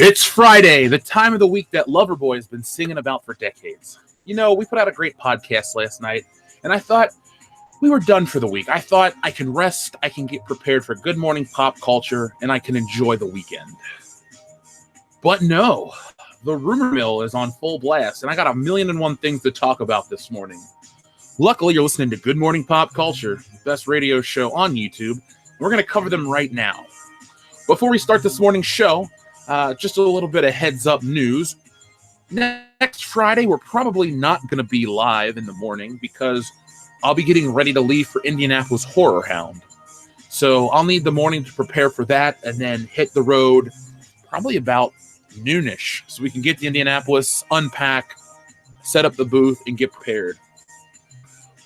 It's Friday, the time of the week that Loverboy has been singing about for decades. You know, we put out a great podcast last night, and I thought we were done for the week. I thought I can rest, I can get prepared for good morning pop culture, and I can enjoy the weekend. But no, the rumor mill is on full blast, and I got 1,000,001 things to talk about this morning. Luckily, you're listening to Good Morning Pop Culture, the best radio show on YouTube, and we're going to cover them right now. Before we start this morning's show, just a little bit of heads-up news. Next Friday, we're probably not going to be live in the morning because I'll be getting ready to leave for Indianapolis Horror Hound. So I'll need the morning to prepare for that and then hit the road probably about noonish so we can get to Indianapolis, unpack, set up the booth, and get prepared.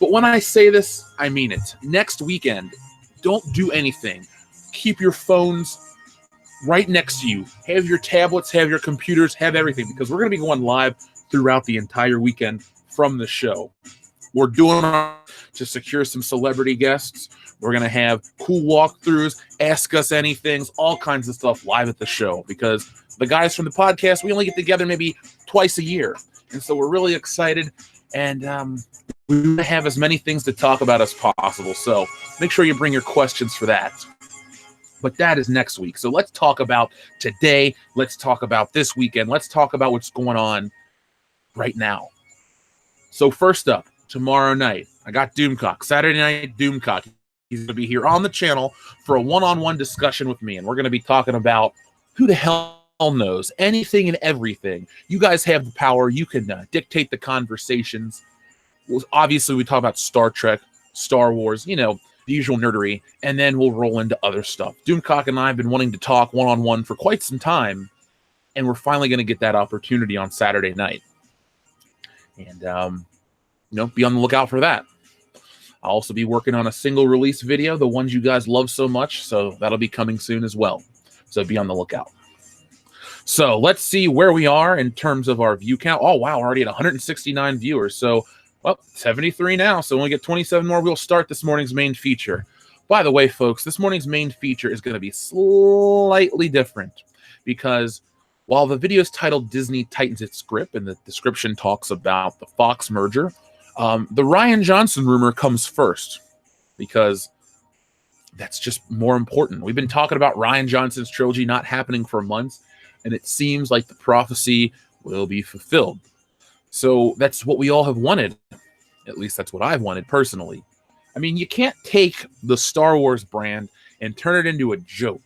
But when I say this, I mean it. Next weekend, don't do anything. Keep your phones right next to you. Have your tablets, have your computers, have everything, because we're going to be going live throughout the entire weekend from the show. We're doing to secure some celebrity guests. We're going to have cool walkthroughs, ask us anything, all kinds of stuff live at the show, because the guys from the podcast, we only get together maybe twice a year. And so we're really excited, and we want to have as many things to talk about as possible. So make sure you bring your questions for that. But that is next week. So let's talk about today. Let's talk about this weekend. Let's talk about what's going on right now. So first up, tomorrow night, I got Doomcock. Saturday night, Doomcock. He's going to be here on the channel for a one-on-one discussion with me. And we're going to be talking about who the hell knows anything and everything. You guys have the power. You can dictate the conversations. Well, obviously, we talk about Star Trek, Star Wars, you know, the usual nerdery, and then we'll roll into other stuff. Doomcock and I have been wanting to talk one-on-one for quite some time, and we're finally going to get that opportunity on Saturday night. And, be on the lookout for that. I'll also be working on a single release video, the ones you guys love so much, so that'll be coming soon as well. So be on the lookout. So let's see where we are in terms of our view count. Oh, wow, already at 169 viewers. So, well, 73 now, so when we get 27 more, we'll start this morning's main feature. By the way, folks, this morning's main feature is going to be slightly different because while the video is titled Disney Tightens Its Grip and the description talks about the Fox merger, the Rian Johnson rumor comes first because that's just more important. We've been talking about Rian Johnson's trilogy not happening for months, and it seems like the prophecy will be fulfilled. So that's what we all have wanted. At least that's what I've wanted personally. I mean, you can't take the Star Wars brand and turn it into a joke.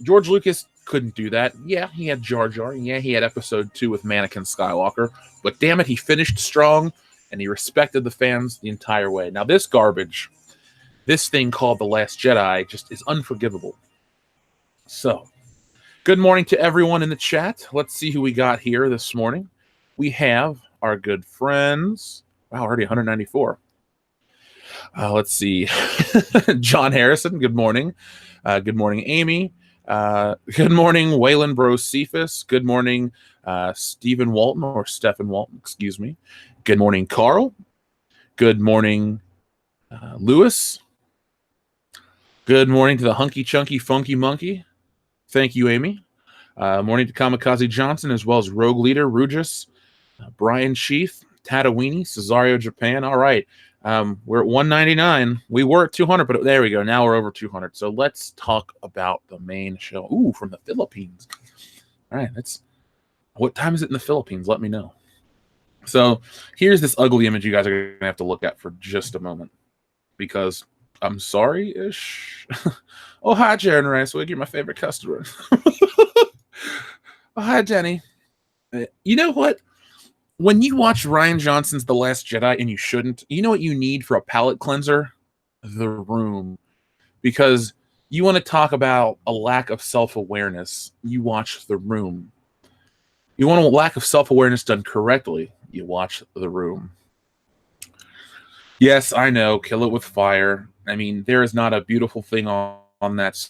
George Lucas couldn't do that. Yeah, he had Jar Jar. Yeah, he had Episode 2 with Anakin Skywalker. But damn it, he finished strong, and he respected the fans the entire way. Now, this garbage, this thing called The Last Jedi, just is unforgivable. So, good morning to everyone in the chat. Let's see who we got here this morning. We have our good friends. Wow, already 194. Let's see. John Harrison, good morning. Good morning, Amy. Good morning, Waylon Bro Cephas. Good morning, Stephen Walton, or Stephen Walton, excuse me. Good morning, Carl. Good morning, Lewis. Good morning to the Hunky Chunky Funky Monkey. Thank you, Amy. Morning to Kamikaze Johnson, as well as Rogue Leader, Rugis, Brian Sheath, Tatooine, Cesario Japan. All right. We're at 199. We were at 200, but there we go. Now we're over 200. So let's talk about the main show. Ooh, from the Philippines. All right. What time is it in the Philippines? Let me know. So here's this ugly image you guys are going to have to look at for just a moment because I'm sorry-ish. Oh, hi, Jaron Ricewig. You're my favorite customer. Oh, hi, Jenny. You know what? When you watch Rian Johnson's The Last Jedi, and you shouldn't, you know what you need for a palate cleanser? The Room. Because You want to talk about a lack of self-awareness, you watch The Room. You want a lack of self-awareness done correctly, you watch The Room. Yes, I know, kill it with fire. I mean, there is not a beautiful thing on that.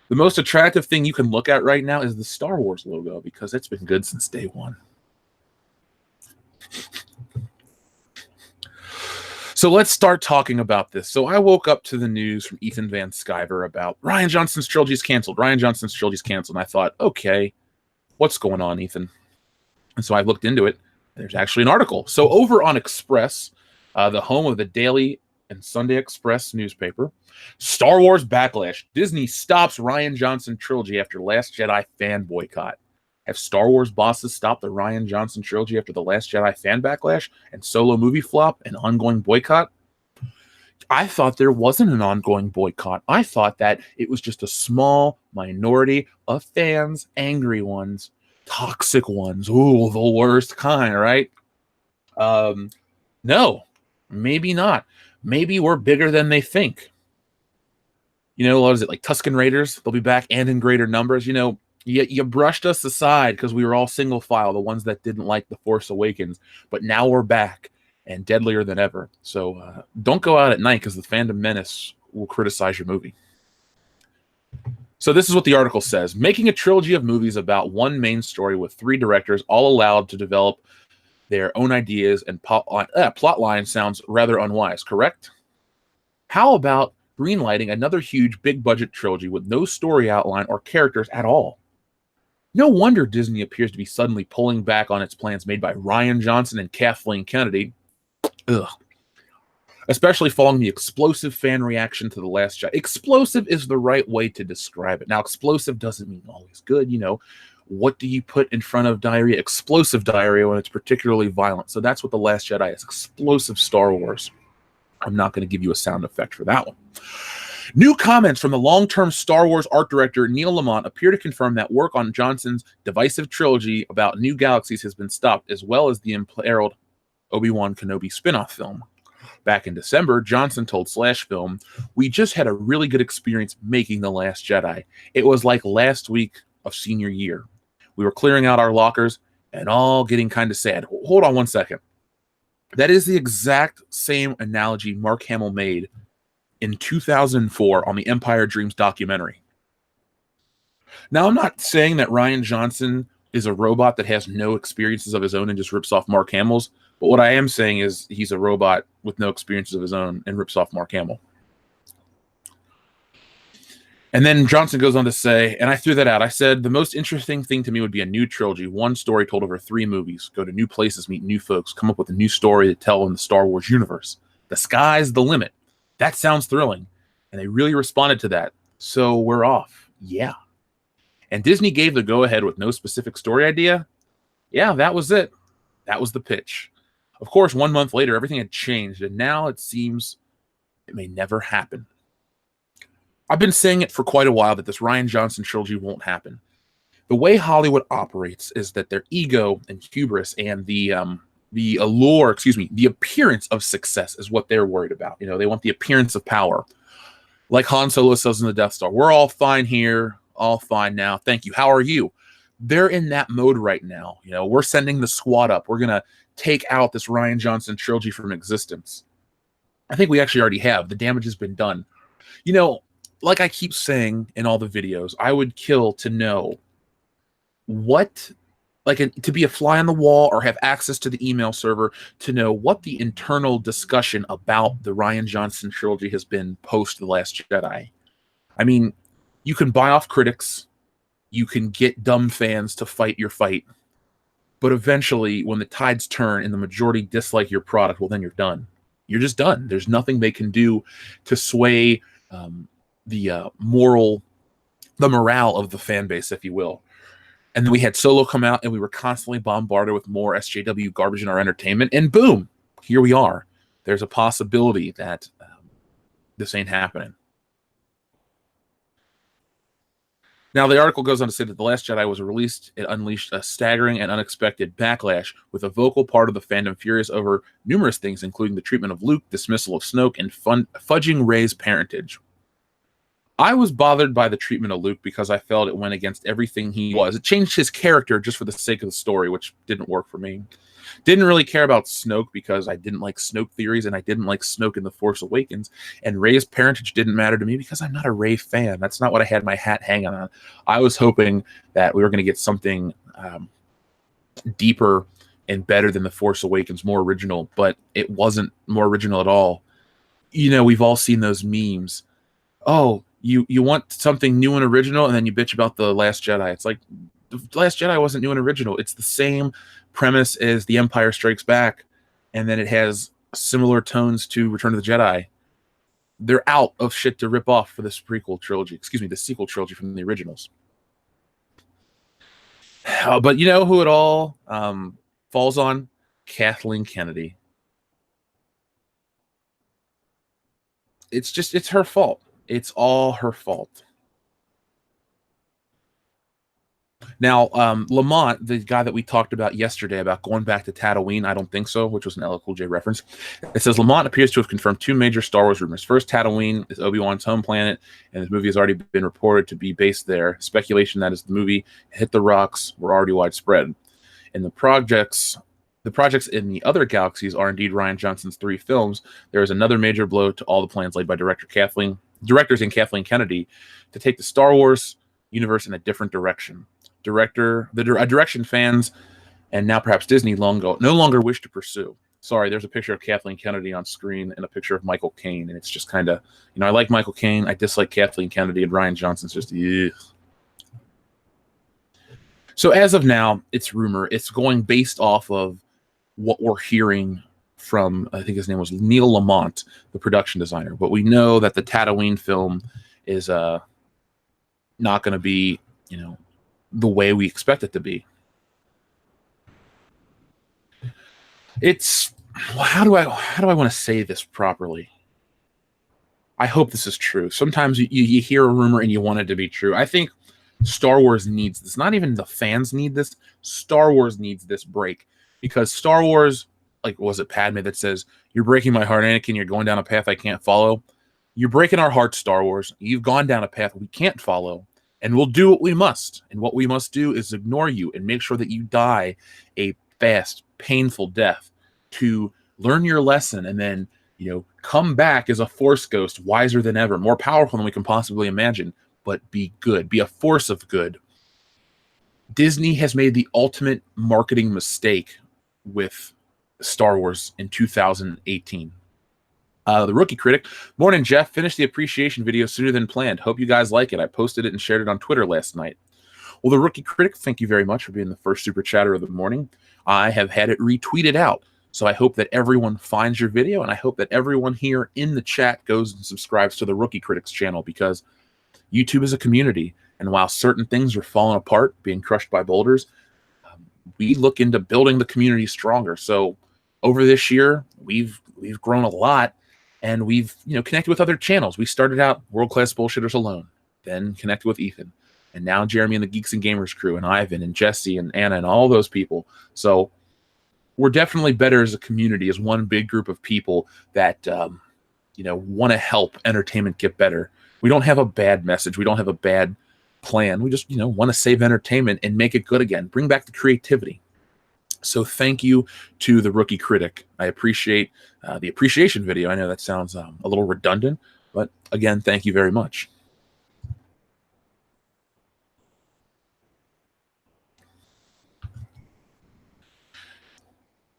The most attractive thing you can look at right now is the Star Wars logo, because it's been good since day one. So let's start talking about this. So I woke up to the news from Ethan Van Sciver about Rian Johnson's trilogy is canceled. Rian Johnson's trilogy is canceled. And I thought, okay, what's going on, Ethan? And so I looked into it. There's actually an article. So over on Express, the home of the Daily and Sunday Express newspaper, Star Wars backlash. Disney stops Rian Johnson trilogy after Last Jedi fan boycott. Have Star Wars bosses stopped the Rian Johnson trilogy after the Last Jedi fan backlash and Solo movie flop and ongoing boycott? I thought there wasn't an ongoing boycott. I thought that it was just a small minority of fans, angry ones, toxic ones. Ooh, the worst kind, right? No, maybe not. Maybe we're bigger than they think. You know, what is it, like Tusken Raiders? They'll be back and in greater numbers. You know, you brushed us aside because we were all single file, the ones that didn't like The Force Awakens. But now we're back and deadlier than ever. So don't go out at night because the fandom menace will criticize your movie. So this is what the article says. Making a trilogy of movies about one main story with 3 directors, all allowed to develop their own ideas and plot line sounds rather unwise, correct? How about greenlighting another huge big-budget trilogy with no story outline or characters at all? No wonder Disney appears to be suddenly pulling back on its plans made by Rian Johnson and Kathleen Kennedy. Ugh. Especially following the explosive fan reaction to The Last Jedi. Explosive is the right way to describe it. Now, explosive doesn't mean always good. You know, what do you put in front of diarrhea? Explosive diarrhea when it's particularly violent. So that's what The Last Jedi is. Explosive Star Wars. I'm not going to give you a sound effect for that one. New comments from the long-term Star Wars art director Neil Lamont appear to confirm that work on Johnson's divisive trilogy about new galaxies has been stopped, as well as the imperiled Obi-Wan Kenobi spin-off film. Back in December, Johnson told Slash Film, "We just had a really good experience making The Last Jedi. It was like last week of senior year. We were clearing out our lockers and all getting kind of sad." Hold on one second. That is the exact same analogy Mark Hamill made in 2004 on the Empire Dreams documentary. Now, I'm not saying that Rian Johnson is a robot that has no experiences of his own and just rips off Mark Hamill's, but what I am saying is he's a robot with no experiences of his own and rips off Mark Hamill. And then Johnson goes on to say, and I threw that out, I said, the most interesting thing to me would be a new trilogy, one story told over 3 movies, go to new places, meet new folks, come up with a new story to tell in the Star Wars universe. The sky's the limit. That sounds thrilling. And they really responded to that. So we're off. Yeah. And Disney gave the go-ahead with no specific story idea. Yeah, that was it. That was the pitch. Of course, 1 month later, everything had changed, and now it seems it may never happen. I've been saying it for quite a while that this Rian Johnson trilogy won't happen. The way Hollywood operates is that their ego and hubris and the allure, the appearance of success is what they're worried about. You know, they want the appearance of power. Like Han Solo says in the Death Star, we're all fine here, all fine now. Thank you. How are you? They're in that mode right now. You know, we're sending the squad up. We're going to take out this Rian Johnson trilogy from existence. I think we actually already have. The damage has been done. You know, like I keep saying in all the videos, I would kill to know what, to be a fly on the wall or have access to the email server to know what the internal discussion about the Rian Johnson trilogy has been post The Last Jedi. I mean, you can buy off critics, you can get dumb fans to fight your fight, but eventually when the tides turn and the majority dislike your product, well, then you're done. You're just done. There's nothing they can do to sway the morale of the fan base, if you will. And then we had Solo come out, and we were constantly bombarded with more SJW garbage in our entertainment. And boom, here we are. There's a possibility that this ain't happening. Now, the article goes on to say that The Last Jedi was released. It unleashed a staggering and unexpected backlash, with a vocal part of the fandom furious over numerous things, including the treatment of Luke, dismissal of Snoke, and fudging Rey's parentage. I was bothered by the treatment of Luke because I felt it went against everything he was. It changed his character just for the sake of the story, which didn't work for me. Didn't really care about Snoke because I didn't like Snoke theories and I didn't like Snoke in The Force Awakens. And Rey's parentage didn't matter to me because I'm not a Rey fan. That's not what I had my hat hanging on. I was hoping that we were going to get something deeper and better than The Force Awakens, more original, but it wasn't more original at all. You know, we've all seen those memes. Oh, you want something new and original, and then you bitch about The Last Jedi. It's like, The Last Jedi wasn't new and original. It's the same premise as The Empire Strikes Back, and then it has similar tones to Return of the Jedi. They're out of shit to rip off for this prequel trilogy. Excuse me, the sequel trilogy from the originals. But you know who it all falls on? Kathleen Kennedy. It's her fault. It's all her fault. Now, Lamont, the guy that we talked about yesterday about going back to Tatooine, I don't think so, which was an LL Cool J reference. It says Lamont appears to have confirmed two major Star Wars rumors. First, Tatooine is Obi-Wan's home planet, and this movie has already been reported to be based there. Speculation that as the movie hit the rocks were already widespread. And the projects in the other galaxies are indeed Rian Johnson's 3 films. There is another major blow to all the plans laid by directors and Kathleen Kennedy to take the Star Wars universe in a different direction. A direction fans and now perhaps Disney no longer wish to pursue. Sorry, there's a picture of Kathleen Kennedy on screen and a picture of Michael Caine, and it's just kind of, I like Michael Caine, I dislike Kathleen Kennedy, and Rian Johnson's just, ugh. So as of now, it's rumor. It's going based off of what we're hearing from, I think his name was Neil Lamont, the production designer. But we know that the Tatooine film is not going to be, the way we expect it to be. It's, how do I want to say this properly? I hope this is true. Sometimes you hear a rumor and you want it to be true. I think Star Wars needs this. Not even the fans need this. Star Wars needs this break. Because Star Wars, like, was it Padme that says, "You're breaking my heart, Anakin, you're going down a path I can't follow"? You're breaking our hearts, Star Wars. You've gone down a path we can't follow. And we'll do what we must. And what we must do is ignore you and make sure that you die a fast, painful death to learn your lesson and then, come back as a Force ghost, wiser than ever, more powerful than we can possibly imagine, but be good. Be a force of good. Disney has made the ultimate marketing mistake with Star Wars in 2018. The Rookie Critic, morning, Jeff. Finished the appreciation video sooner than planned. Hope you guys like it. I posted it and shared it on Twitter last night. Well, the Rookie Critic, thank you very much for being the first super chatter of the morning. I have had it retweeted out. So I hope that everyone finds your video, and I hope that everyone here in the chat goes and subscribes to the Rookie Critics channel, because YouTube is a community. And while certain things are falling apart, being crushed by boulders, we look into building the community stronger. So over this year, we've grown a lot. And we've, connected with other channels. We started out World Class Bullshitters alone, then connected with Ethan, and now Jeremy and the Geeks and Gamers crew, and Ivan and Jesse and Anna and all those people. So we're definitely better as a community, as one big group of people that, want to help entertainment get better. We don't have a bad message. We don't have a bad plan. We just, want to save entertainment and make it good again. Bring back the creativity. So thank you to the Rookie Critic. I appreciate the appreciation video. I know that sounds a little redundant, but again, thank you very much.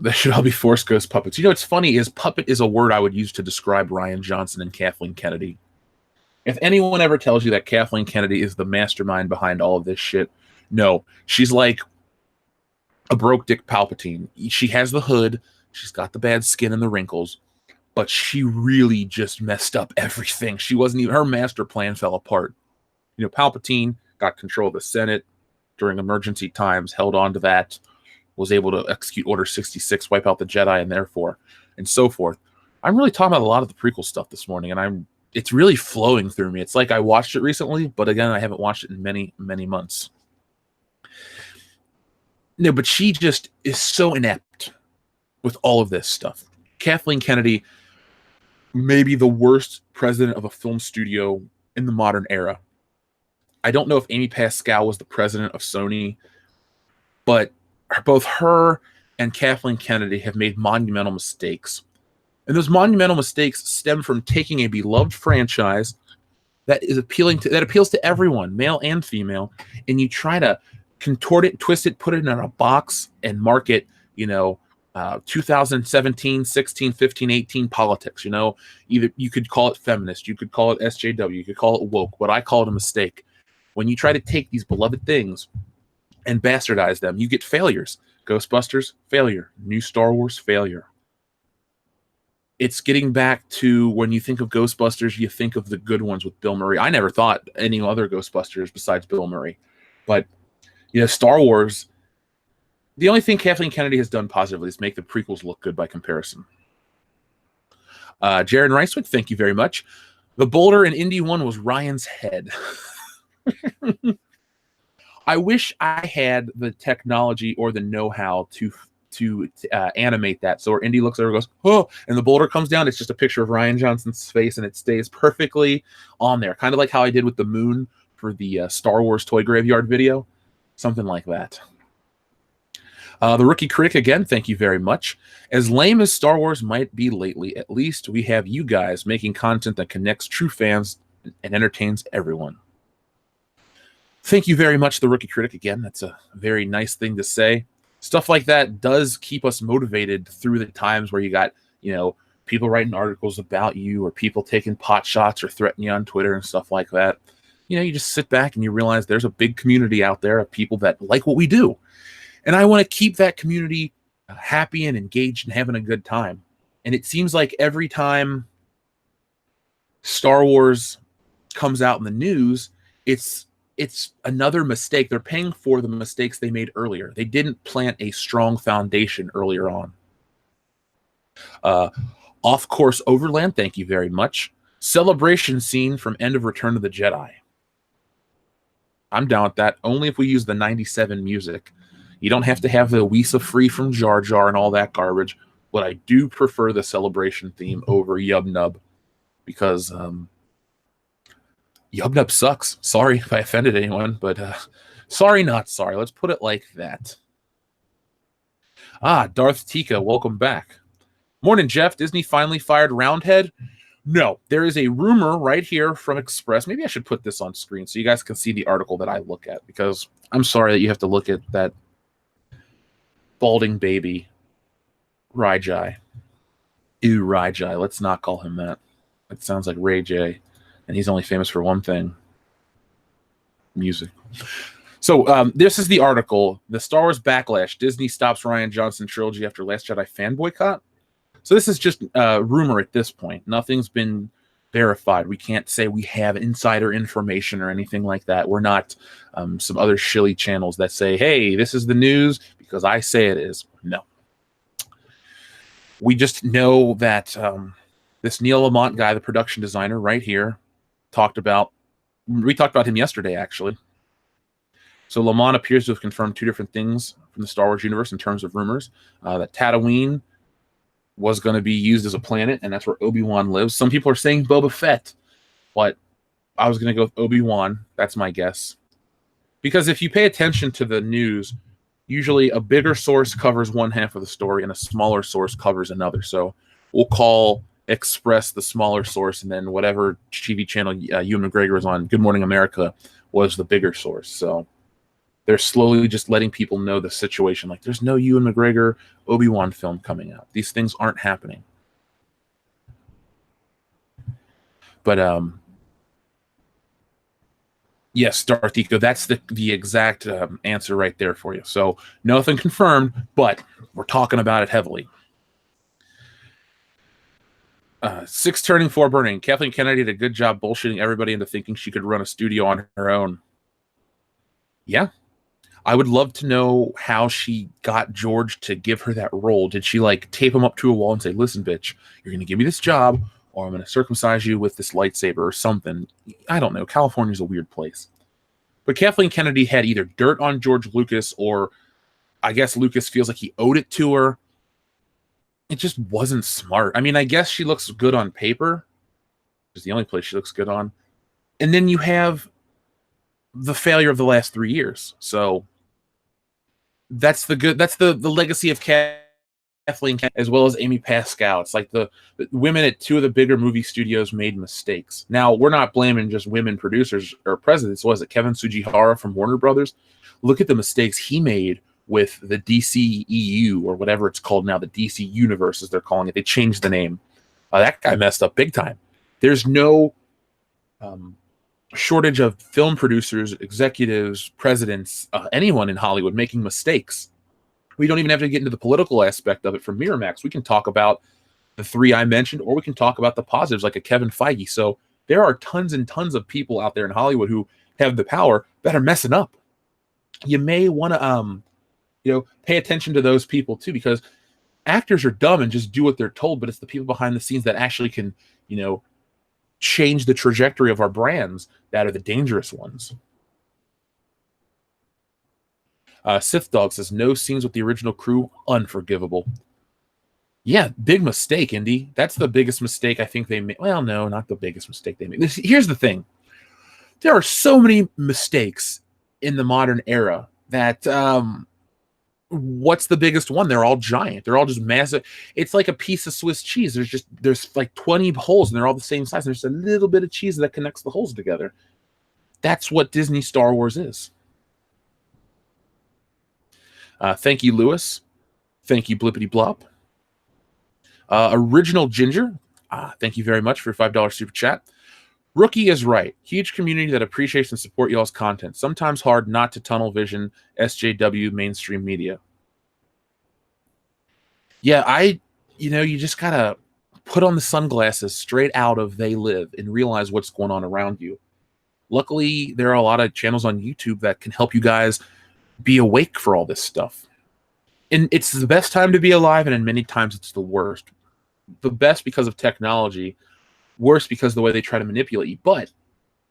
They should all be Force Ghost puppets. What's funny is puppet is a word I would use to describe Rian Johnson and Kathleen Kennedy. If anyone ever tells you that Kathleen Kennedy is the mastermind behind all of this shit, no. She's like a broke Dick Palpatine. She has the hood, she's got the bad skin and the wrinkles, but she really just messed up everything. She wasn't even, her master plan fell apart. Palpatine got control of the Senate during emergency times, held on to that, was able to execute Order 66, wipe out the Jedi, and therefore, and so forth. I'm really talking about a lot of the prequel stuff this morning, and it's really flowing through me. It's like I watched it recently, but again, I haven't watched it in many, many months. No, but she just is so inept with all of this stuff. Kathleen Kennedy may be the worst president of a film studio in the modern era. I don't know if Amy Pascal was the president of Sony, but both her and Kathleen Kennedy have made monumental mistakes. And those monumental mistakes stem from taking a beloved franchise that appeals to everyone, male and female, and you try to contort it, twist it, put it in a box, and market, 2017, 16, 15, 18 politics. Either you could call it feminist, you could call it SJW, you could call it woke. What I call it a mistake. When you try to take these beloved things and bastardize them, you get failures. Ghostbusters, failure. New Star Wars, failure. It's getting back to when you think of Ghostbusters, you think of the good ones with Bill Murray. I never thought any other Ghostbusters besides Bill Murray. But, Star Wars, the only thing Kathleen Kennedy has done positively is make the prequels look good by comparison. Jared Ricewick, thank you very much. The boulder in Indy 1 was Ryan's head. I wish I had the technology or the know-how to animate that. So where Indy looks over and goes, oh, and the boulder comes down, it's just a picture of Rian Johnson's face, and it stays perfectly on there. Kind of like how I did with the moon for the Star Wars Toy Graveyard video. Something like that. The Rookie Critic, again, thank you very much. As lame as Star Wars might be lately, at least we have you guys making content that connects true fans and entertains everyone. Thank you very much, The Rookie Critic. Again, that's a very nice thing to say. Stuff like that does keep us motivated through the times where you got, people writing articles about you or people taking pot shots or threatening you on Twitter and stuff like that. You just sit back and you realize there's a big community out there of people that like what we do. And I want to keep that community happy and engaged and having a good time. And it seems like every time Star Wars comes out in the news, it's another mistake. They're paying for the mistakes they made earlier. They didn't plant a strong foundation earlier on. Off Course Overland, thank you very much. Celebration scene from End of Return of the Jedi. I'm down with that, only if we use the 97 music. You don't have to have the Wisa Free from Jar Jar and all that garbage, but I do prefer the Celebration theme over Yub Nub, because Yub Nub sucks. Sorry if I offended anyone, but sorry, not sorry. Let's put it like that. Darth Tico, welcome back. Morning, Jeff. Disney finally fired Roundhead? No, there is a rumor right here from Express. Maybe I should put this on screen so you guys can see the article that I look at, because I'm sorry that you have to look at that balding baby, Rajai. Ew, Rajai. Let's not call him that. It sounds like Ray J, and he's only famous for one thing: music. So this is the article. The Star Wars Backlash. Disney stops Rian Johnson trilogy after Last Jedi fan boycott. So this is just rumor at this point. Nothing's been verified. We can't say we have insider information or anything like that. We're not some other shilly channels that say, hey, this is the news because I say it is. No. We just know that this Neil Lamont guy, the production designer right here, we talked about him yesterday, actually. So Lamont appears to have confirmed two different things from the Star Wars universe in terms of rumors. That Tatooine was going to be used as a planet, and that's where Obi-Wan lives. Some people are saying Boba Fett, but I was going to go with Obi-Wan. That's my guess. Because if you pay attention to the news, usually a bigger source covers one half of the story and a smaller source covers another. So we'll call Express the smaller source, and then whatever TV channel Ewan McGregor was on, Good Morning America, was the bigger source. So they're slowly just letting people know the situation. Like, there's no Ewan McGregor Obi-Wan film coming out. These things aren't happening. But yes, Darth Eco, that's the exact answer right there for you. So nothing confirmed, but we're talking about it heavily. 6 turning 4 burning. Kathleen Kennedy did a good job bullshitting everybody into thinking she could run a studio on her own. Yeah. I would love to know how she got George to give her that role. Did she tape him up to a wall and say, listen, bitch, you're going to give me this job, or I'm going to circumcise you with this lightsaber or something? I don't know. California's a weird place. But Kathleen Kennedy had either dirt on George Lucas, or I guess Lucas feels like he owed it to her. It just wasn't smart. I mean, I guess she looks good on paper. It's the only place she looks good on. And then you have the failure of the last 3 years. So that's the legacy of Kathleen Kennedy, as well as Amy Pascal. It's like the women at two of the bigger movie studios made mistakes. Now, we're not blaming just women producers or presidents. Was it Kevin Tsujihara from Warner Brothers? Look at the mistakes he made with the DC EU, or whatever it's called now, the DC Universe, as they're calling it. They changed the name. That guy messed up big time. There's no shortage of film producers, executives, presidents, anyone in Hollywood making mistakes. We don't even have to get into the political aspect of it from Miramax. We can talk about the three I mentioned, or we can talk about the positives like a Kevin Feige. So there are tons and tons of people out there in Hollywood who have the power that are messing up. You may want to, pay attention to those people too, because actors are dumb and just do what they're told, but it's the people behind the scenes that actually can, change the trajectory of our brands that are the dangerous ones. Sith Dog says, no scenes with the original crew, unforgivable. Yeah, big mistake, Indy. That's the biggest mistake I think they made. Well, no, not the biggest mistake they made. Here's the thing. There are so many mistakes in the modern era that what's the biggest one? They're all giant. They're all just massive. It's like a piece of Swiss cheese. There's like 20 holes and they're all the same size. There's a little bit of cheese that connects the holes together. That's what Disney Star Wars is. Thank you, Lewis. Thank you, Blippity Blop. Original Ginger. Thank you very much for your $5 super chat. Rookie is right. Huge community that appreciates and support y'all's content. Sometimes hard not to tunnel vision SJW mainstream media. Yeah, you just gotta put on the sunglasses straight out of They Live and realize what's going on around you. Luckily, there are a lot of channels on YouTube that can help you guys be awake for all this stuff. And it's the best time to be alive, and in many times it's the worst. The best because of technology, worse because of the way they try to manipulate you, but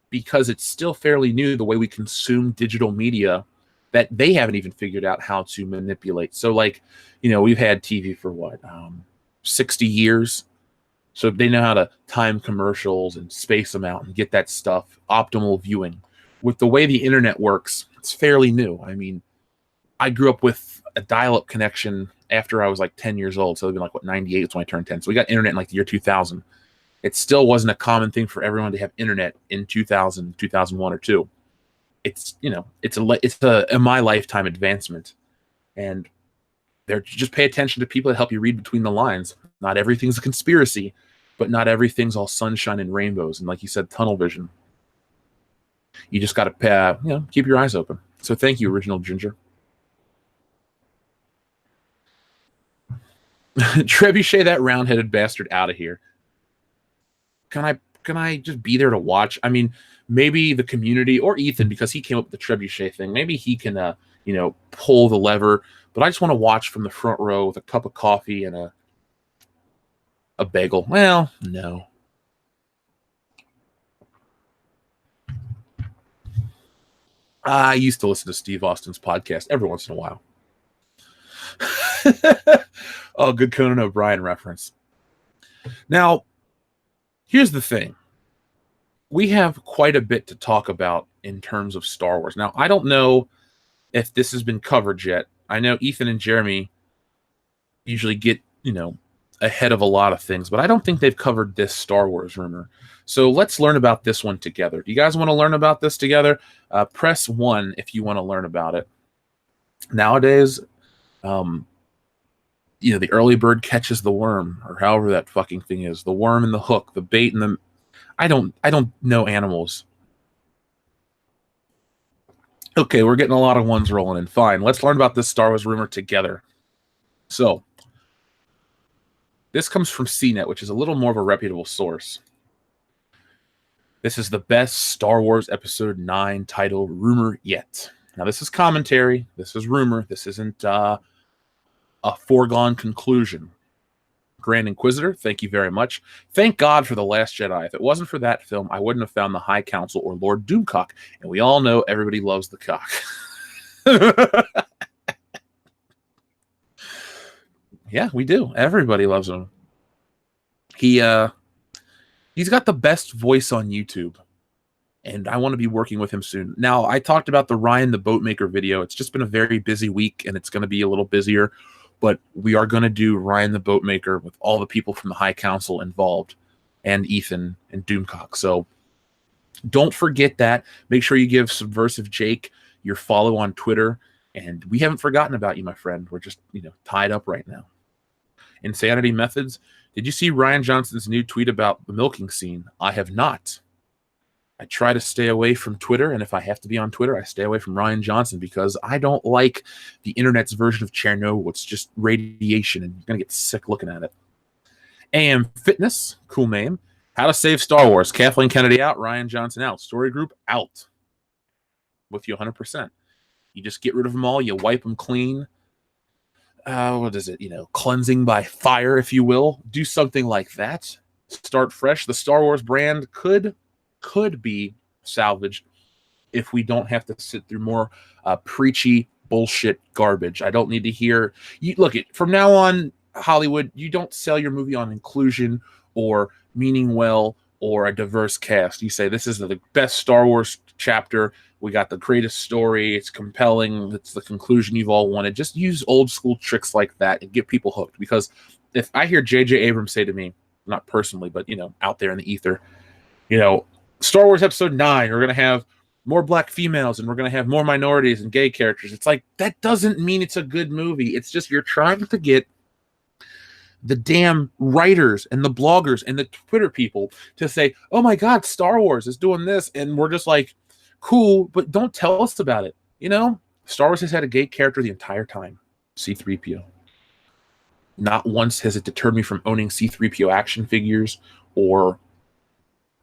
because it's still fairly new, the way we consume digital media, that they haven't even figured out how to manipulate. So we've had TV for 60 years. So they know how to time commercials and space them out and get that stuff, optimal viewing. With the way the internet works, it's fairly new. I mean, I grew up with a dial-up connection after I was like 10 years old. So it'd been like, 98 is when I turned 10. So we got internet in like the year 2000. It still wasn't a common thing for everyone to have internet in 2000, 2001 or 2. It's a in my lifetime advancement. And just pay attention to people that help you read between the lines. Not everything's a conspiracy, but not everything's all sunshine and rainbows. And like you said, tunnel vision. You just got to keep your eyes open. So thank you, Original Ginger. Trebuchet that round-headed bastard out of here. Can I just be there to watch? I mean, maybe the community or Ethan, because he came up with the trebuchet thing, maybe he can pull the lever, but I just want to watch from the front row with a cup of coffee and a bagel. Well, no. I used to listen to Steve Austin's podcast every once in a while. Oh, good Conan O'Brien reference. Now, here's the thing. We have quite a bit to talk about in terms of Star Wars. Now, I don't know if this has been covered yet. I know Ethan and Jeremy usually get, ahead of a lot of things, but I don't think they've covered this Star Wars rumor. So let's learn about this one together. Do you guys want to learn about this together? Press 1 if you want to learn about it. Nowadays, the early bird catches the worm, or however that fucking thing is. The worm and the hook, the bait and the... I don't know animals. Okay, we're getting a lot of ones rolling in. Fine, let's learn about this Star Wars rumor together. So, this comes from CNET, which is a little more of a reputable source. This is the best Star Wars Episode 9 title rumor yet. Now, this is commentary. This is rumor. This isn't a foregone conclusion. Grand Inquisitor, thank you very much. Thank God for The Last Jedi. If it wasn't for that film, I wouldn't have found the High Council or Lord Doomcock. And we all know everybody loves the cock. Yeah, we do. Everybody loves him. He's got the best voice on YouTube. and I want to be working with him soon. Now, I talked about the Ryan the Boatmaker video. It's just been a very busy week, and it's going to be a little busier, but we are going to do Ryan the Boatmaker with all the people from the High Council involved, and Ethan and Doomcock. So don't forget that. Make sure you give Subversive Jake your follow on Twitter, and we haven't forgotten about you, my friend. We're just, tied up right now. Insanity Methods. Did you see Rian Johnson's new tweet about the milking scene? I have not. I try to stay away from Twitter, and if I have to be on Twitter, I stay away from Rian Johnson because I don't like the internet's version of Chernobyl. It's just radiation, and you're going to get sick looking at it. AM Fitness, cool name. How to Save Star Wars. Kathleen Kennedy out, Rian Johnson out. Story Group out. With you 100%. You just get rid of them all. You wipe them clean. What is it? Cleansing by fire, if you will. Do something like that. Start fresh. The Star Wars brand could be salvaged if we don't have to sit through more preachy bullshit garbage. I don't need to hear from now on, Hollywood, you don't sell your movie on inclusion or meaning well or a diverse cast. You say this is the best Star Wars chapter. We got the greatest story. It's compelling. It's the conclusion you've all wanted. Just use old school tricks like that and get people hooked. Because if I hear J.J. Abrams say to me, not personally, but out there in the ether, Star Wars Episode 9, we're going to have more black females and we're going to have more minorities and gay characters. It's like, that doesn't mean it's a good movie. It's just you're trying to get the damn writers and the bloggers and the Twitter people to say, oh my God, Star Wars is doing this. And we're just like, cool, but don't tell us about it. Star Wars has had a gay character the entire time. C-3PO. Not once has it deterred me from owning C-3PO action figures, or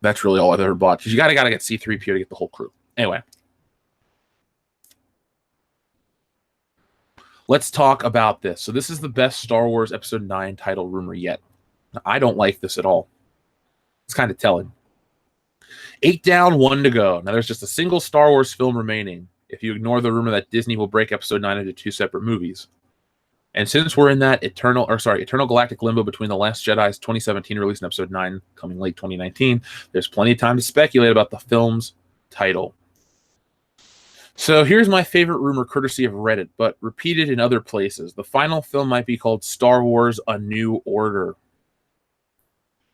that's really all I've ever bought. Because you gotta get C-3PO to get the whole crew. Anyway. Let's talk about this. So this is the best Star Wars Episode 9 title rumor yet. I don't like this at all. It's kind of telling. 8 down, 1 to go. Now there's just a single Star Wars film remaining if you ignore the rumor that Disney will break Episode 9 into 2 separate movies. And since we're in that eternal galactic limbo between The Last Jedi's 2017 release and Episode 9 coming late 2019, there's plenty of time to speculate about the film's title. So here's my favorite rumor courtesy of Reddit, but repeated in other places. The final film might be called Star Wars A New Order.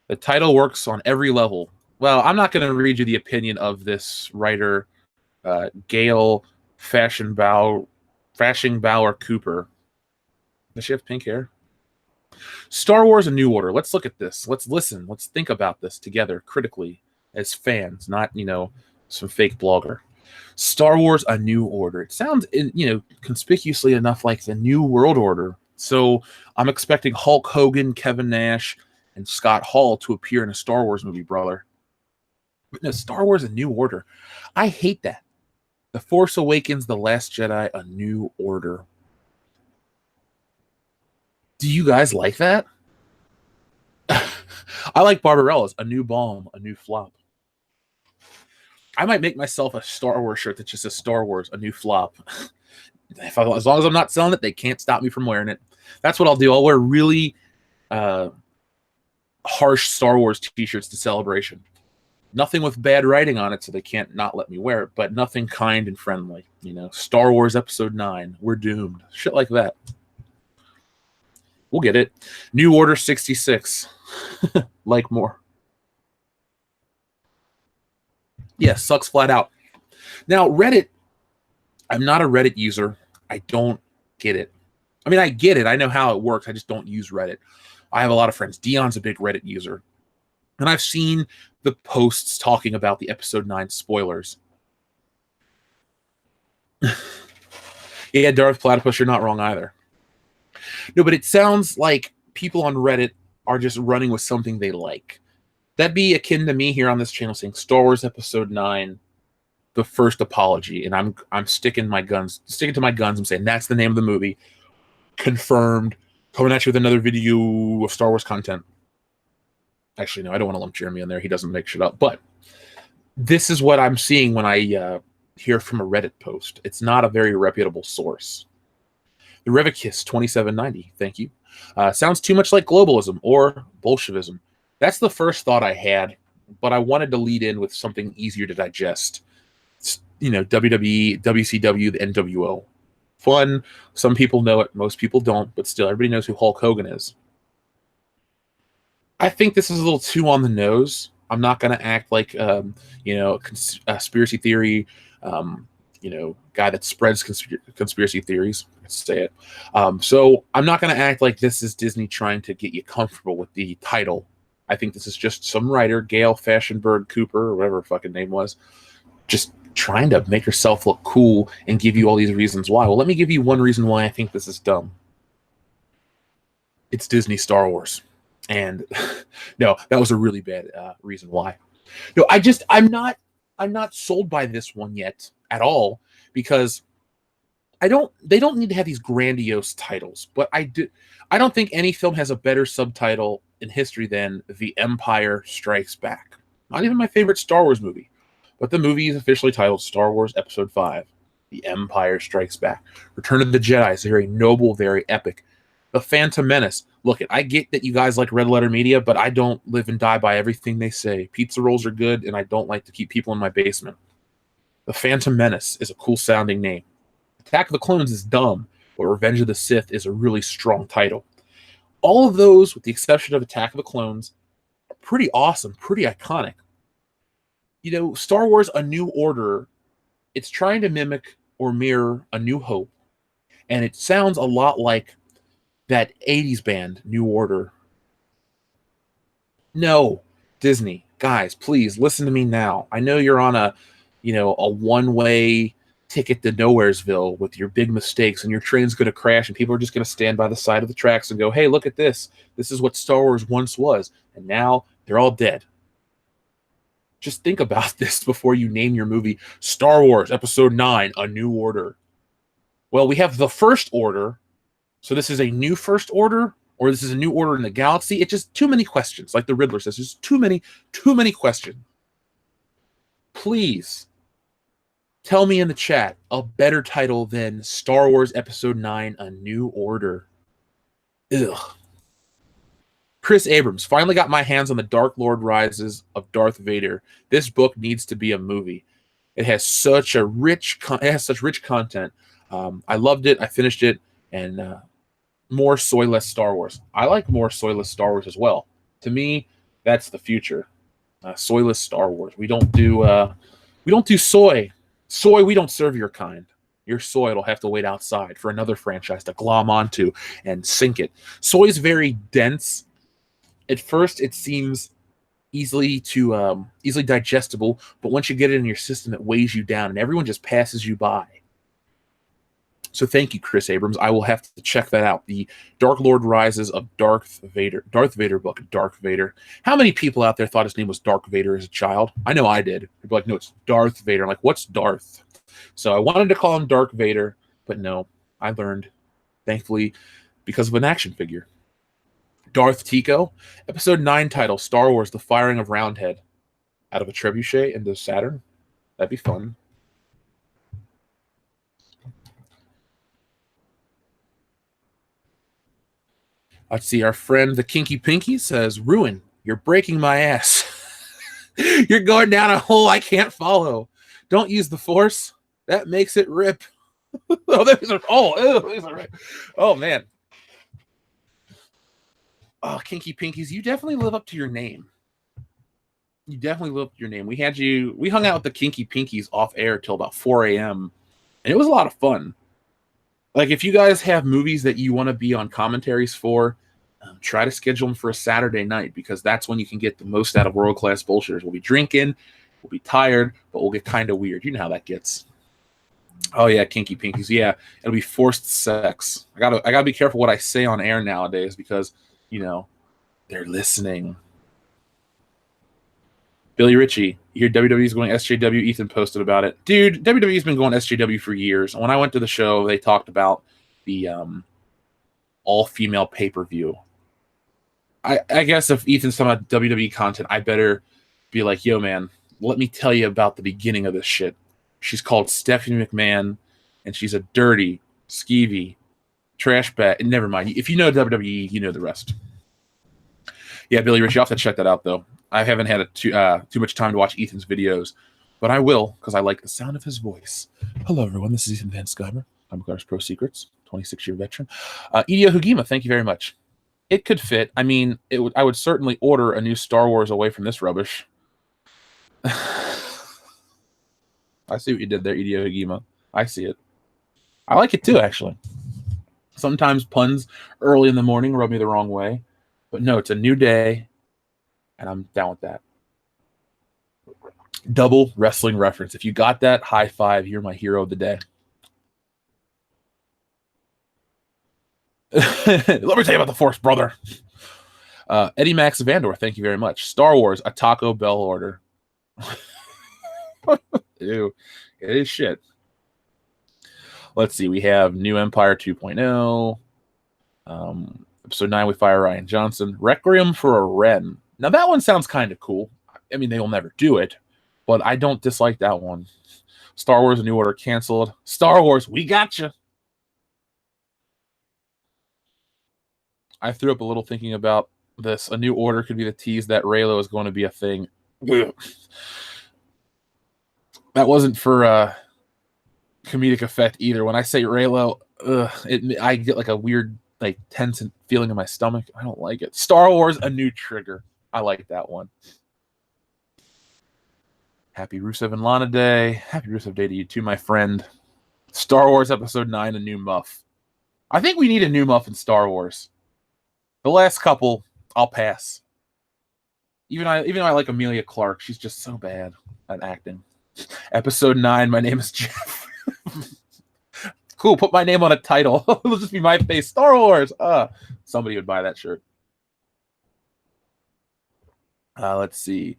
The title works on every level. Well, I'm not going to read you the opinion of this writer, Gail Fashion-Bauer Cooper. Does she have pink hair? Star Wars A New Order. Let's look at this. Let's listen. Let's think about this together critically as fans, not, some fake blogger. Star Wars A New Order. It sounds, conspicuously enough like the New World Order. So I'm expecting Hulk Hogan, Kevin Nash, and Scott Hall to appear in a Star Wars movie, brother. But no, Star Wars A New Order. I hate that. The Force Awakens, The Last Jedi, A New Order. Do you guys like that? I like Barbarella's A New Bomb, A New Flop. I might make myself a Star Wars shirt that just says Star Wars, A New Flop. As long as I'm not selling it, they can't stop me from wearing it. That's what I'll do. I'll wear really harsh Star Wars t-shirts to Celebration. Nothing with bad writing on it, so they can't not let me wear it, but nothing kind and friendly. Star Wars Episode 9, we're doomed. Shit like that. We'll get it. New Order 66. Like more. Yeah, sucks flat out. Now, Reddit, I'm not a Reddit user. I don't get it. I mean, I get it. I know how it works. I just don't use Reddit. I have a lot of friends. Dion's a big Reddit user. And I've seen the posts talking about the Episode 9 spoilers. Yeah, Darth Platypus, you're not wrong either. No, but it sounds like people on Reddit are just running with something they like. That'd be akin to me here on this channel saying Star Wars Episode 9, the first apology, and I'm sticking to my guns and saying that's the name of the movie. Confirmed. Coming at you with another video of Star Wars content. Actually, no, I don't want to lump Jeremy in there. He doesn't make shit up. But this is what I'm seeing when I hear from a Reddit post. It's not a very reputable source. The Revicus 2790, thank you. Sounds too much like globalism or Bolshevism. That's the first thought I had but I wanted to lead in with something easier to digest. WWE, WCW, the NWO. Fun. Some people know it, most people don't, but still, everybody knows who Hulk Hogan is. I think this is a little too on the nose. I'm not going to act like, a conspiracy theory, guy that spreads conspiracy theories. Let's say it. So I'm not going to act like this is Disney trying to get you comfortable with the title. I think this is just some writer, Gail Fashionberg Cooper, or whatever her fucking name was, just trying to make herself look cool and give you all these reasons why. Well, let me give you one reason why I think this is dumb. It's Disney Star Wars. And no, that was a really bad reason why. No, I'm not sold by this one yet at all, because they don't need to have these grandiose titles, but I don't think any film has a better subtitle in history than The Empire Strikes Back. Not even my favorite Star Wars movie, but the movie is officially titled Star Wars Episode 5, The Empire Strikes Back. Return of the Jedi is very noble, very epic. The Phantom Menace. Look, I get that you guys like Red Letter Media, but I don't live and die by everything they say. Pizza rolls are good, and I don't like to keep people in my basement. The Phantom Menace is a cool sounding name. Attack of the Clones is dumb, but Revenge of the Sith is a really strong title. All of those, with the exception of Attack of the Clones, are pretty awesome, pretty iconic. Star Wars A New Order, it's trying to mimic or mirror A New Hope, and it sounds a lot like that 80s band, New Order. No, Disney, guys, please listen to me now. I know you're on a one-way ticket to Nowheresville with your big mistakes, and your train's going to crash, and people are just going to stand by the side of the tracks and go, hey, look at this. This is what Star Wars once was, and now they're all dead. Just think about this before you name your movie Star Wars Episode 9, A New Order. Well, we have the First Order. So this is a new First Order, or this is a new order in the galaxy? It's just too many questions. Like the Riddler says, there's too many questions. Please tell me in the chat a better title than Star Wars Episode 9, A New Order. Ugh. Chris Abrams, finally got my hands on the Dark Lord Rises of Darth Vader. This book needs to be a movie. It has such rich content. I loved it. I finished it. And more soyless Star Wars. I like more soyless Star Wars as well. To me, that's the future. Soyless Star Wars. We don't do soy. Soy, we don't serve your kind. Your soy will have to wait outside for another franchise to glom onto and sink it. Soy is very dense. At first, it seems easily digestible, but once you get it in your system, it weighs you down, and everyone just passes you by. So thank you, Chris Abrams. I will have to check that out. The Dark Lord Rises of Darth Vader book, Dark Vader. How many people out there thought his name was Dark Vader as a child? I know I did. They'd be like, no, it's Darth Vader. I'm like, what's Darth? So I wanted to call him Dark Vader, but no, I learned, thankfully, because of an action figure. Darth Tico, Episode 9 title, Star Wars, The Firing of Roundhead. Out of a trebuchet into Saturn. That'd be fun. Let's see, our friend the Kinky Pinky says, Ruin, you're breaking my ass. You're going down a hole I can't follow. Don't use the Force. That makes it rip. Oh, man. Oh, Kinky Pinkies, you definitely live up to your name. We hung out with the Kinky Pinkies off air till about 4 a.m. And it was a lot of fun. Like, if you guys have movies that you want to be on commentaries for, try to schedule them for a Saturday night, because that's when you can get the most out of world-class bullshitters. We'll be drinking, we'll be tired, but we'll get kind of weird. You know how that gets. Oh, yeah, Kinky Pinkies. Yeah, it'll be forced sex. I gotta be careful what I say on air nowadays, because, they're listening. Billy Ritchie, you hear WWE's going SJW? Ethan posted about it. Dude, WWE's been going SJW for years. When I went to the show, they talked about the all-female pay-per-view. I guess if Ethan's talking about WWE content, I better be like, yo, man, let me tell you about the beginning of this shit. She's called Stephanie McMahon, and she's a dirty, skeevy, trash bag. Never mind. If you know WWE, you know the rest. Yeah, Billy Ritchie, I'll have to check that out, though. I haven't had too much time to watch Ethan's videos, but I will because I like the sound of his voice. Hello, everyone. This is Ethan Van Skyver. I'm Cars Pro Secrets, 26-year veteran. Idio Hugima, thank you very much. It could fit. I mean, I would certainly order a new Star Wars away from this rubbish. I see what you did there, Idio Hugima. I see it. I like it too, actually. Sometimes puns early in the morning rub me the wrong way. But no, it's a new day, and I'm down with that. Double wrestling reference. If you got that, high five. You're my hero of the day. Let me tell you about the Force, brother. Eddie Max Vandor, thank you very much. Star Wars, a Taco Bell order. Ew, it is shit. Let's see. We have New Empire 2.0. Episode 9, we fire Rian Johnson. Requiem for a Wren. Now, that one sounds kind of cool. I mean, they will never do it, but I don't dislike that one. Star Wars, A New Order canceled. Star Wars, we got you. I threw up a little thinking about this. A New Order could be the tease that Reylo is going to be a thing. That wasn't for comedic effect either. When I say Reylo, I get like a weird, like tense feeling in my stomach. I don't like it. Star Wars, A New Trigger. I like that one. Happy Rusev and Lana Day. Happy Rusev Day to you too, my friend. Star Wars Episode 9, A New Muff. I think we need a new muff in Star Wars. The last couple, I'll pass. Even though I like Amelia Clark, she's just so bad at acting. Episode 9, My Name is Jeff. Cool, put my name on a title. It'll just be my face. Star Wars. Somebody would buy that shirt. Let's see.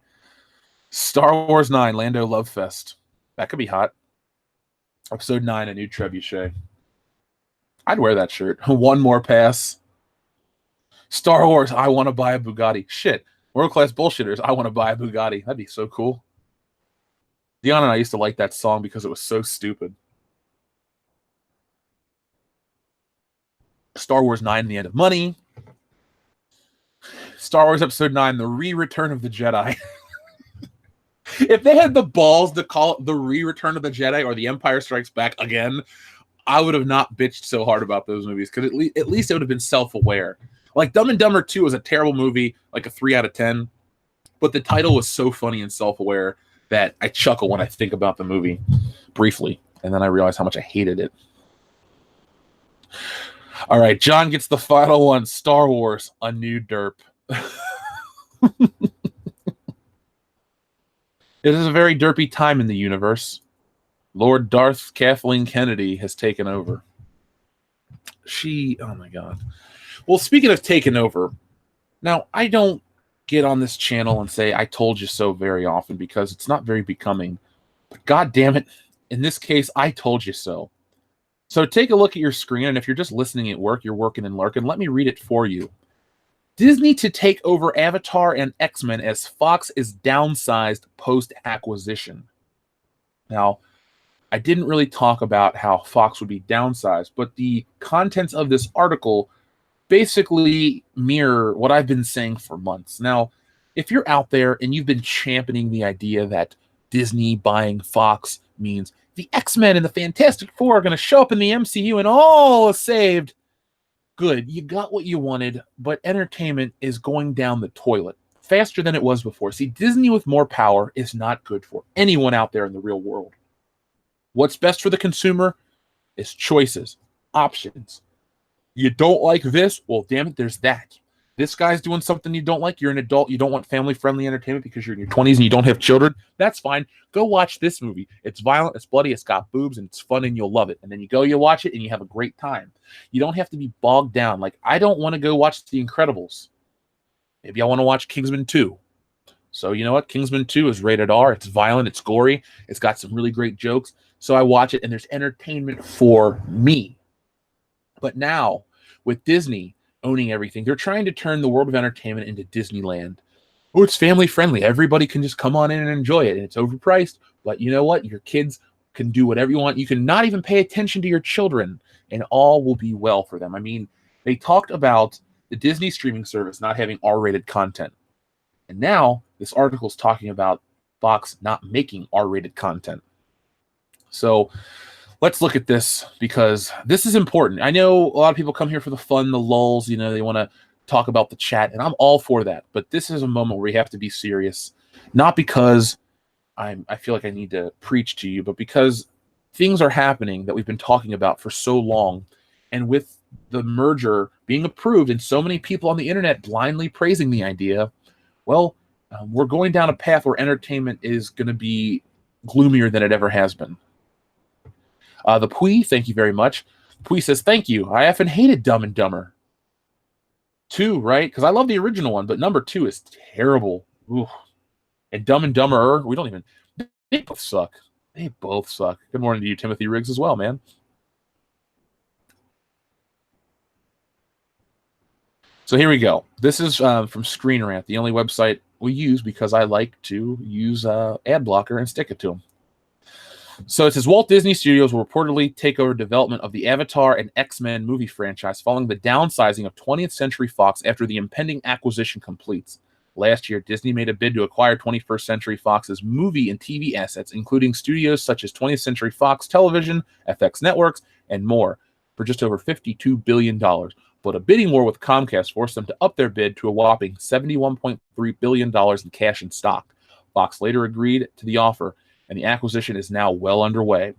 Star Wars 9, Lando Love Fest. That could be hot. Episode 9, A New Trebuchet. I'd wear that shirt. One more pass. Star Wars, I want to buy a Bugatti. Shit. World Class Bullshitters, I want to buy a Bugatti. That'd be so cool. Dion and I used to like that song because it was so stupid. Star Wars 9, The End of Money. Star Wars Episode 9, The Re-Return of the Jedi. If they had the balls to call it The Re-Return of the Jedi or The Empire Strikes Back again, I would have not bitched so hard about those movies because at least it would have been self-aware. Like Dumb and Dumber 2 was a terrible movie, like a 3 out of 10. But the title was so funny and self-aware that I chuckle when I think about the movie briefly. And then I realize how much I hated it. All right, John gets the final one. Star Wars, A New Derp. It is a very derpy time in the universe. Lord Darth Kathleen Kennedy has taken over. Oh my God. Well, speaking of taking over, now I don't get on this channel and say I told you so very often because it's not very becoming. But God damn it, in this case, I told you so. So take a look at your screen, and if you're just listening at work, you're working and lurking, let me read it for you. Disney to take over Avatar and X-Men as Fox is downsized post-acquisition. Now, I didn't really talk about how Fox would be downsized, but the contents of this article basically mirror what I've been saying for months. Now, if you're out there and you've been championing the idea that Disney buying Fox means the X-Men and the Fantastic Four are going to show up in the MCU and all is saved, good, you got what you wanted, but entertainment is going down the toilet faster than it was before. See, Disney with more power is not good for anyone out there in the real world. What's best for the consumer is choices, options. You don't like this? Well, damn it, there's that. This guy's doing something you don't like. You're an adult. You don't want family-friendly entertainment because you're in your 20s and you don't have children. That's fine. Go watch this movie. It's violent, it's bloody, it's got boobs, and it's fun, and you'll love it. And then you watch it, and you have a great time. You don't have to be bogged down. Like, I don't want to go watch The Incredibles. Maybe I want to watch Kingsman 2. So you know what? Kingsman 2 is rated R. It's violent. It's gory. It's got some really great jokes. So I watch it, and there's entertainment for me. But now, with Disney owning everything, they're trying to turn the world of entertainment into Disneyland. Oh, it's family friendly. Everybody can just come on in and enjoy it. And it's overpriced. But you know what? Your kids can do whatever you want. You can not even pay attention to your children, and all will be well for them. I mean, they talked about the Disney streaming service not having R-rated content. And now this article is talking about Fox not making R-rated content. So let's look at this, because this is important. I know a lot of people come here for the fun, the lulls, they want to talk about the chat, and I'm all for that. But this is a moment where we have to be serious, not because I feel like I need to preach to you, but because things are happening that we've been talking about for so long. And with the merger being approved and so many people on the internet blindly praising the idea, well, we're going down a path where entertainment is going to be gloomier than it ever has been. The Pui, thank you very much. Pui says, thank you. I often hated Dumb and Dumber. 2, right? Because I love the original one, but number 2 is terrible. Ooh. And Dumb and Dumber, they both suck. They both suck. Good morning to you, Timothy Riggs, as well, man. So here we go. This is from Screen Rant, the only website we use because I like to use ad blocker and stick it to them. So it says Walt Disney Studios will reportedly take over development of the Avatar and X-Men movie franchise following the downsizing of 20th Century Fox after the impending acquisition completes. Last year, Disney made a bid to acquire 21st Century Fox's movie and TV assets, including studios such as 20th Century Fox Television, FX Networks, and more, for just over $52 billion. But a bidding war with Comcast forced them to up their bid to a whopping $71.3 billion in cash and stock. Fox later agreed to the offer, and the acquisition is now well underway.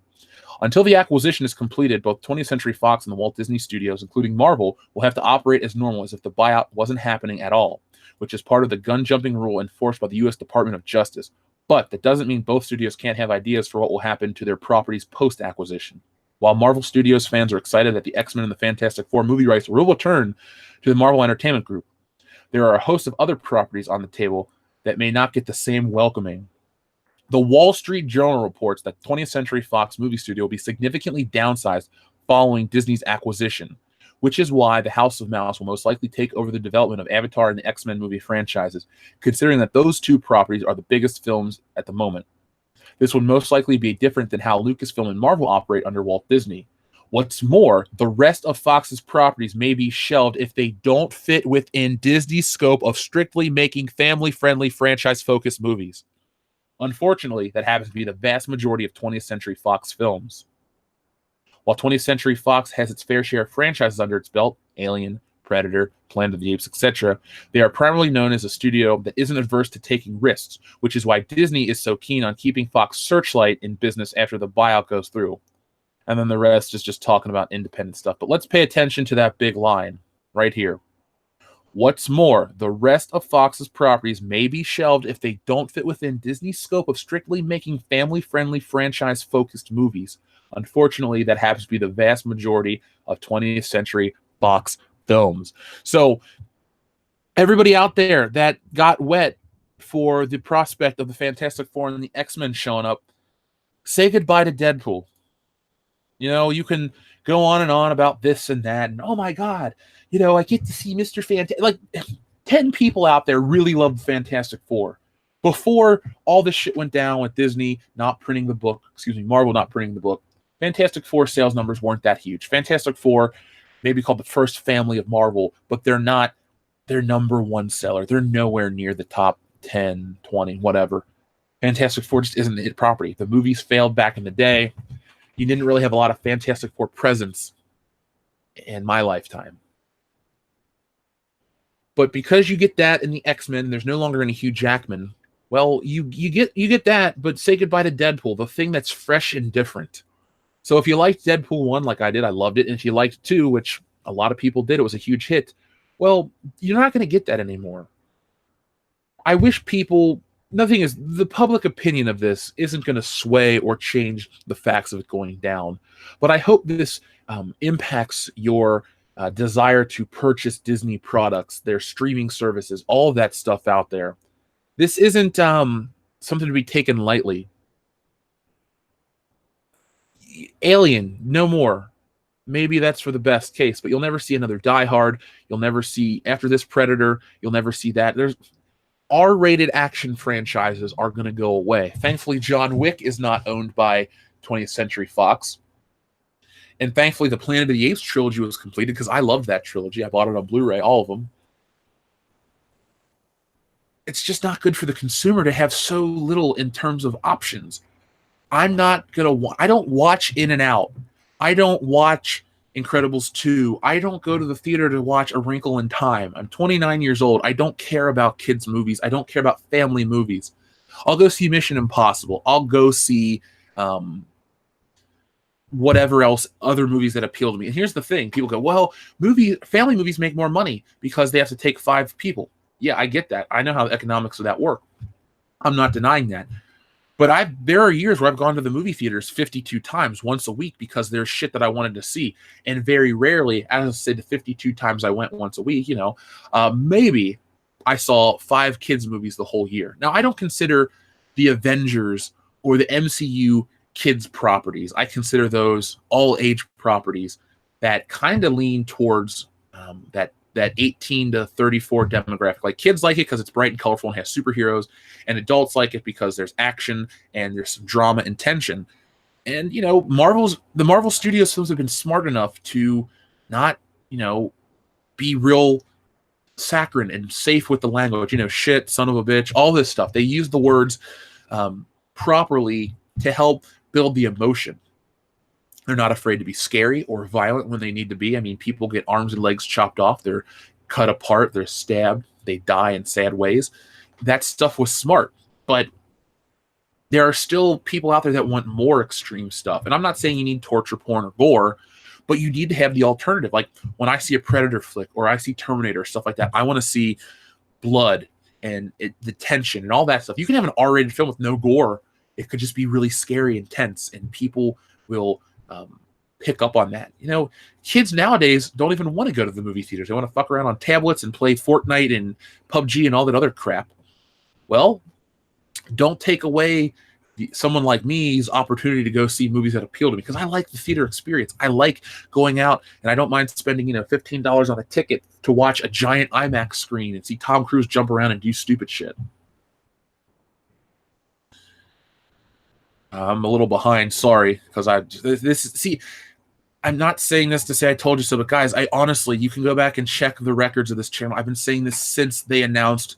Until the acquisition is completed, both 20th Century Fox and the Walt Disney Studios, including Marvel, will have to operate as normal as if the buyout wasn't happening at all, which is part of the gun-jumping rule enforced by the U.S. Department of Justice. But that doesn't mean both studios can't have ideas for what will happen to their properties post-acquisition. While Marvel Studios fans are excited that the X-Men and the Fantastic Four movie rights will return to the Marvel Entertainment Group, there are a host of other properties on the table that may not get the same welcoming. The Wall Street Journal reports that 20th Century Fox movie studio will be significantly downsized following Disney's acquisition, which is why the House of Mouse will most likely take over the development of Avatar and the X-Men movie franchises, considering that those two properties are the biggest films at the moment. This would most likely be different than how Lucasfilm and Marvel operate under Walt Disney. What's more, the rest of Fox's properties may be shelved if they don't fit within Disney's scope of strictly making family-friendly franchise-focused movies. Unfortunately, that happens to be the vast majority of 20th Century Fox films. While 20th Century Fox has its fair share of franchises under its belt, Alien, Predator, Planet of the Apes, etc., they are primarily known as a studio that isn't averse to taking risks, which is why Disney is so keen on keeping Fox Searchlight in business after the buyout goes through. And then the rest is just talking about independent stuff. But let's pay attention to that big line right here. What's more, the rest of Fox's properties may be shelved if they don't fit within Disney's scope of strictly making family-friendly franchise-focused movies. Unfortunately, that happens to be the vast majority of 20th Century Fox films. So everybody out there that got wet for the prospect of the Fantastic Four and the X-Men showing up, say goodbye to Deadpool. You can go on and on about this and that, and oh my God, I get to see Mr. Fantastic. Like 10 people out there really loved Fantastic Four. Before all this shit went down with Disney not printing the book, Marvel not printing the book, Fantastic Four sales numbers weren't that huge. Fantastic Four may be called the first family of Marvel, but they're not their number one seller. They're nowhere near the top 10, 20, whatever. Fantastic Four just isn't the hit property. The movies failed back in the day. You didn't really have a lot of Fantastic Four presence in my lifetime. But because you get that in the X-Men, there's no longer any Hugh Jackman. Well, you get that, but say goodbye to Deadpool, the thing that's fresh and different. So if you liked Deadpool 1 like I did, I loved it. And if you liked 2, which a lot of people did, it was a huge hit. Well, you're not going to get that anymore. I wish people... Nothing is... The public opinion of this isn't going to sway or change the facts of it going down. But I hope this impacts your desire to purchase Disney products, their streaming services, all of that stuff out there. This isn't something to be taken lightly. Alien, no more. Maybe that's for the best case, but you'll never see another Die Hard. You'll never see, after this, Predator. You'll never see that. There's R-rated action franchises are going to go away. Thankfully, John Wick is not owned by 20th Century Fox. And thankfully, the Planet of the Apes trilogy was completed because I loved that trilogy. I bought it on Blu-ray, all of them. it's just not good for the consumer to have so little in terms of options. I'm not gonna. I don't watch In and Out. I don't watch Incredibles 2. I don't go to the theater to watch A Wrinkle in Time. I'm 29 years old. I don't care about kids' movies. I don't care about family movies. I'll go see Mission Impossible. I'll go see whatever else, other movies that appeal to me. And here's the thing. People go, well, family movies make more money because they have to take 5 people. Yeah, I get that. I know how the economics of that work. I'm not denying that. But there are years where I've gone to the movie theaters 52 times once a week because there's shit that I wanted to see. And very rarely, as I said, the 52 times I went once a week, maybe I saw 5 kids movies the whole year. Now, I don't consider the Avengers or the MCU kids properties. I consider those all age properties that kind of lean towards that 18 to 34 demographic. Like, kids like it because it's bright and colorful and has superheroes, and adults like it because there's action and there's some drama and tension. And the Marvel Studios films have been smart enough to not be real saccharine and safe with the language. Shit, son of a bitch, all this stuff. They use the words properly to help build the emotion. They're not afraid to be scary or violent when they need to be. I mean, people get arms and legs chopped off. They're cut apart. They're stabbed. They die in sad ways. That stuff was smart. But there are still people out there that want more extreme stuff. And I'm not saying you need torture porn or gore, but you need to have the alternative. Like, when I see a Predator flick or I see Terminator, stuff like that, I want to see blood and the tension and all that stuff. You can have an R-rated film with no gore. It could just be really scary and tense, and people will pick up on that. Kids nowadays don't even want to go to the movie theaters. They want to fuck around on tablets and play Fortnite and PUBG and all that other crap. Well, don't take away someone like me's opportunity to go see movies that appeal to me, because I like the theater experience. I like going out, and I don't mind spending $15 on a ticket to watch a giant IMAX screen and see Tom Cruise jump around and do stupid shit. I'm a little behind, sorry, because I'm not saying this to say I told you so, but guys, you can go back and check the records of this channel. I've been saying this since they announced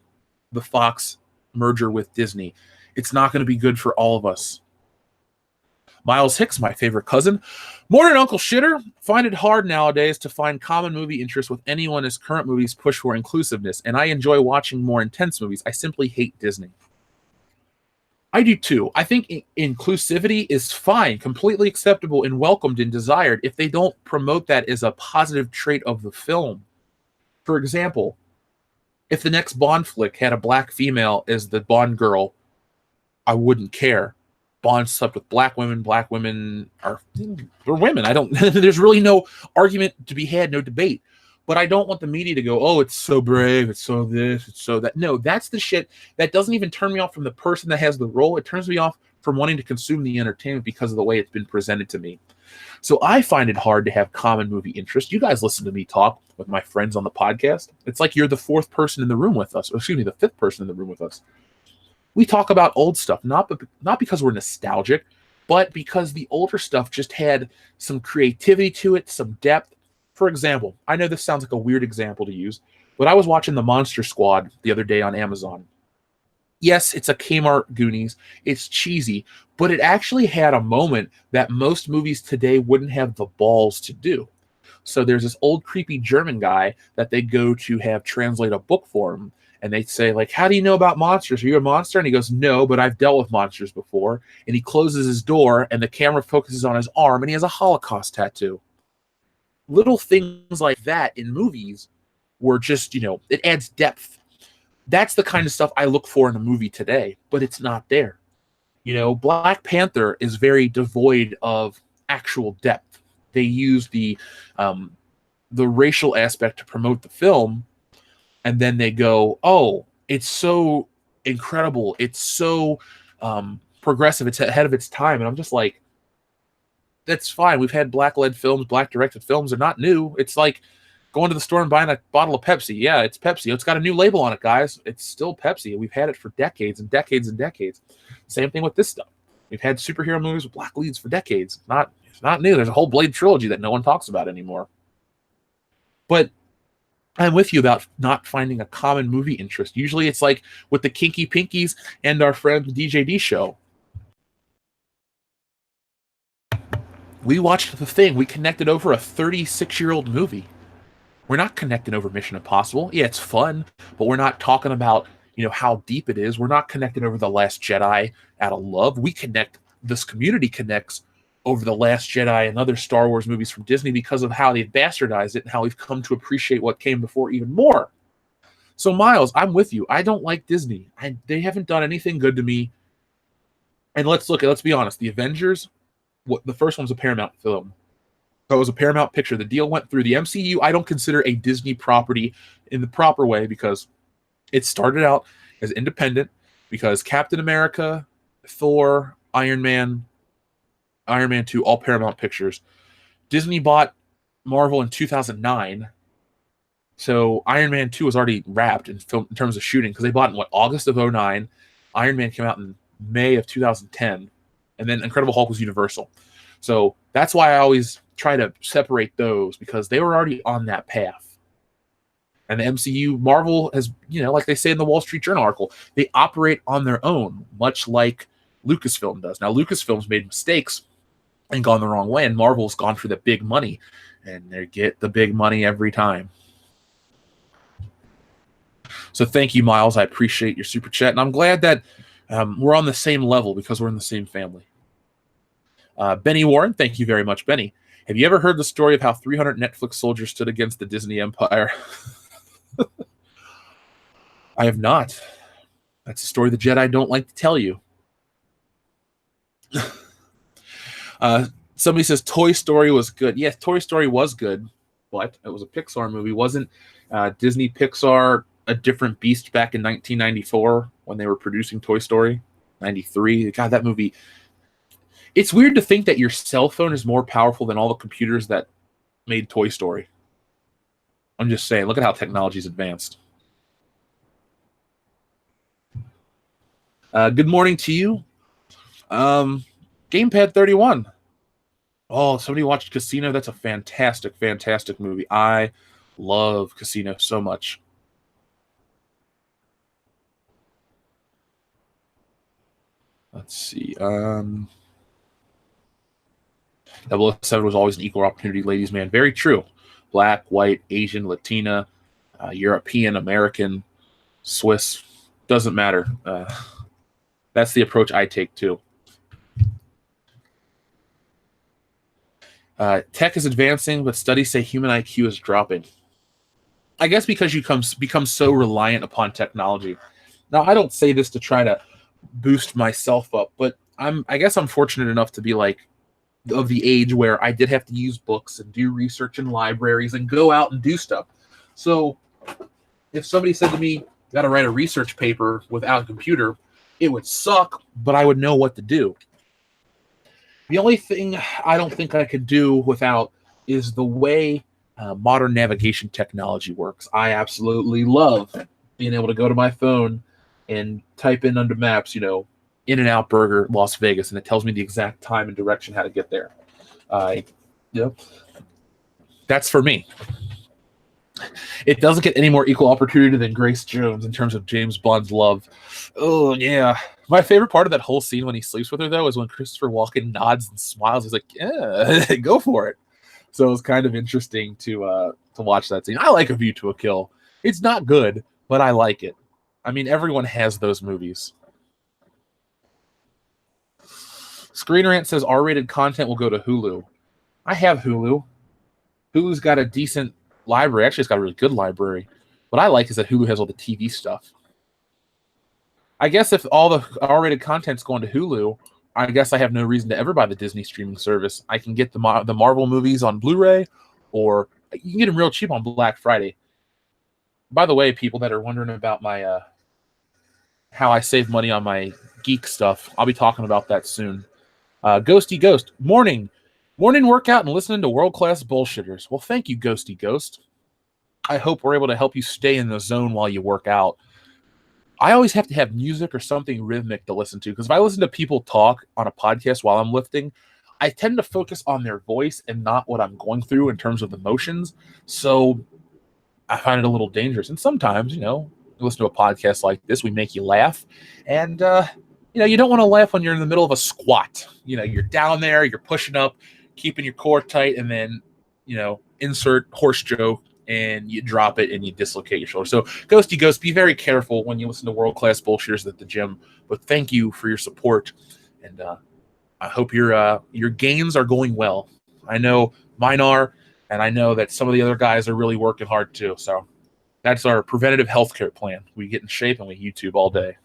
the Fox merger with Disney. It's not going to be good for all of us. Miles Hicks, my favorite cousin. Morning, Uncle Shitter. Find it hard nowadays to find common movie interest with anyone as current movies push for inclusiveness, and I enjoy watching more intense movies. I simply hate Disney. I do too. I think inclusivity is fine, completely acceptable and welcomed and desired if they don't promote that as a positive trait of the film. For example, if the next Bond flick had a black female as the Bond girl, I wouldn't care. Bond slept with black women. Black women are women. There's really no argument to be had, no debate. But I don't want the media to go, oh, it's so brave, it's so this, it's so that. No, that's the shit that doesn't even turn me off from the person that has the role. It turns me off from wanting to consume the entertainment because of the way it's been presented to me. So I find it hard to have common movie interest. You guys listen to me talk with my friends on the podcast. It's like you're the 4th person in the room with us, or excuse me, the 5th person in the room with us. We talk about old stuff, not because we're nostalgic, but because the older stuff just had some creativity to it, some depth. For example, I know this sounds like a weird example to use, but I was watching The Monster Squad the other day on Amazon. Yes, it's a Kmart Goonies. It's cheesy, but it actually had a moment that most movies today wouldn't have the balls to do. So there's this old creepy German guy that they go to have translate a book for him. And they say, like, how do you know about monsters? Are you a monster? And he goes, no, but I've dealt with monsters before. And he closes his door, and the camera focuses on his arm, and he has a Holocaust tattoo. Little things like that in movies were just, it adds depth. That's the kind of stuff I look for in a movie today, but it's not there. Black Panther is very devoid of actual depth. They use the racial aspect to promote the film, and then they go, oh, it's so incredible. It's so progressive. It's ahead of its time. And I'm just like, that's fine. We've had black-led films, black-directed films. They're not new. It's like going to the store and buying a bottle of Pepsi. Yeah, it's Pepsi. It's got a new label on it, guys. It's still Pepsi. We've had it for decades and decades and decades. Same thing with this stuff. We've had superhero movies with black leads for decades. It's not new. There's a whole Blade trilogy that no one talks about anymore. But I'm with you about not finding a common movie interest. Usually it's like with the Kinky Pinkies and our friend DJD show. We watched The Thing. We connected over a 36-year-old movie. We're not connecting over Mission Impossible. Yeah, it's fun, but we're not talking about, how deep it is. We're not connecting over The Last Jedi out of love. This community connects over The Last Jedi and other Star Wars movies from Disney because of how they've bastardized it and how we've come to appreciate what came before even more. So, Miles, I'm with you. I don't like Disney. They haven't done anything good to me. And let's be honest. The Avengers, the first one was a Paramount film. So it was a Paramount picture. The deal went through. The MCU, I don't consider a Disney property in the proper way because it started out as independent because Captain America, Thor, Iron Man 2, all Paramount Pictures. Disney bought Marvel in 2009. So Iron Man 2 was already wrapped in terms of shooting because they bought it in August of 2009. Iron Man came out in May of 2010. And then Incredible Hulk was Universal. So that's why I always try to separate those because they were already on that path. And the MCU, Marvel has, like they say in the Wall Street Journal article, they operate on their own, much like Lucasfilm does. Now, Lucasfilm's made mistakes and gone the wrong way, and Marvel's gone for the big money, and they get the big money every time. So thank you, Miles. I appreciate your super chat, and I'm glad that we're on the same level because we're in the same family. Benny Warren, thank you very much, Benny. Have you ever heard the story of how 300 Netflix soldiers stood against the Disney empire? I have not. That's a story the Jedi don't like to tell you. Somebody says Toy Story was good. Yes, Toy Story was good, but it was a Pixar movie. Wasn't Disney Pixar a different beast back in 1994 when they were producing Toy Story? 93. God, that movie. It's weird to think that your cell phone is more powerful than all the computers that made Toy Story. I'm just saying, look at how technology's advanced. Good morning to you. Gamepad 31. Oh, somebody watched Casino. That's a fantastic, fantastic movie. I love Casino so much. Let's see. 007 was always an equal opportunity ladies' man. Very true. Black, white, Asian, Latina, European, American, Swiss. Doesn't matter. That's the approach I take too. Tech is advancing, but studies say human IQ is dropping. I guess because you become so reliant upon technology. Now, I don't say this to try to boost myself up, but I guess I'm fortunate enough to be like of the age where I did have to use books and do research in libraries and go out and do stuff. So if somebody said to me, you got to write a research paper without a computer, it would suck, but I would know what to do. The only thing I don't think I could do without is the way modern navigation technology works. I absolutely love being able to go to my phone and type in under maps, In-N-Out Burger, Las Vegas, and it tells me the exact time and direction how to get there. That's for me. It doesn't get any more equal opportunity than Grace Jones in terms of James Bond's love. Oh, yeah. My favorite part of that whole scene when he sleeps with her, though, is when Christopher Walken nods and smiles. He's like, yeah, go for it. So it was kind of interesting to watch that scene. I like A View to a Kill. It's not good, but I like it. I mean, everyone has those movies. Screen Rant says R-rated content will go to Hulu. I have Hulu. Hulu's got a decent library. Actually, it's got a really good library. What I like is that Hulu has all the TV stuff. I guess if all the R-rated content's going to Hulu, I guess I have no reason to ever buy the Disney streaming service. I can get the Marvel movies on Blu-ray, or you can get them real cheap on Black Friday. By the way, people that are wondering about my how I save money on my geek stuff, I'll be talking about that soon. Ghosty Ghost, morning workout and listening to world-class bullshitters. Well, thank you, Ghosty Ghost. I hope we're able to help you stay in the zone while you work out. I always have to have music or something rhythmic to listen to, because if I listen to people talk on a podcast while I'm lifting, I tend to focus on their voice and not what I'm going through in terms of emotions. So I find it a little dangerous. And sometimes, you listen to a podcast like this, we make you laugh. And, you don't want to laugh when you're in the middle of a squat. You're down there, you're pushing up, keeping your core tight, and then, insert horse joke, and you drop it and you dislocate your shoulder. So, Ghosty Ghost, be very careful when you listen to world-class bullshitters at the gym. But thank you for your support. And I hope your gains are going well. I know mine are. And I know that some of the other guys are really working hard too. So that's our preventative healthcare plan. We get in shape and we YouTube all day.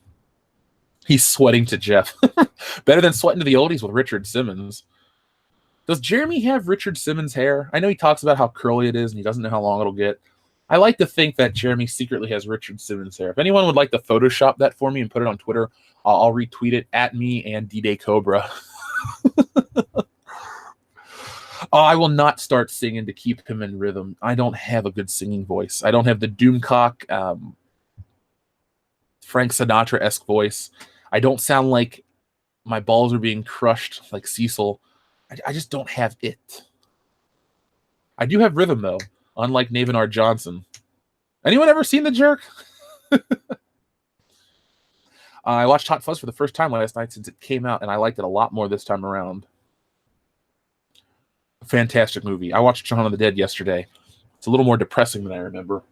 He's sweating to Jeff. Better than sweating to the oldies with Richard Simmons. Does Jeremy have Richard Simmons hair? I know he talks about how curly it is and he doesn't know how long it'll get. I like to think that Jeremy secretly has Richard Simmons hair. If anyone would like to Photoshop that for me and put it on Twitter, I'll retweet it at me and D-Day Cobra. I will not start singing to keep him in rhythm. I don't have a good singing voice. I don't have the Doomcock, Frank Sinatra-esque voice. I don't sound like my balls are being crushed like Cecil. I just don't have it. I do have rhythm, though, unlike Rian Johnson. Anyone ever seen The Jerk? I watched Hot Fuzz for the first time last night since it came out, and I liked it a lot more this time around. Fantastic movie. I watched Shaun of the Dead yesterday. It's a little more depressing than I remember.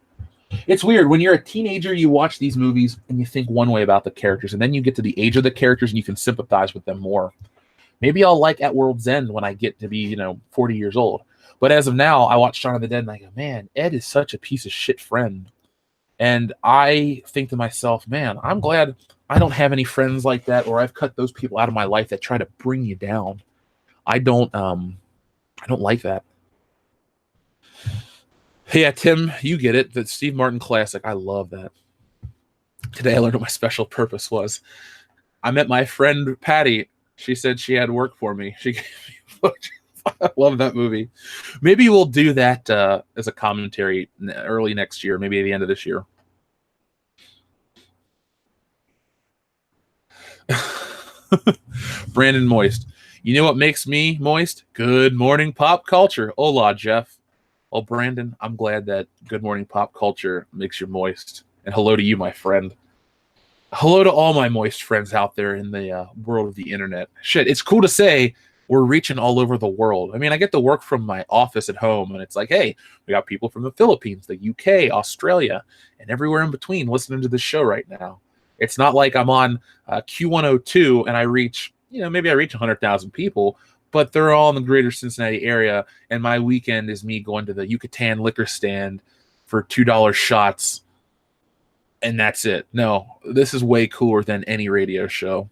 It's weird. When you're a teenager, you watch these movies and you think one way about the characters, and then you get to the age of the characters and you can sympathize with them more. Maybe I'll like At World's End when I get to be, 40 years old. But as of now, I watch Shaun of the Dead and I go, man, Ed is such a piece of shit friend. And I think to myself, man, I'm glad I don't have any friends like that, or I've cut those people out of my life that try to bring you down. I don't like that. Yeah, Tim, you get it. The Steve Martin classic. I love that. Today I learned what my special purpose was. I met my friend Patty. She said she had work for me. She gave me I love that movie. Maybe we'll do that as a commentary early next year, maybe at the end of this year. Brandon Moist. You know what makes me moist? Good morning pop culture. Hola, Jeff. Oh, Brandon, I'm glad that Good Morning Pop Culture makes you moist. And hello to you, my friend. Hello to all my moist friends out there in the world of the internet. Shit, it's cool to say we're reaching all over the world. I mean, I get to work from my office at home, and it's like, hey, we got people from the Philippines, the UK, Australia, and everywhere in between listening to this show right now. It's not like I'm on Q102 and I reach, maybe I reach 100,000 people, but they're all in the greater Cincinnati area, and my weekend is me going to the Yucatan liquor stand for $2 shots, and that's it. No, this is way cooler than any radio show.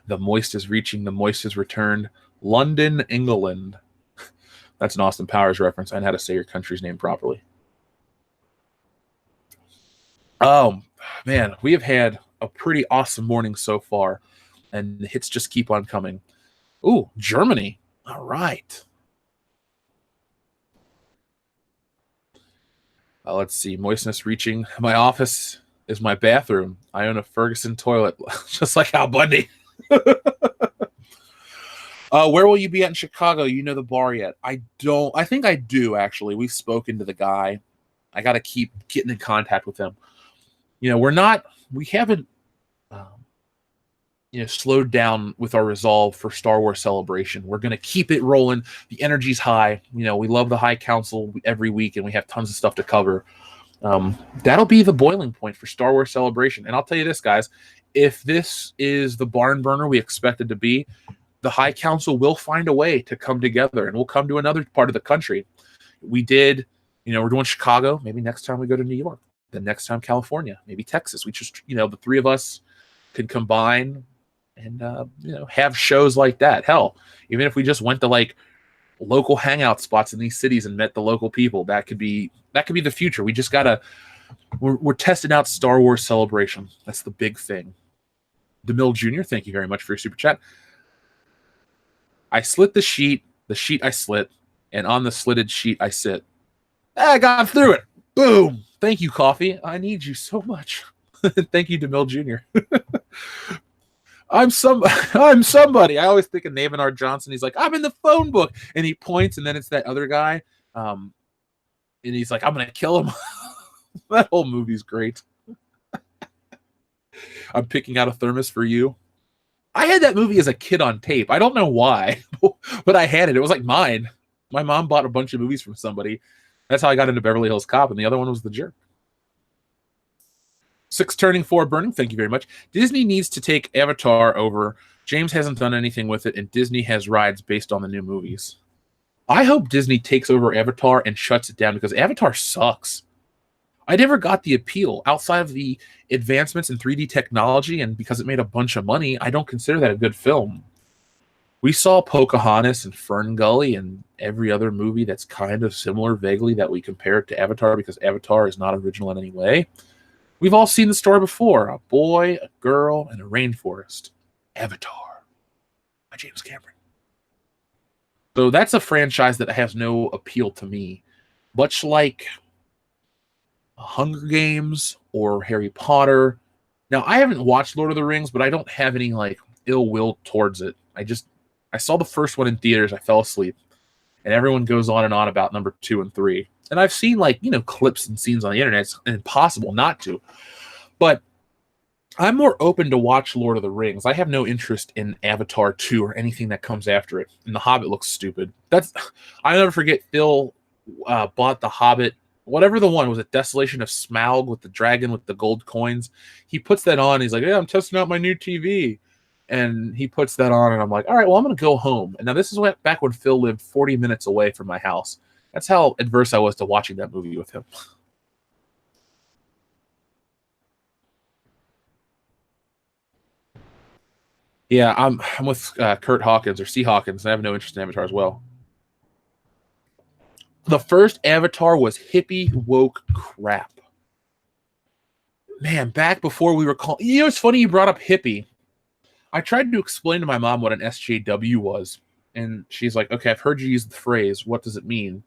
The moist is reaching, the moist has returned. London, England. That's an Austin Powers reference. I know how to say your country's name properly. Oh, man, we have had a pretty awesome morning so far, and the hits just keep on coming. Ooh, Germany. All right. Let's see. Moistness reaching. My office is my bathroom. I own a Ferguson toilet, just like Al Bundy. Where will you be at in Chicago? You know the bar yet? I don't. I think I do, actually. We've spoken to the guy. I got to keep getting in contact with him. We haven't slowed down with our resolve for Star Wars Celebration. We're going to keep it rolling. The energy's high. We love the High Council every week, and we have tons of stuff to cover. That'll be the boiling point for Star Wars Celebration. And I'll tell you this, guys, if this is the barn burner we expect it to be, the High Council will find a way to come together, and we'll come to another part of the country. We did, we're doing Chicago. Maybe next time we go to New York. The next time California, maybe Texas. We just, the three of us could combine and, have shows like that. Hell, even if we just went to like local hangout spots in these cities and met the local people, that could be the future. We just we're testing out Star Wars Celebration. That's the big thing. DeMille Jr., thank you very much for your super chat. I slit the sheet I slit, and on the slitted sheet I sit. I got through it. Boom. Thank you, Coffee. I need you so much. Thank you, DeMille Jr. I'm somebody. I always think of Rian Johnson. He's like, I'm in the phone book. And he points, and then it's that other guy. and he's like, I'm gonna kill him. That whole movie's great. I'm picking out a thermos for you. I had that movie as a kid on tape. I don't know why, but I had it. It was like mine. My mom bought a bunch of movies from somebody. That's how I got into Beverly Hills Cop, and the other one was The Jerk. 6 turning 4 burning. Thank you very much. Disney needs to take Avatar over. James hasn't done anything with it, and Disney has rides based on the new movies. I hope Disney takes over Avatar and shuts it down because Avatar sucks. I never got the appeal outside of the advancements in 3D technology, and because it made a bunch of money, I don't consider that a good film. We saw Pocahontas and Ferngully and every other movie that's kind of similar vaguely that we compare it to Avatar because Avatar is not original in any way. We've all seen the story before. A boy, a girl, and a rainforest. Avatar by James Cameron. So that's a franchise that has no appeal to me. Much like Hunger Games or Harry Potter. Now, I haven't watched Lord of the Rings, but I don't have any like ill will towards it. I saw the first one in theaters. I fell asleep. And everyone goes on and on about number 2 and 3. And I've seen like, clips and scenes on the internet. It's impossible not to. But I'm more open to watch Lord of the Rings. I have no interest in Avatar 2 or anything that comes after it. And The Hobbit looks stupid. I'll never forget Phil bought The Hobbit, whatever the one was, it Desolation of Smaug with the dragon with the gold coins. He puts that on. He's like, yeah, I'm testing out my new TV. And he puts that on, and I'm like, all right, well, I'm going to go home. And now this is back when Phil lived 40 minutes away from my house. That's how adverse I was to watching that movie with him. Yeah, I'm with Kurt Hawkins or C. Hawkins. And I have no interest in Avatar as well. The first Avatar was hippie woke crap. Man, back before we were called... it's funny you brought up hippie. I tried to explain to my mom what an SJW was, and she's like, okay, I've heard you use the phrase. What does it mean?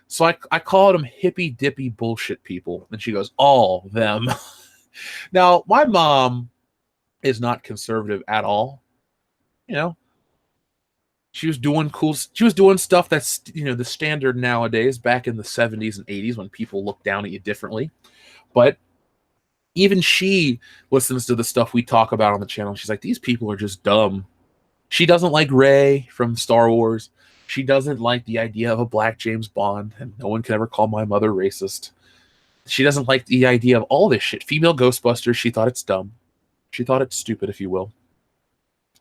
So I called them hippy-dippy bullshit people, and she goes, all them. Now, my mom is not conservative at all. She was doing she was doing stuff that's, the standard nowadays, back in the 70s and 80s when people looked down at you differently. But even she listens to the stuff we talk about on the channel. She's like, these people are just dumb. She doesn't like Rey from Star Wars. She doesn't like the idea of a black James Bond, and no one can ever call my mother racist. She doesn't like the idea of all this shit. Female Ghostbusters, she thought it's dumb. She thought it's stupid, if you will.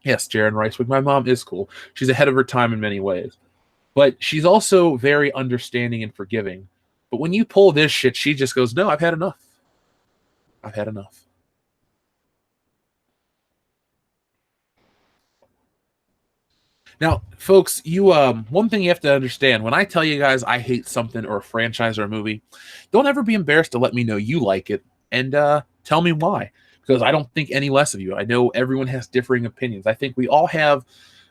Yes, Jaren Ricewick, my mom is cool. She's ahead of her time in many ways. But she's also very understanding and forgiving. But when you pull this shit, she just goes, no, I've had enough. I've had enough. Now, folks, one thing you have to understand, when I tell you guys I hate something or a franchise or a movie, don't ever be embarrassed to let me know you like it and tell me why. Because I don't think any less of you. I know everyone has differing opinions. I think we all have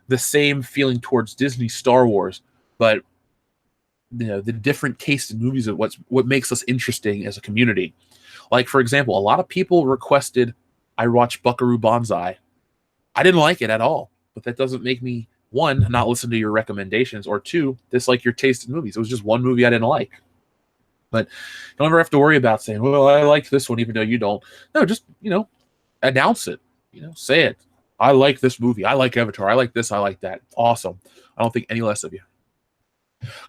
the same feeling towards Disney Star Wars, but the different taste in movies of what makes us interesting as a community. Like, for example, a lot of people requested I watch Buckaroo Banzai. I didn't like it at all, but that doesn't make me, 1, not listen to your recommendations, or 2, dislike your taste in movies. It was just one movie I didn't like. But don't ever have to worry about saying, well, I like this one even though you don't. No, just, announce it. Say it. I like this movie. I like Avatar. I like this. I like that. Awesome. I don't think any less of you.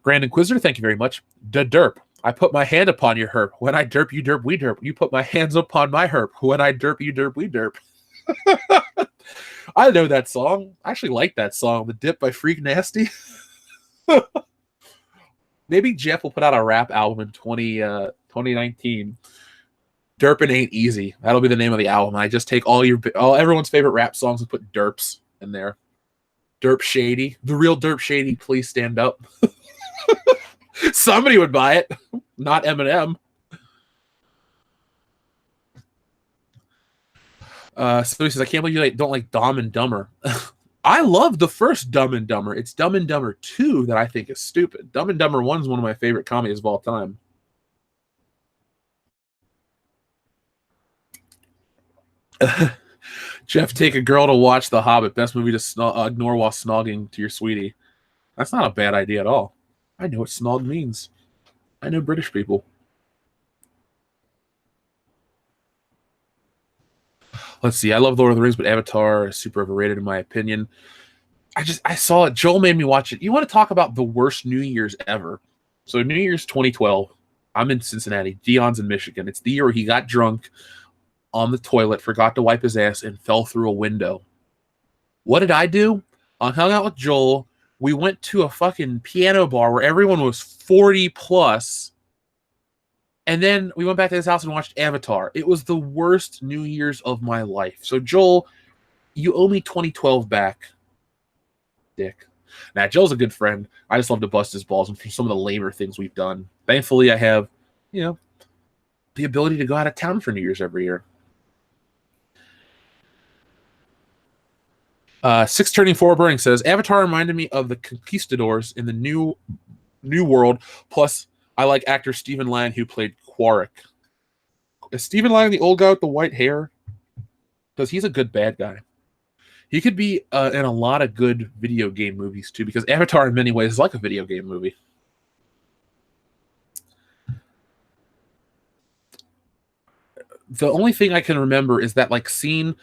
Grand Inquisitor, thank you very much. Derp. I put my hand upon your herp. When I derp, you derp, we derp. You put my hands upon my herp. When I derp, you derp, we derp. I know that song. I actually like that song, The Dip by Freak Nasty. Maybe Jeff will put out a rap album in 2019. Derpin' Ain't Easy. That'll be the name of the album. I just take all everyone's favorite rap songs and put derps in there. Derp Shady. The real Derp Shady, please stand up. Somebody would buy it. Not Eminem. So he says, I can't believe you don't like Dumb and Dumber. I love the first Dumb and Dumber. It's Dumb and Dumber 2 that I think is stupid. Dumb and Dumber 1 is one of my favorite comedies of all time. Jeff, take a girl to watch The Hobbit. Best movie to ignore while snogging to your sweetie. That's not a bad idea at all. I know what snog means. I know British people. Let's see. I love Lord of the Rings, but Avatar is super overrated in my opinion. I saw it. Joel made me watch it. You want to talk about the worst New Year's ever? So New Year's 2012. I'm in Cincinnati. Dion's in Michigan. It's the year where he got drunk on the toilet, forgot to wipe his ass, and fell through a window. What did I do? I hung out with Joel. We went to a fucking piano bar where everyone was 40 plus. And then we went back to his house and watched Avatar. It was the worst New Year's of my life. So, Joel, you owe me 2012 back. Dick. Now, Joel's a good friend. I just love to bust his balls for some of the lamer things we've done. Thankfully, I have, the ability to go out of town for New Year's every year. 6turning4 Burning says, Avatar reminded me of the conquistadors in the new world. Plus, I like actor Stephen Lang, who played Quark. Is Stephen Lang the old guy with the white hair? Because he's a good bad guy. He could be in a lot of good video game movies, too, because Avatar, in many ways, is like a video game movie. The only thing I can remember is that, scene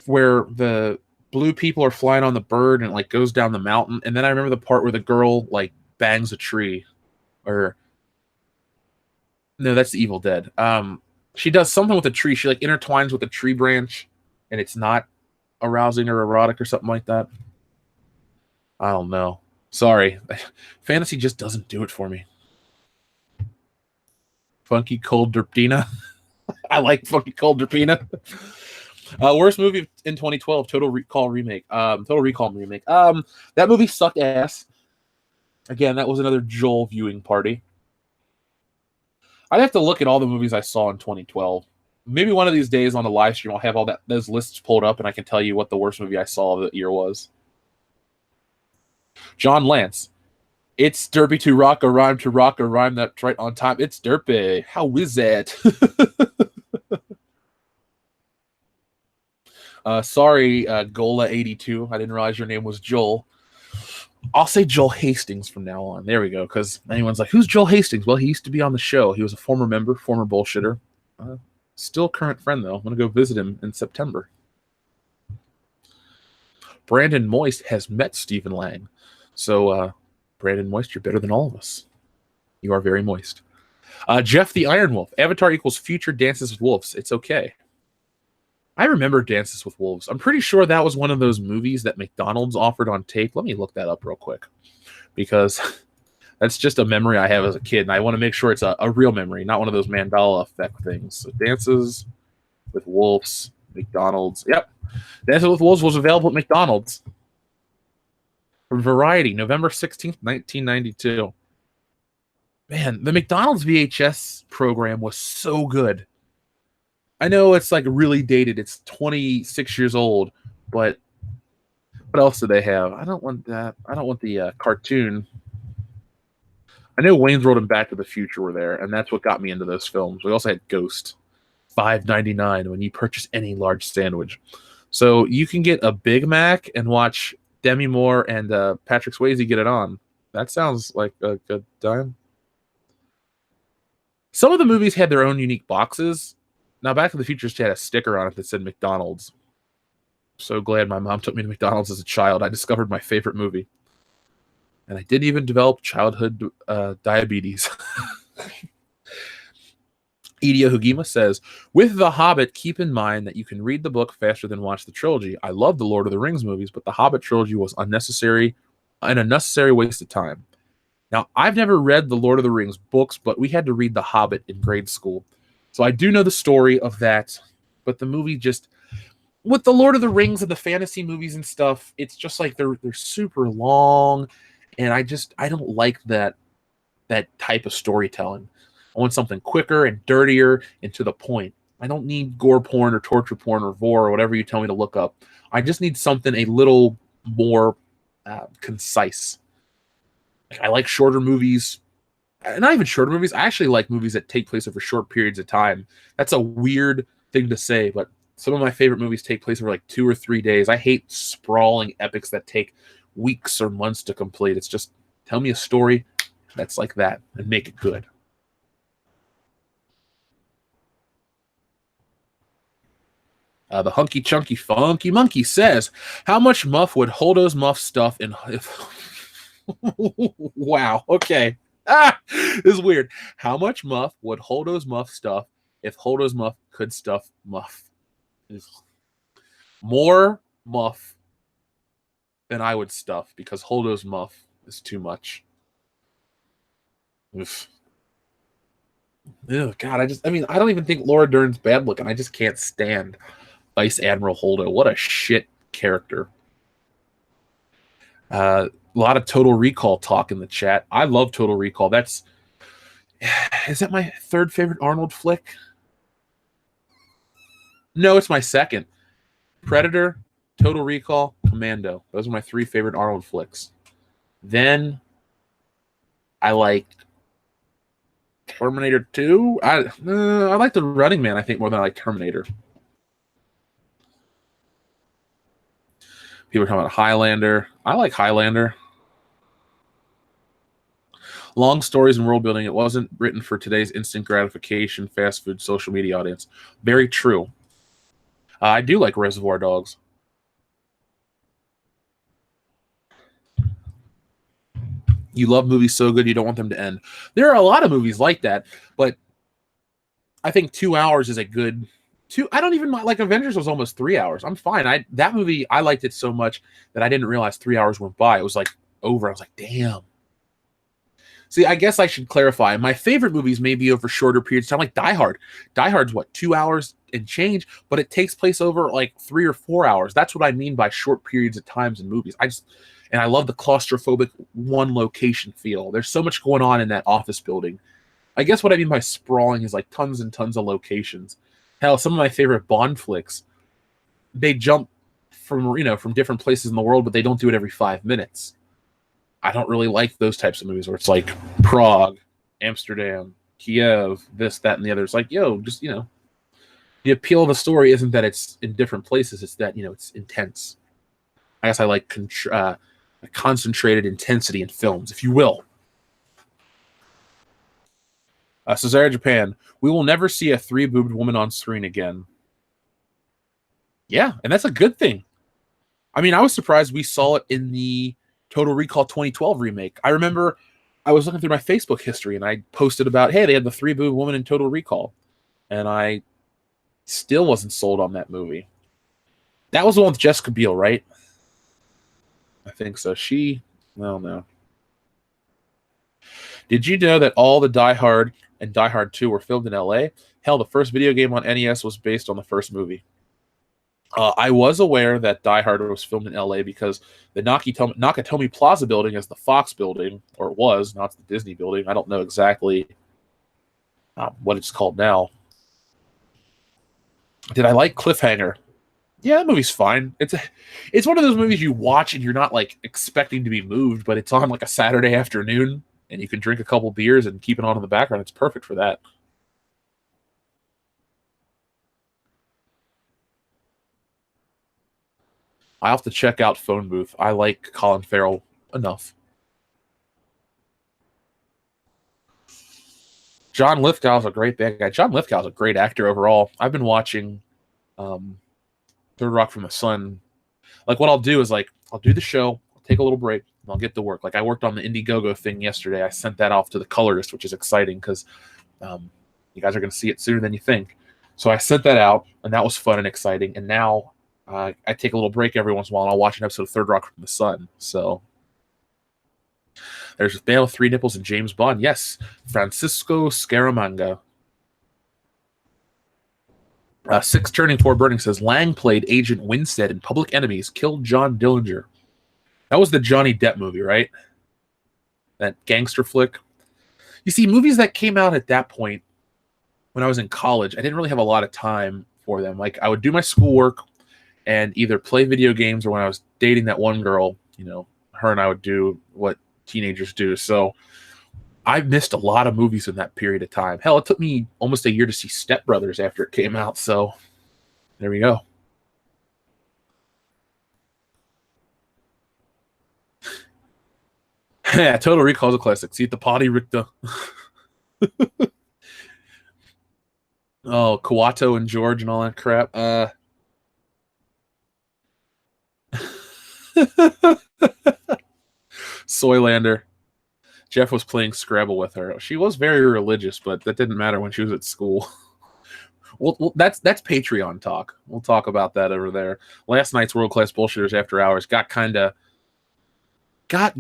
where the blue people are flying on the bird and, goes down the mountain. And then I remember the part where the girl, bangs a tree. Or... No, that's the Evil Dead. She does something with a tree. She, intertwines with a tree branch, and it's not arousing or erotic or something like that. I don't know. Sorry. Fantasy just doesn't do it for me. Funky Cold Derpina. I like Funky Cold Derpina. Worst movie in 2012, Total Recall remake. That movie sucked ass. Again, that was another Joel viewing party. I'd have to look at all the movies I saw in 2012. Maybe one of these days on the live stream, I'll have all those lists pulled up, and I can tell you what the worst movie I saw of the year was. John Lance. It's derpy to rock a rhyme that's right on time. It's derpy. How is that? Sorry, Gola82. I didn't realize your name was Joel. I'll say Joel Hastings from now on. There we go, because anyone's like, who's Joel Hastings? Well, he used to be on the show. He was a former member, former bullshitter. Still current friend, though. I'm going to go visit him in September. Brandon Moist has met Stephen Lang. So, Brandon Moist, you're better than all of us. You are very moist. Jeff the Iron Wolf. Avatar equals future Dances with Wolves. It's okay. I remember Dances with Wolves. I'm pretty sure that was one of those movies that McDonald's offered on tape. Let me look that up real quick, because that's just a memory I have as a kid, and I want to make sure it's a real memory, not one of those Mandela effect things. So Dances with Wolves, McDonald's. Yep. Dances with Wolves was available at McDonald's. From Variety, November 16th, 1992. Man, the McDonald's VHS program was so good. I know it's really dated. It's 26 years old, but what else do they have? I don't want that. I don't want the cartoon. I know Wayne's World and Back to the Future were there, and that's what got me into those films. We also had Ghost, $5.99 when you purchase any large sandwich. So you can get a Big Mac and watch Demi Moore and Patrick Swayze get it on. That sounds like a good time. Some of the movies had their own unique boxes. Now, Back to the Future just had a sticker on it that said McDonald's. So glad my mom took me to McDonald's as a child. I discovered my favorite movie. And I didn't even develop childhood diabetes. Idio Hugima says, with The Hobbit, keep in mind that you can read the book faster than watch the trilogy. I love the Lord of the Rings movies, but the Hobbit trilogy was an unnecessary waste of time. Now, I've never read the Lord of the Rings books, but we had to read The Hobbit in grade school. So I do know the story of that, but the movie just... With the Lord of the Rings and the fantasy movies and stuff, it's just they're super long, and I don't like that type of storytelling. I want something quicker and dirtier and to the point. I don't need gore porn or torture porn or vor or whatever you tell me to look up. I just need something a little more concise. I like shorter movies. Not even shorter movies. I actually like movies that take place over short periods of time. That's a weird thing to say, but some of my favorite movies take place over 2 or 3 days. I hate sprawling epics that take weeks or months to complete. It's just tell me a story that's like that and make it good. The hunky chunky funky monkey says, "How much muff would Holdo's muff stuff in?" If wow, okay, this is weird. How much muff would Holdo's muff stuff if Holdo's muff could stuff muff? More muff than I would stuff because Holdo's muff is too much. Oof. Ew, God, I don't even think Laura Dern's bad looking. I just can't stand Vice Admiral Holdo. What a shit character. A lot of Total Recall talk in the chat. I love Total Recall. Is that my third favorite Arnold flick? No, it's my second. Predator, Total Recall, Commando. Those are my three favorite Arnold flicks. Then I liked Terminator 2. I like The Running Man, I think, more than I like Terminator. People are talking about Highlander. I like Highlander. Long stories and world building. It wasn't written for today's instant gratification, fast food, social media audience. Very true. I do like Reservoir Dogs. You love movies so good you don't want them to end. There are a lot of movies like that, but I think 2 hours is a good... I don't even like Avengers was almost 3 hours. I'm fine. That movie, I liked it so much that I didn't realize 3 hours went by. It was like over. I was like, damn. See, I guess I should clarify. My favorite movies may be over shorter periods of time, like Die Hard. Die Hard's what, 2 hours and change, but it takes place over like 3 or 4 hours. That's what I mean by short periods of times in movies. And I love the claustrophobic one location feel. There's so much going on in that office building. I guess what I mean by sprawling is like tons and tons of locations. Hell, some of my favorite Bond flicks, they jump from different places in the world, but they don't do it every 5 minutes. I don't really like those types of movies where it's like Prague, Amsterdam, Kiev, this, that, and the other. It's like, just, the appeal of the story isn't that it's in different places. It's that, it's intense. I guess I like a concentrated intensity in films, if you will. Cesare Japan, we will never see a three-boobed woman on screen again. Yeah, and that's a good thing. I mean, I was surprised we saw it in the Total Recall 2012 remake. I remember I was looking through my Facebook history and I posted about, hey, they had the three-boob woman in Total Recall. And I still wasn't sold on that movie. That was the one with Jessica Biel, right? I think so. No. Did you know that all the Die Hard and Die Hard 2 were filmed in LA? Hell, the first video game on NES was based on the first movie. I was aware that Die Hard was filmed in LA because the Nakatomi Plaza building is the Fox building, or it was, not the Disney building. I don't know exactly what it's called now. Did I like Cliffhanger? Yeah, that movie's fine. It's one of those movies you watch and you're not like expecting to be moved, but it's on like a Saturday afternoon and you can drink a couple beers and keep it on in the background. It's perfect for that. I have to check out Phone Booth. I like Colin Farrell enough. John Lithgow's a great bad guy. John Lithgow's a great actor overall. I've been watching Third Rock from the Sun. Like, what I'll do is, like, I'll do the show, I'll take a little break, and I'll get to work. Like, I worked on the Indiegogo thing yesterday. I sent that off to the colorist, which is exciting because you guys are going to see it sooner than you think. So I sent that out, and that was fun and exciting. And now I take a little break every once in a while, and I'll watch an episode of Third Rock from the Sun. So there's Bale, Three Nipples, and James Bond. Yes, Francisco Scaramanga. Six Turning, Four Burning says, Lang played Agent Winstead in Public Enemies, killed John Dillinger. That was the Johnny Depp movie, right? That gangster flick. You see, movies that came out at that point, when I was in college, I didn't really have a lot of time for them. Like, I would do my schoolwork and either play video games, or when I was dating that one girl, her and I would do what teenagers do. So I missed a lot of movies in that period of time. Hell, it took me almost a year to see Step Brothers after it came out. So there we go. Yeah, Total Recall's a classic. See the potty, Richter. Oh, Kawato and George and all that crap. Soylander. Jeff was playing Scrabble with her. She was very religious, but that didn't matter when she was at school. Well, that's Patreon talk. We'll talk about that over there. Last night's World Class Bullshitters After Hours got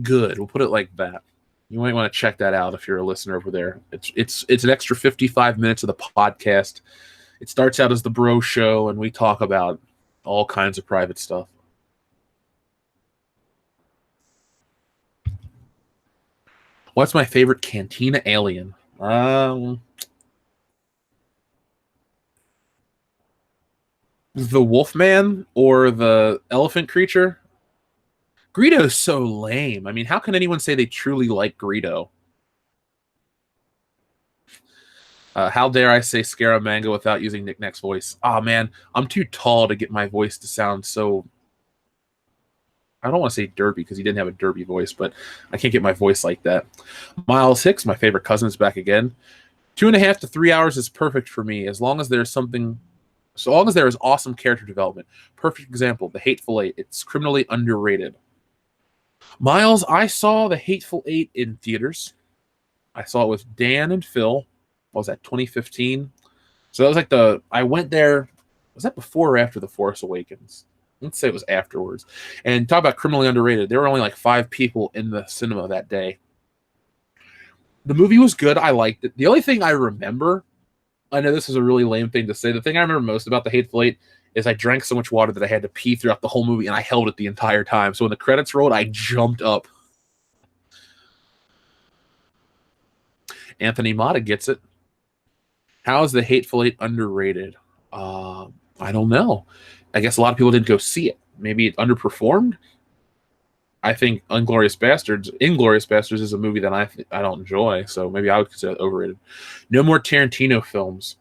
good. We'll put it like that. You might want to check that out if you're a listener over there. It's an extra 55 minutes of the podcast. It starts out as the bro show, and we talk about all kinds of private stuff. What's my favorite Cantina alien? The Wolfman or the elephant creature? Greedo's so lame. I mean, how can anyone say they truly like Greedo? How dare I say Scaramanga without using Nick Nack's voice? Oh, man, I'm too tall to get my voice to sound so... I don't want to say derpy because he didn't have a derpy voice, but I can't get my voice like that. Miles Hicks, my favorite cousin, is back again. 2.5 to 3 hours is perfect for me as long as there's something... So long as there is awesome character development. Perfect example, The Hateful Eight. It's criminally underrated. Miles, I saw The Hateful Eight in theaters. I saw it with Dan and Phil. What was that, 2015? So that was like I went there, was that before or after The Force Awakens? Let's say it was afterwards. And talk about criminally underrated. There were only like 5 people in the cinema that day. The movie was good. I liked it. The only thing I remember, I know this is a really lame thing to say, the thing I remember most about The Hateful Eight is I drank so much water that I had to pee throughout the whole movie, and I held it the entire time. So when the credits rolled, I jumped up. Anthony Mata gets it. How is The Hateful Eight underrated? I don't know. I guess a lot of people didn't go see it. Maybe it underperformed. I think Inglourious Basterds is a movie that I don't enjoy, so maybe I would consider it overrated. No more Tarantino films.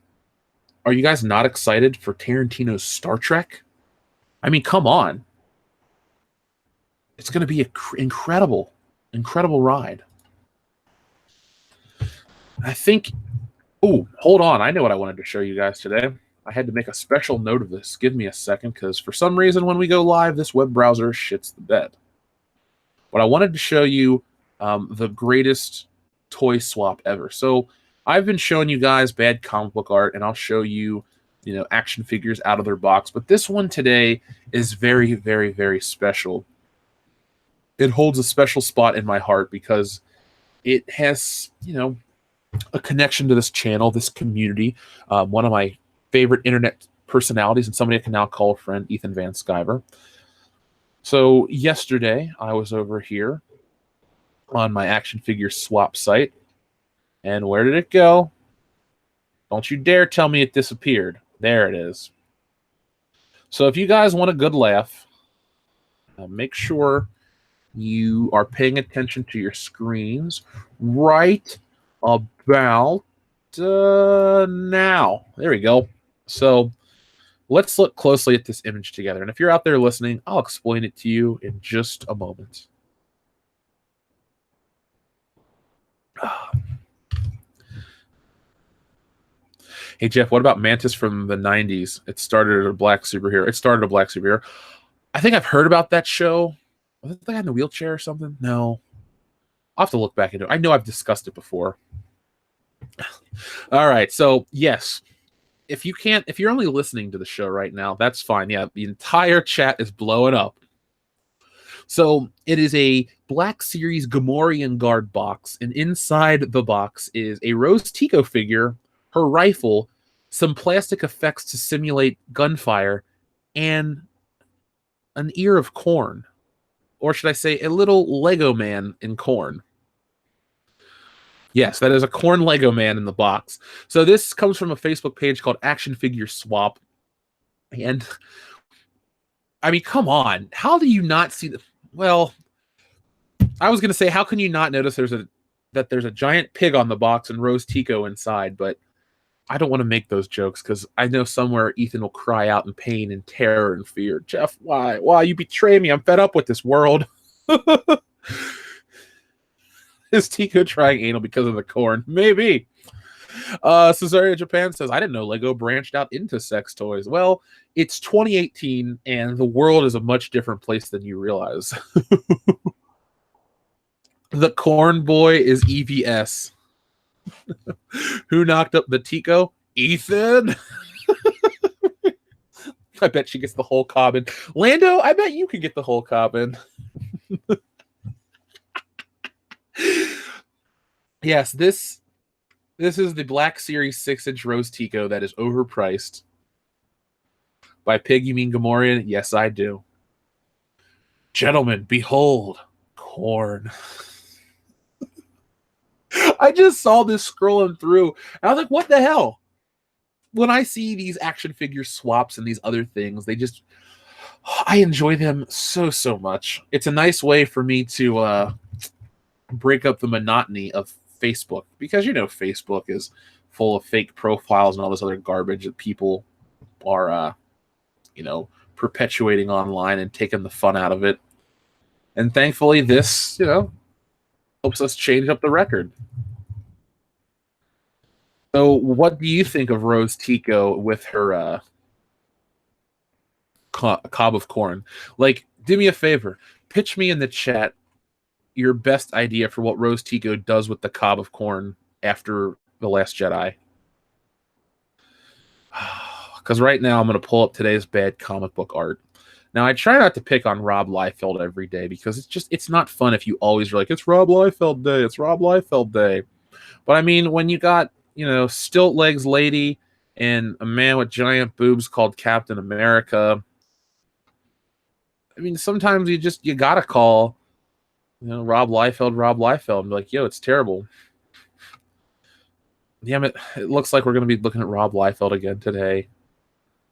Are you guys not excited for Tarantino's Star Trek? I mean, come on. It's going to be an incredible ride. I think... Oh, hold on. I know what I wanted to show you guys today. I had to make a special note of this. Give me a second, because for some reason when we go live, this web browser shits the bed. But I wanted to show you the greatest toy swap ever. So I've been showing you guys bad comic book art, and I'll show you, action figures out of their box. But this one today is very, very, very special. It holds a special spot in my heart because it has, a connection to this channel, this community. One of my favorite internet personalities, and somebody I can now call a friend, Ethan Van Sciver. So yesterday, I was over here on my action figure swap site, and where did it go? Don't you dare tell me it disappeared. There it is. So if you guys want a good laugh, make sure you are paying attention to your screens right about now. There we go. So let's look closely at this image together. And if you're out there listening, I'll explain it to you in just a moment. Hey, Jeff, what about Mantis from the 90s? It started a black superhero. I think I've heard about that show. Was it the guy in the wheelchair or something? No. I'll have to look back into it. I know I've discussed it before. All right. So, yes. If you're only listening to the show right now, that's fine. Yeah, the entire chat is blowing up. So it is a Black Series Gamorrean Guard box, and inside the box is a Rose Tico figure, her rifle, some plastic effects to simulate gunfire, and an ear of corn. Or should I say a little Lego man in corn. Yes, that is a corn Lego man in the box. So this comes from a Facebook page called Action Figure Swap. And, I mean, come on. How do you not see the... Well, I was going to say, how can you not notice that there's a giant pig on the box and Rose Tico inside, but I don't want to make those jokes because I know somewhere Ethan will cry out in pain and terror and fear. Jeff, why? Why? You betray me. I'm fed up with this world. Is Tico trying anal because of the corn? Maybe. Cesaria Japan says, I didn't know Lego branched out into sex toys. Well, it's 2018 and the world is a much different place than you realize. The corn boy is EVS. Who knocked up the Tico? Ethan. I bet she gets the whole cobbin. Lando, I bet you could get the whole cobbin. Yes, this is the Black Series 6-inch Rose Tico that is overpriced. By pig, you mean Gamorrean? Yes, I do. Gentlemen, behold, corn. I just saw this scrolling through, and I was like, what the hell? When I see these action figure swaps and these other things, I enjoy them so much. It's a nice way for me to break up the monotony of Facebook, because Facebook is full of fake profiles and all this other garbage that people are perpetuating online and taking the fun out of it. And thankfully this helps us change up the record. So what do you think of Rose Tico with her cob of corn? Like, do me a favor, pitch me in the chat your best idea for what Rose Tico does with the cob of corn after The Last Jedi. Because right now I'm going to pull up today's bad comic book art. Now, I try not to pick on Rob Liefeld every day because it's not fun if you always are like, it's Rob Liefeld day, it's Rob Liefeld day. But I mean, when you got, stilt legs lady and a man with giant boobs called Captain America, I mean, sometimes you gotta call Rob Liefeld, and be like, yo, it's terrible. Damn it. It looks like we're going to be looking at Rob Liefeld again today.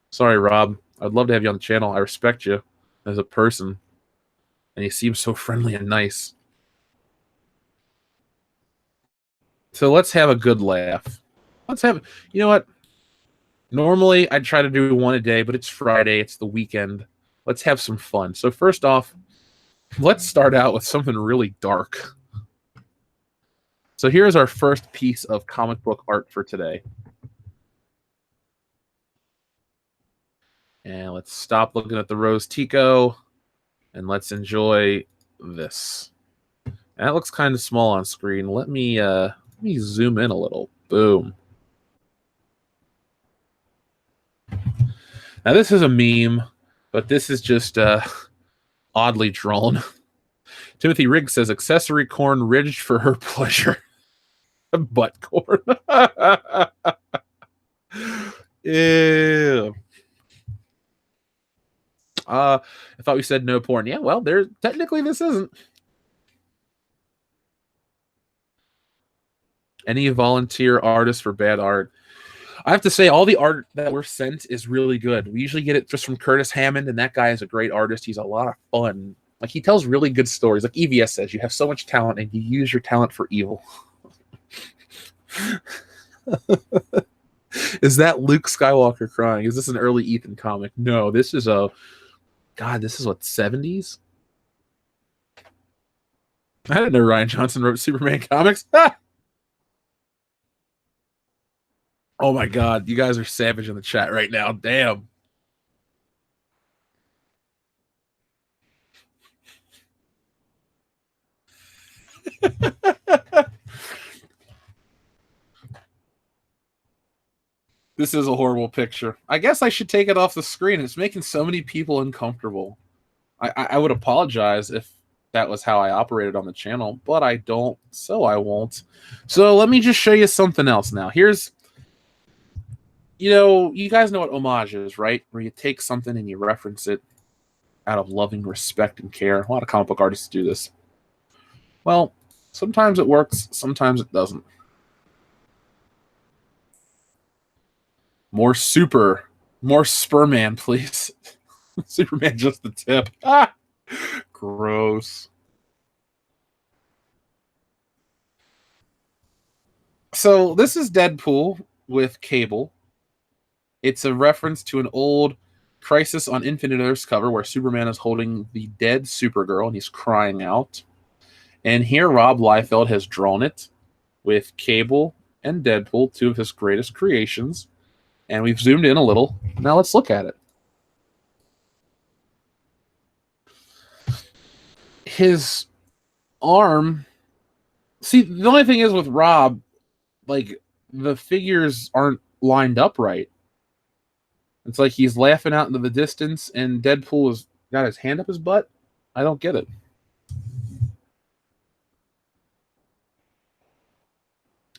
Sorry, Rob. I'd love to have you on the channel. I respect you as a person. And you seem so friendly and nice. So let's have a good laugh. You know what? Normally, I'd try to do one a day, but it's Friday. It's the weekend. Let's have some fun. So first off, let's start out with something really dark. So here's our first piece of comic book art for today. And let's stop looking at the Rose Tico, and let's enjoy this. And that looks kind of small on screen. Let me zoom in a little. Boom. Now this is a meme, but this is just oddly drawn. Timothy Riggs says, accessory corn ridged for her pleasure. Butt corn. Ew. I thought we said no porn. Yeah, well, technically this isn't. Any volunteer artists for bad art? I have to say, all the art that we're sent is really good. We usually get it just from Curtis Hammond, and that guy is a great artist. He's a lot of fun. Like, he tells really good stories. Like EVS says, you have so much talent, and you use your talent for evil. Is that Luke Skywalker crying? Is this an early Ethan comic? No, this is this is what, 70s? I didn't know Rian Johnson wrote Superman comics. Oh my God, you guys are savage in the chat right now. Damn. This is a horrible picture. I guess I should take it off the screen. It's making so many people uncomfortable. I would apologize if that was how I operated on the channel, but I don't, so I won't. So let me just show you something else now. Here's, you guys know what homage is, right? Where you take something and you reference it out of loving respect and care. A lot of comic book artists do this. Well, sometimes it works, sometimes it doesn't. More Superman, please. Superman just the tip. Ah, gross. So this is Deadpool with Cable. It's a reference to an old Crisis on Infinite Earths cover where Superman is holding the dead Supergirl and he's crying out. And here Rob Liefeld has drawn it with Cable and Deadpool, two of his greatest creations. And we've zoomed in a little. Now let's look at it. His arm. See, the only thing is with Rob, like, the figures aren't lined up right. It's like he's laughing out into the distance, and Deadpool has got his hand up his butt. I don't get it.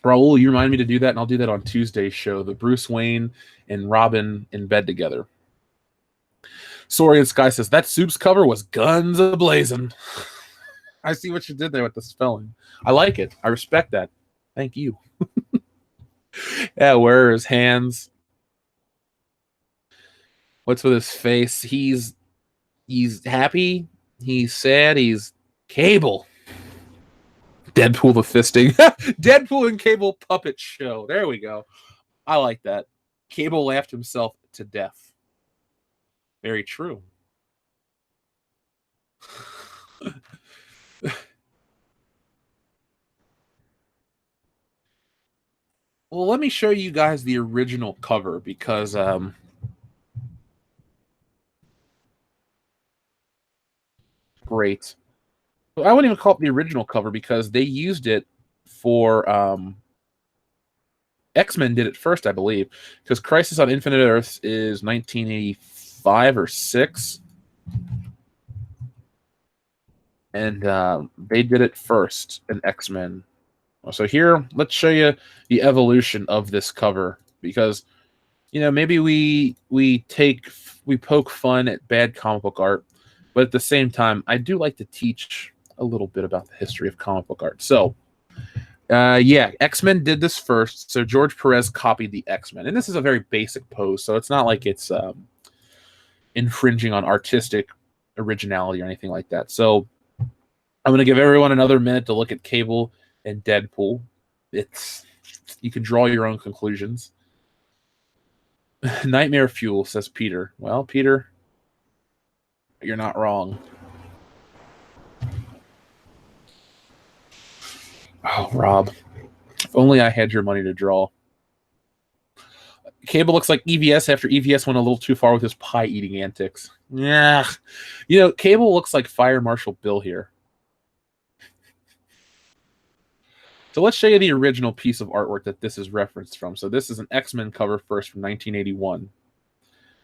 Raul, you remind me to do that, and I'll do that on Tuesday's show. The Bruce Wayne and Robin in bed together. Sorian Sky says, that Soup's cover was guns a-blazing. I see what you did there with the spelling. I like it. I respect that. Thank you. Yeah, where are his hands? What's with his face? He's happy. He's sad. He's Cable. Deadpool the fisting. Deadpool and Cable puppet show. There we go. I like that. Cable laughed himself to death. Very true. Well, let me show you guys the original cover because great. I wouldn't even call it the original cover because they used it for X-Men did it first, I believe, because Crisis on Infinite Earths is 1985 or 6. And they did it first in X-Men. So here, let's show you the evolution of this cover because, you know, maybe we poke fun at bad comic book art, but at the same time, I do like to teach a little bit about the history of comic book art. So, yeah, X-Men did this first. So George Perez copied the X-Men, and this is a very basic pose, so it's not like it's infringing on artistic originality or anything like that. So I'm going to give everyone another minute to look at Cable and Deadpool. You can draw your own conclusions. Nightmare fuel, says Peter. Well, Peter, you're not wrong. Oh, Rob. If only I had your money to draw. Cable looks like EVS after EVS went a little too far with his pie-eating antics. Yeah. You know, Cable looks like Fire Marshal Bill here. So let's show you the original piece of artwork that this is referenced from. So this is an X-Men cover first from 1981.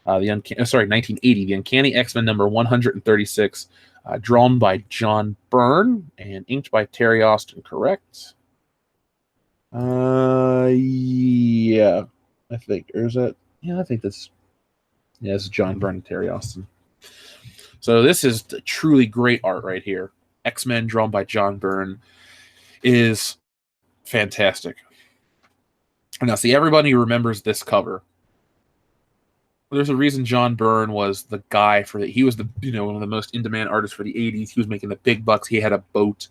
1980. The Uncanny X-Men number 136, drawn by John Byrne and inked by Terry Austin. Correct? Yeah, I think. Or is that? Yeah, I think that's. Yeah, this is John Byrne and Terry Austin. So this is truly great art right here. X-Men drawn by John Byrne is fantastic. Now, see, everybody remembers this cover. There's a reason John Byrne was the guy for the. He was the one of the most in-demand artists for the '80s. He was making the big bucks. He had a boat.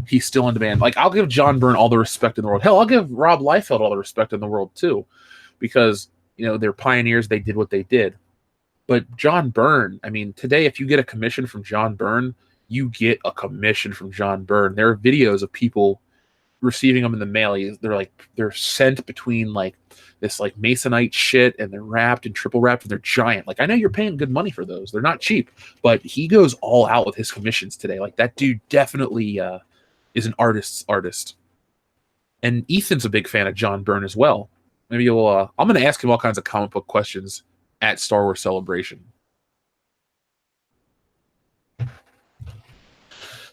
He's still in demand. Like, I'll give John Byrne all the respect in the world. Hell, I'll give Rob Liefeld all the respect in the world too, because they're pioneers. They did what they did. But John Byrne, I mean, today if you get a commission from John Byrne, you get a commission from John Byrne. There are videos of people receiving them in the mail. They're sent between this masonite shit, and they're wrapped and triple wrapped, and they're giant. Like, I know you're paying good money for those. They're not cheap, but he goes all out with his commissions today. Like, that dude definitely is an artist's artist. And Ethan's a big fan of John Byrne as well. Maybe I'm going to ask him all kinds of comic book questions at Star Wars Celebration.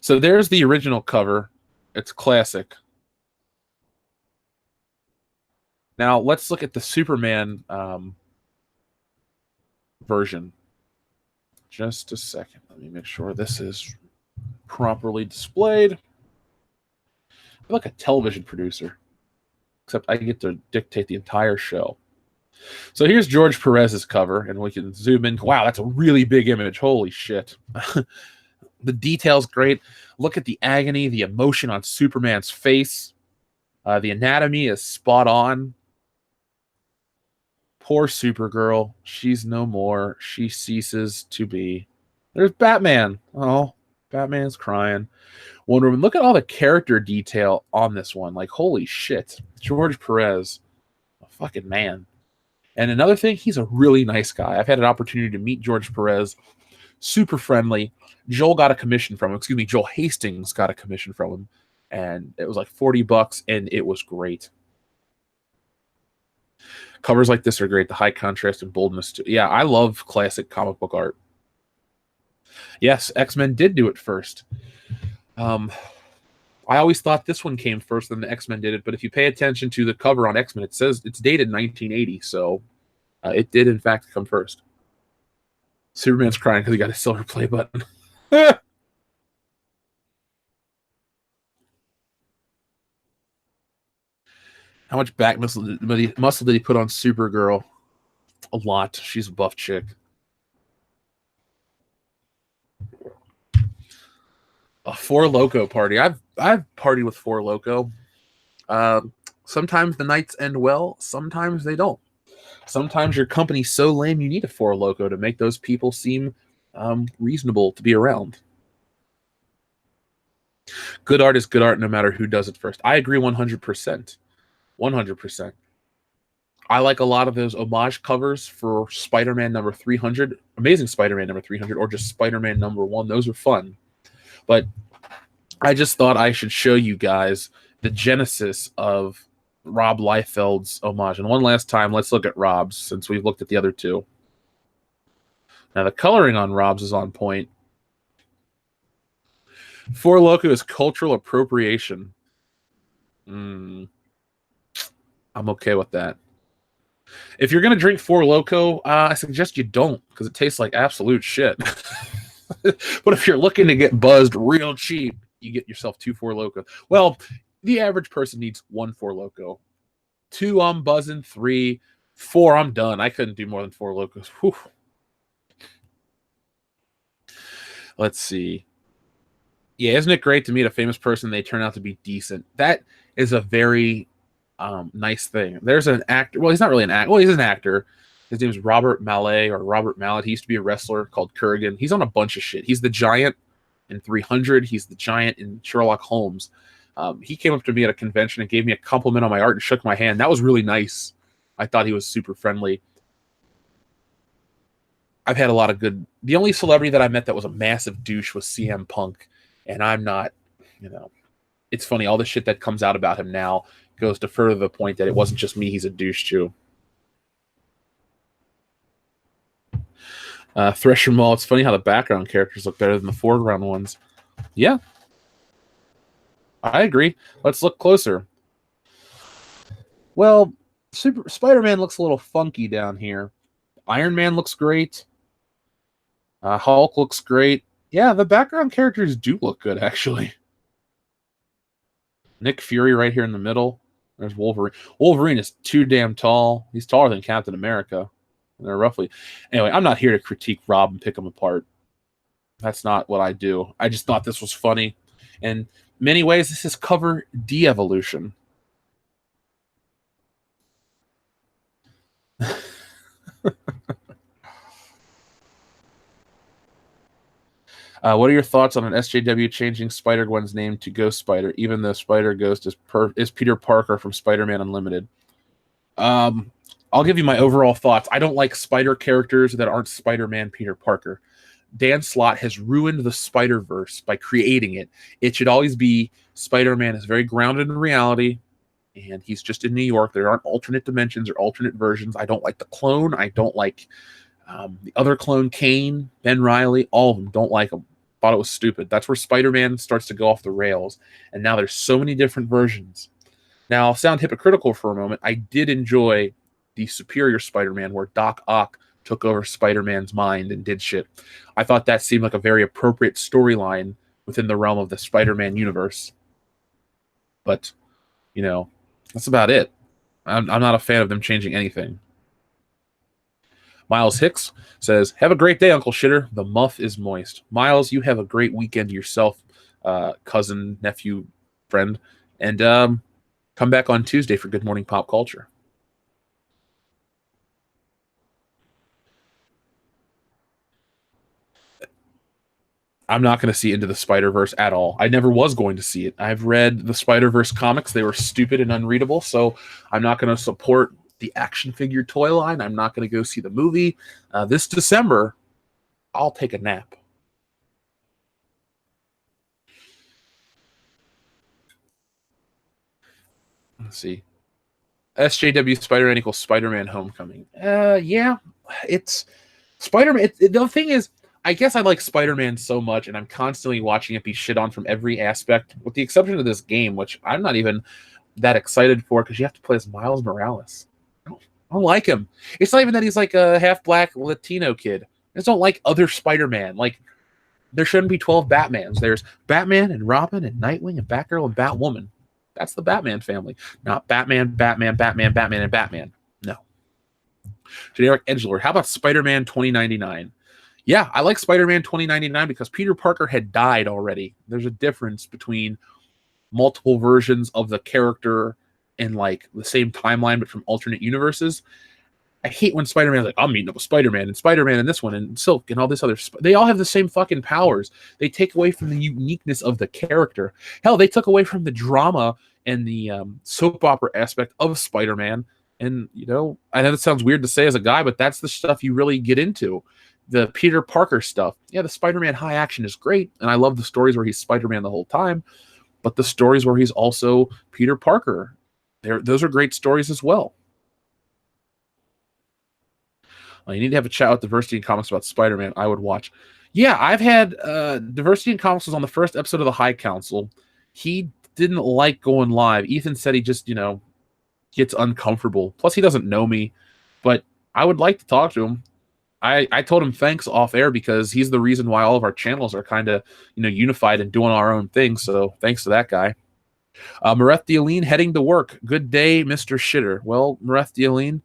So there's the original cover. It's classic. Now let's look at the Superman version. Just a second. Let me make sure this is properly displayed. I'm like a television producer, except I get to dictate the entire show. So here's George Perez's cover, and we can zoom in. Wow, that's a really big image. Holy shit. The detail's great. Look at the agony, the emotion on Superman's face. The anatomy is spot on. Poor Supergirl. She's no more. She ceases to be. There's Batman. Oh, Batman's crying. Wonder Woman. Look at all the character detail on this one. Like, holy shit. George Perez, a fucking man. And another thing, he's a really nice guy. I've had an opportunity to meet George Perez. Super friendly. Joel got a commission from him. Excuse me, Joel Hastings got a commission from him. And it was like $40, and it was great. Covers like this are great. The high contrast and boldness. Too. Yeah, I love classic comic book art. Yes, X-Men did do it first. I always thought this one came first, then the X-Men did it. But if you pay attention to the cover on X-Men, it says it's dated 1980. So it did, in fact, come first. Superman's crying because he got a silver play button. How much back muscle did he put on Supergirl? A lot. She's a buff chick. A Four Loko party. I've partied with Four Loko. Sometimes the nights end well. Sometimes they don't. Sometimes your company's so lame you need a Four Loko to make those people seem reasonable to be around. Good art is good art no matter who does it first. I agree 100%. 100%. I like a lot of those homage covers for Spider-Man number 300, Amazing Spider-Man number 300, or just Spider-Man number 1. Those are fun. But I just thought I should show you guys the genesis of Rob Liefeld's homage. And one last time, let's look at Rob's, since we've looked at the other two. Now, the coloring on Rob's is on point. Four Loko is cultural appropriation. I'm okay with that. If you're going to drink Four Loko, I suggest you don't, because it tastes like absolute shit. But if you're looking to get buzzed real cheap, you get yourself 2 Four Loko. Well, the average person needs 1 Four Loko. 2, I'm buzzing. 3, 4, I'm done. I couldn't do more than 4 Lokos. Whew. Let's see. Yeah, isn't it great to meet a famous person? They turn out to be decent. That is a very nice thing. There's an actor. Well, he's not really an actor. Well, he's an actor. His name's Robert Mallet or Robert Mallet. He used to be a wrestler called Kurgan. He's on a bunch of shit. He's the Giant in 300. He's the Giant in Sherlock Holmes. He came up to me at a convention and gave me a compliment on my art and shook my hand. That was really nice. I thought he was super friendly. I've had a lot of good... The only celebrity that I met that was a massive douche was CM Punk. And I'm not, it's funny. All the shit that comes out about him now goes to further the point that it wasn't just me. He's a douche too. Thresher Mall. It's funny how the background characters look better than the foreground ones. Yeah. I agree. Let's look closer. Well, Spider-Man looks a little funky down here. Iron Man looks great. Hulk looks great. Yeah, the background characters do look good, actually. Nick Fury right here in the middle. There's Wolverine. Wolverine is too damn tall. He's taller than Captain America. They're roughly... Anyway, I'm not here to critique Rob and pick him apart. That's not what I do. I just thought this was funny. In many ways, this is cover de-evolution. What are your thoughts on an SJW changing Spider-Gwen's name to Ghost Spider, even though Spider-Ghost is Peter Parker from Spider-Man Unlimited? I'll give you my overall thoughts. I don't like Spider characters that aren't Spider-Man Peter Parker. Dan Slott has ruined the Spider-Verse by creating it. It should always be Spider-Man is very grounded in reality, and he's just in New York. There aren't alternate dimensions or alternate versions. I don't like the clone. I don't like the other clone, Kane, Ben Reilly. All of them don't like them. Thought it was stupid. That's where Spider-Man starts to go off the rails. And now there's so many different versions. Now, I'll sound hypocritical for a moment. I did enjoy the Superior Spider-Man where Doc Ock took over Spider-Man's mind and did shit. I thought that seemed like a very appropriate storyline within the realm of the Spider-Man universe. But, that's about it. I'm not a fan of them changing anything. Miles Hicks says, have a great day, Uncle Shitter. The muff is moist. Miles, you have a great weekend yourself, cousin, nephew, friend. And come back on Tuesday for Good Morning Pop Culture. I'm not going to see Into the Spider-Verse at all. I never was going to see it. I've read the Spider-Verse comics. They were stupid and unreadable, so I'm not going to support the action figure toy line. I'm not going to go see the movie. This December, I'll take a nap. Let's see. SJW Spider-Man equals Spider-Man Homecoming. Yeah, it's Spider-Man. The thing is, I guess I like Spider-Man so much, and I'm constantly watching it be shit on from every aspect, with the exception of this game, which I'm not even that excited for because you have to play as Miles Morales. I don't like him. It's not even that he's like a half-black Latino kid. I just don't like other Spider-Man. Like, there shouldn't be 12 Batmans. There's Batman and Robin and Nightwing and Batgirl and Batwoman. That's the Batman family. Not Batman, Batman, Batman, Batman, and Batman. No. Generic edgelord. How about Spider-Man 2099? Yeah, I like Spider-Man 2099 because Peter Parker had died already. There's a difference between multiple versions of the character in like the same timeline but from alternate universes. I hate when Spider-Man's like, I'm meeting up with Spider-Man and Spider-Man and this one and Silk and all this other. They all have the same fucking powers. They take away from the uniqueness of the character. Hell, they took away from the drama and the soap opera aspect of Spider-Man. And, you know, I know that sounds weird to say as a guy, but that's the stuff you really get into. The Peter Parker stuff. Yeah, the Spider-Man high action is great. And I love the stories where he's Spider-Man the whole time. But the stories where he's also Peter Parker, those are great stories as well. You need to have a chat with Diversity in Comics about Spider-Man. I would watch. Yeah, I've had Diversity in Comics was on the first episode of the High Council. He didn't like going live. Ethan said he just, gets uncomfortable. Plus, he doesn't know me. But I would like to talk to him. I told him thanks off air because he's the reason why all of our channels are kind of, unified and doing our own thing. So thanks to that guy. Mareth Dialine heading to work. Good day, Mr. Shitter. Well, Mareth Dialine,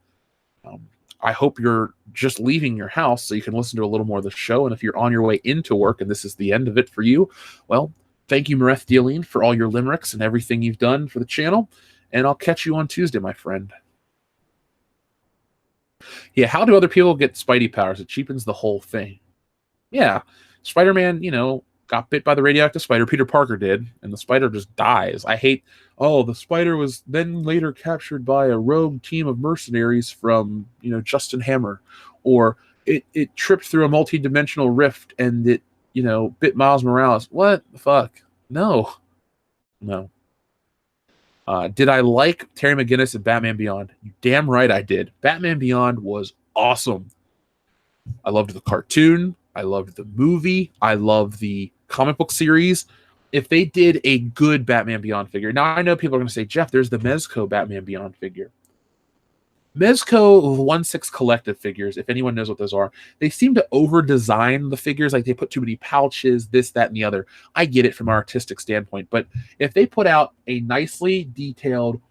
I hope you're just leaving your house so you can listen to a little more of the show. And if you're on your way into work and this is the end of it for you, well, thank you, Mareth Dialine, for all your limericks and everything you've done for the channel. And I'll catch you on Tuesday, my friend. Yeah, how do other people get Spidey powers? It cheapens the whole thing. Yeah, Spider-Man, got bit by the radioactive spider. Peter Parker did, and the spider just dies. I hate, the spider was then later captured by a rogue team of mercenaries from, Justin Hammer. Or it tripped through a multi-dimensional rift and it, bit Miles Morales. What the fuck? No. Did I like Terry McGinnis and Batman Beyond? You damn right I did. Batman Beyond was awesome. I loved the cartoon. I loved the movie. I love the comic book series. If they did a good Batman Beyond figure. Now, I know people are going to say, Jeff, there's the Mezco Batman Beyond figure. Mezco 1/6 collective figures, if anyone knows what those are, they seem to over-design the figures. Like they put too many pouches, this, that, and the other. I get it from an artistic standpoint. But if they put out a nicely detailed,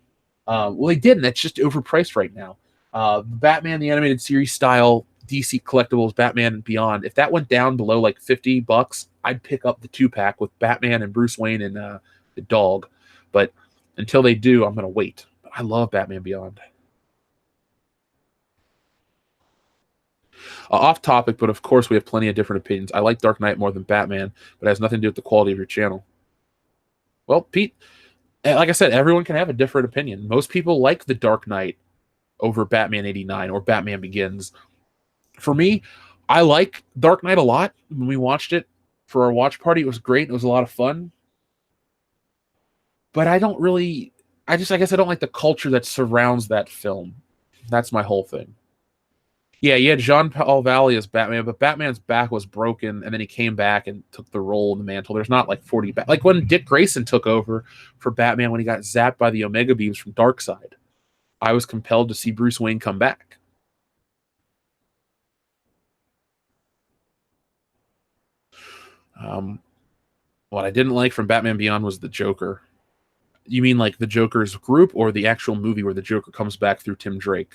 they didn't. That's just overpriced right now. Batman, the animated series style, DC collectibles, Batman and Beyond. If that went down below like $50, I'd pick up the 2-pack with Batman and Bruce Wayne and the dog. But until they do, I'm going to wait. But I love Batman Beyond. Off topic, but of course we have plenty of different opinions. I like Dark Knight more than Batman, but it has nothing to do with the quality of your channel. Well, Pete, like I said, everyone can have a different opinion. Most people like the Dark Knight over Batman 89 or Batman Begins. For me, I like Dark Knight a lot. When we watched it for our watch party, it was great. It was a lot of fun. But I guess I don't like the culture that surrounds that film. That's my whole thing. Yeah, you had Jean-Paul Valley as Batman, but Batman's back was broken, and then he came back and took the role in the mantle. There's not like 40 like when Dick Grayson took over for Batman when he got zapped by the Omega beams from Darkseid. I was compelled to see Bruce Wayne come back. What I didn't like from Batman Beyond was the Joker. You mean like the Joker's group or the actual movie where the Joker comes back through Tim Drake?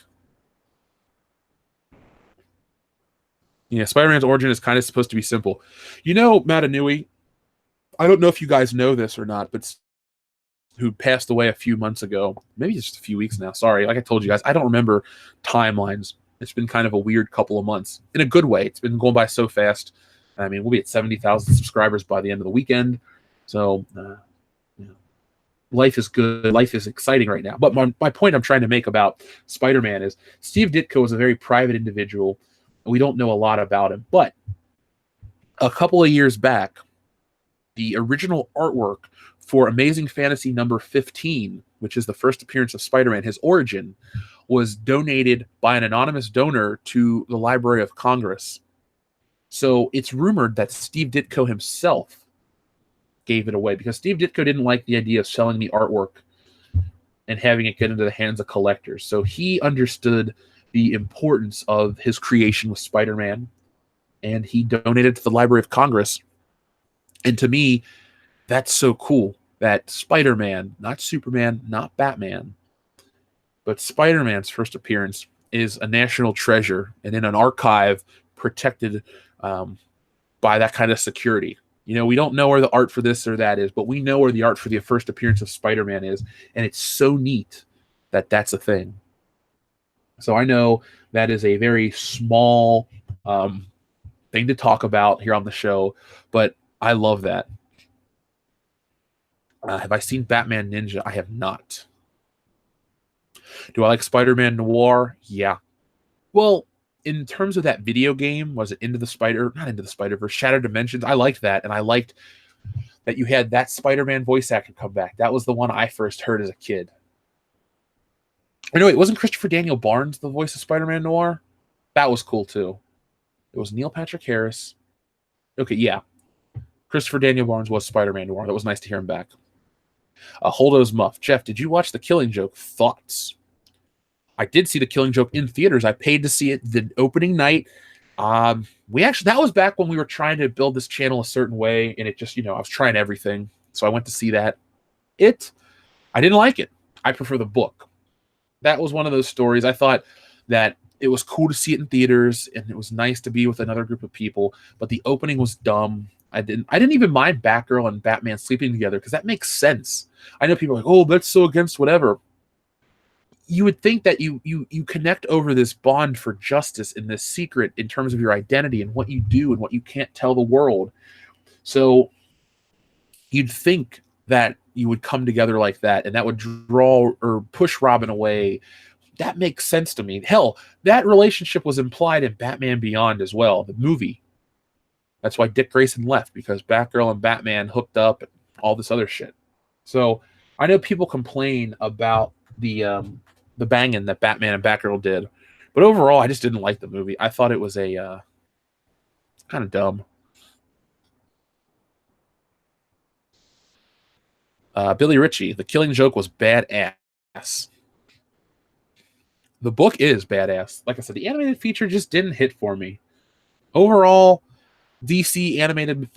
Yeah, Spider-Man's origin is kind of supposed to be simple. Matanui, I don't know if you guys know this or not, but who passed away a few months ago, maybe just a few weeks now. Sorry, like I told you guys, I don't remember timelines. It's been kind of a weird couple of months. In a good way. It's been going by so fast. I mean, we'll be at 70,000 subscribers by the end of the weekend. So, you know, life is good. Life is exciting right now. But my point I'm trying to make about Spider-Man is Steve Ditko is a very private individual, and we don't know a lot about him. But a couple of years back, the original artwork for Amazing Fantasy number 15, which is the first appearance of Spider-Man, his origin, was donated by an anonymous donor to the Library of Congress. So it's rumored that Steve Ditko himself gave it away because Steve Ditko didn't like the idea of selling the artwork and having it get into the hands of collectors. So he understood the importance of his creation with Spider-Man, and he donated to the Library of Congress. And to me, that's so cool that Spider-Man, not Superman, not Batman, but Spider-Man's first appearance is a national treasure and in an archive protected by that kind of security. You know, we don't know where the art for this or that is, but we know where the art for the first appearance of Spider-Man is, and it's so neat that that's a thing. So I know that is a very small thing to talk about here on the show, but I love that. Have I seen Batman Ninja? I have not. Do I like Spider-Man Noir? Yeah. Well, in terms of that video game, was it not Into the Spider-Verse, Shattered Dimensions? I liked that, and I liked that you had that Spider-Man voice actor come back. That was the one I first heard as a kid. Anyway, wasn't Christopher Daniel Barnes the voice of Spider-Man Noir? That was cool, too. It was Neil Patrick Harris. Okay, yeah. Christopher Daniel Barnes was Spider-Man Noir. That was nice to hear him back. Holdo's Muff. Jeff, did you watch The Killing Joke? Thoughts? I did see The Killing Joke in theaters. I paid to see it the opening night. That was back when we were trying to build this channel a certain way, and it just, I was trying everything. So I went to see that. I didn't like it. I prefer the book. That was one of those stories. I thought that it was cool to see it in theaters, and it was nice to be with another group of people, but the opening was dumb. I didn't even mind Batgirl and Batman sleeping together because that makes sense. I know people are like, oh, that's so against whatever. You would think that you connect over this bond for justice and this secret in terms of your identity and what you do and what you can't tell the world. So you'd think that you would come together like that, and that would draw or push Robin away. That makes sense to me. Hell, that relationship was implied in Batman Beyond as well, the movie. That's why Dick Grayson left, because Batgirl and Batman hooked up and all this other shit. So I know people complain about the banging that Batman and Batgirl did, but overall, I just didn't like the movie. I thought it was kind of dumb. Billy Ritchie, The Killing Joke was badass. The book is badass. Like I said, the animated feature just didn't hit for me. Overall, DC animated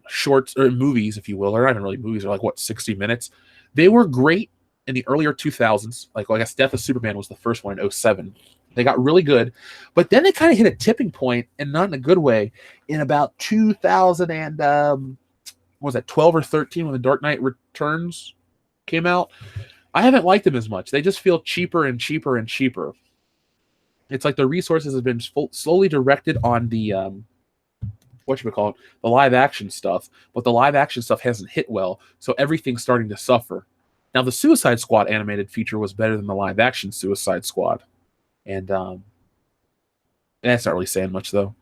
shorts or movies, if you will, or not even really movies, are like 60 minutes. They were great in the earlier 2000s. Like I guess Death of Superman was the first one in 2007. They got really good, but then they kind of hit a tipping point, and not in a good way, in about 2000 and what was that, 12 or 13, when The Dark Knight Returns came out. I haven't liked them as much. They just feel cheaper and cheaper and cheaper. It's like the resources have been slowly directed on the the live action stuff, but the live action stuff hasn't hit well, so everything's starting to suffer. Now, the Suicide Squad animated feature was better than the live action Suicide Squad, and that's not really saying much, though.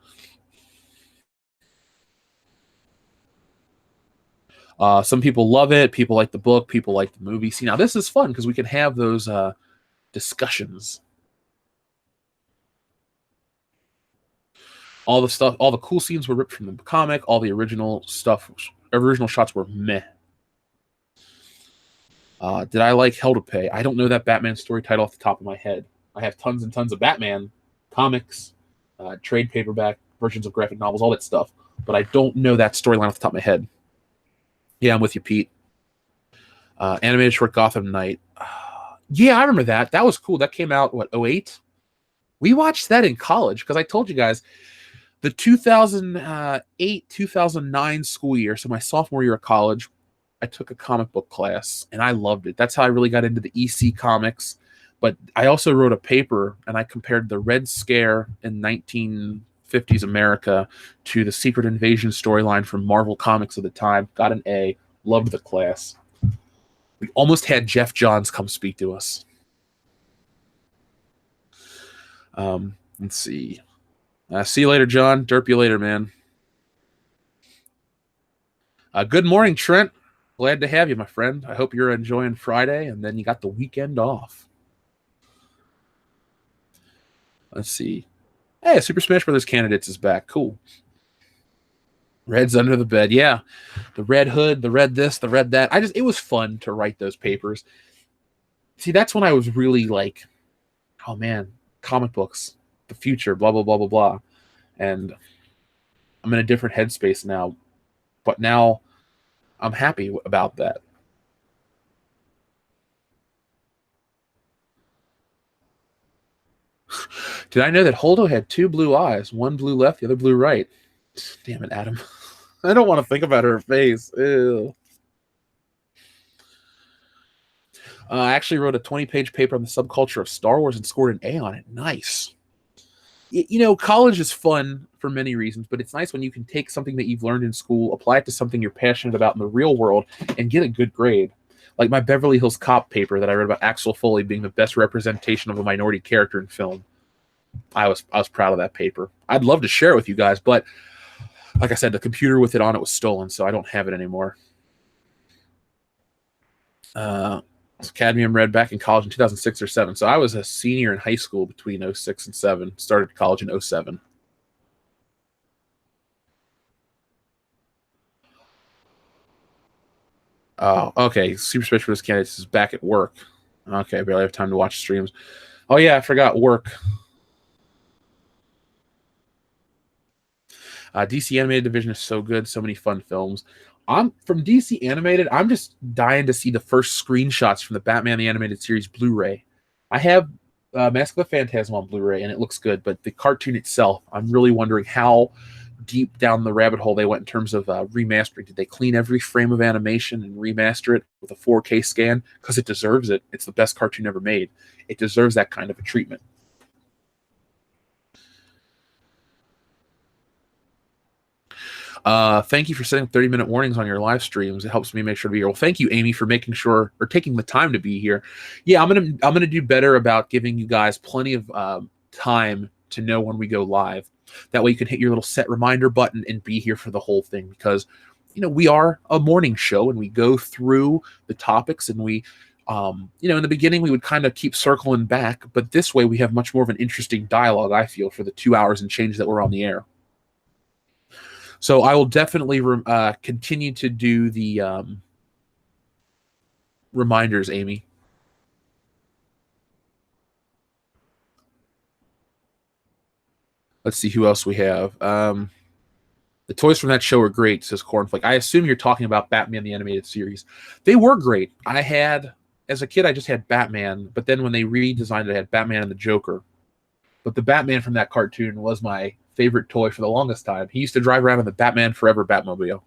Some people love it. People like the book. People like the movie. See, now this is fun because we can have those discussions. All the cool scenes were ripped from the comic. All the original shots were meh. Did I like Hell to Pay? I don't know that Batman story title off the top of my head. I have tons and tons of Batman comics, trade paperback versions of graphic novels, all that stuff, but I don't know that storyline off the top of my head. Yeah, I'm with you, Pete. Animated short Gotham Knight. Yeah, I remember that. That was cool. That came out, 2008? We watched that in college because I told you guys the 2008-2009 school year, so my sophomore year of college, I took a comic book class, and I loved it. That's how I really got into the EC comics. But I also wrote a paper, and I compared the Red Scare in 50s America to the Secret Invasion storyline from Marvel Comics of the time. Got an A. Loved the class. We almost had Jeff Johns come speak to us. Let's see. See you later, John. Derp you later, man. Good morning, Trent. Glad to have you, my friend. I hope you're enjoying Friday, and then you got the weekend off. Let's see. Hey, Super Smash Brothers Candidates is back. Cool. Red's under the bed. Yeah. The red hood, the red this, the red that. It was fun to write those papers. See, that's when I was really like, oh man, comic books, the future, blah, blah, blah, blah, blah. And I'm in a different headspace now. But now I'm happy about that. Did I know that Holdo had two blue eyes? One blue left, the other blue right. Damn it, Adam. I don't want to think about her face. Ew. I actually wrote a 20-page paper on the subculture of Star Wars and scored an A on it. Nice. You know, college is fun for many reasons, but it's nice when you can take something that you've learned in school, apply it to something you're passionate about in the real world, and get a good grade. Like my Beverly Hills Cop paper that I read about Axel Foley being the best representation of a minority character in film. I was proud of that paper. I'd love to share it with you guys, but like I said, the computer with it on it was stolen, so I don't have it anymore. Cadmium read back in college in 2006 or 7. So I was a senior in high school between 06 and 7. Started college in 07. Oh, okay. Super Special for this Candidates is back at work. Okay, I barely have time to watch streams. Oh, yeah, I forgot work. DC Animated Division is so good. So many fun films. I'm from DC Animated. I'm just dying to see the first screenshots from the Batman the Animated Series Blu-ray. I have Mask of the Phantasm on Blu-ray, and it looks good. But the cartoon itself, I'm really wondering how deep down the rabbit hole they went in terms of remastering. Did they clean every frame of animation and remaster it with a 4K scan? Because it deserves it. It's the best cartoon ever made. It deserves that kind of a treatment. Thank you for setting 30-minute warnings on your live streams. It helps me make sure to be here. Well, thank you, Amy, for making sure or taking the time to be here. Yeah, I'm gonna do better about giving you guys plenty of time to know when we go live. That way you can hit your little set reminder button and be here for the whole thing, because we are a morning show and we go through the topics, and we in the beginning we would kind of keep circling back, but this way we have much more of an interesting dialogue, I feel, for the 2 hours and change that we're on the air. So I will definitely continue to do the reminders, Amy. Let's see who else we have. The toys from that show are great, says Cornflake. I assume you're talking about Batman the Animated Series. They were great. As a kid, I just had Batman, but then when they redesigned it, I had Batman and the Joker. But the Batman from that cartoon was my favorite toy for the longest time. He used to drive around in the Batman Forever Batmobile.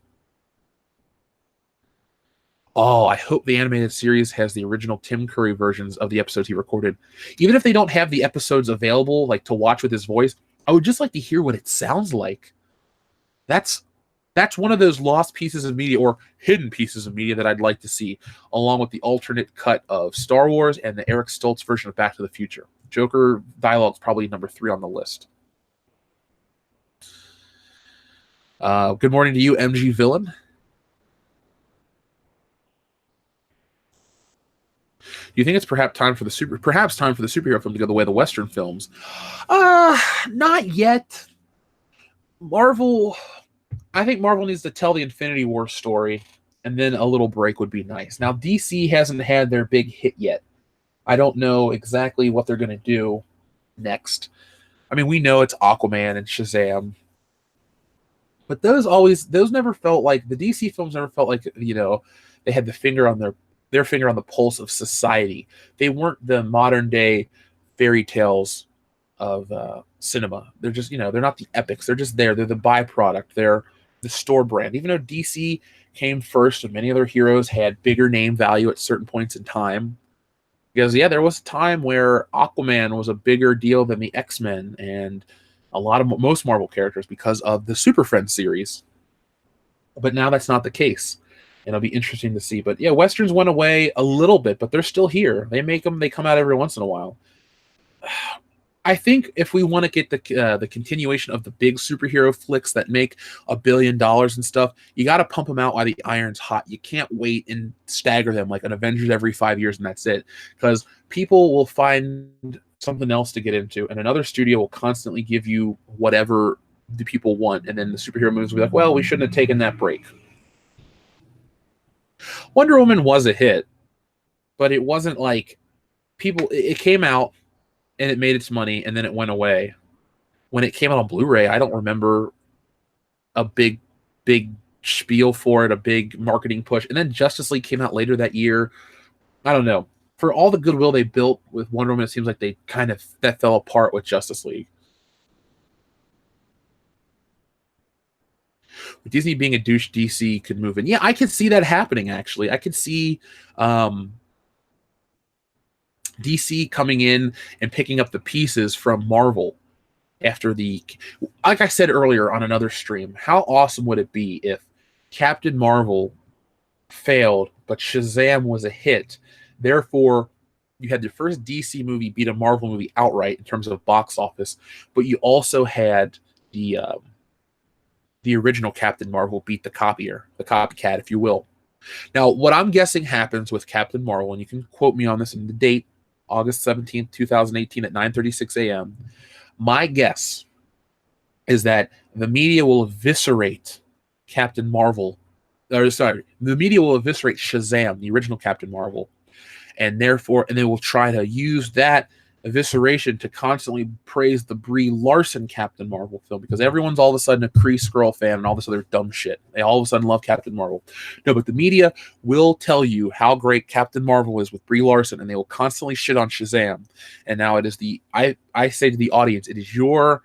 Oh, I hope the animated series has the original Tim Curry versions of the episodes he recorded. Even if they don't have the episodes available, like to watch with his voice, I would just like to hear what it sounds like. That's one of those lost pieces of media or hidden pieces of media that I'd like to see, along with the alternate cut of Star Wars and the Eric Stoltz version of Back to the Future. Joker dialogue is probably number 3 on the list. Good morning to you, MG Villain. Do you think it's perhaps time for the superhero film to go the way of the Western films? Not yet. I think Marvel needs to tell the Infinity War story, and then a little break would be nice. Now, DC hasn't had their big hit yet. I don't know exactly what they're going to do next. I mean, we know it's Aquaman and Shazam, but those never felt like, the DC films never felt like, they had their finger on the pulse of society. They weren't the modern day fairy tales of cinema. They're just, they're not the epics. They're just there. They're the byproduct. They're the store brand. Even though DC came first and many other heroes had bigger name value at certain points in time. Because, there was a time where Aquaman was a bigger deal than the X-Men, and most Marvel characters because of the Super Friends series. But now that's not the case. And it'll be interesting to see. But yeah, Westerns went away a little bit, but they're still here. They make them, they come out every once in a while. I think if we want to get the continuation of the big superhero flicks that make $1 billion and stuff, you got to pump them out while the iron's hot. You can't wait and stagger them like an Avengers every 5 years and that's it. Because people will find something else to get into, and another studio will constantly give you whatever the people want, and then the superhero movies will be like, well, we shouldn't have taken that break. Wonder Woman was a hit, but it wasn't like people. It came out and it made its money, and then it went away. When it came out on Blu-ray, I don't remember a big spiel for it, a big marketing push. And then Justice League came out later that year. I don't know. For all the goodwill they built with Wonder Woman, it seems like that fell apart with Justice League. With Disney being a douche, DC could move in. Yeah, I could see that happening, actually. I could see DC coming in and picking up the pieces from Marvel after like I said earlier on another stream, how awesome would it be if Captain Marvel failed, but Shazam was a hit? Therefore, you had the first DC movie beat a Marvel movie outright in terms of box office, but you also had the original Captain Marvel beat the copycat, if you will. Now, what I'm guessing happens with Captain Marvel, and you can quote me on this in the date, August 17th, 2018 at 9:36 a.m. My guess is that the media will eviscerate Captain Marvel. The media will eviscerate Shazam, the original Captain Marvel, and they will try to use that evisceration to constantly praise the Brie Larson Captain Marvel film, because everyone's all of a sudden a Kree Skrull fan and all this other dumb shit. They all of a sudden love Captain Marvel. No, but the media will tell you how great Captain Marvel is with Brie Larson, and they will constantly shit on Shazam. And now it is I say to the audience, it is your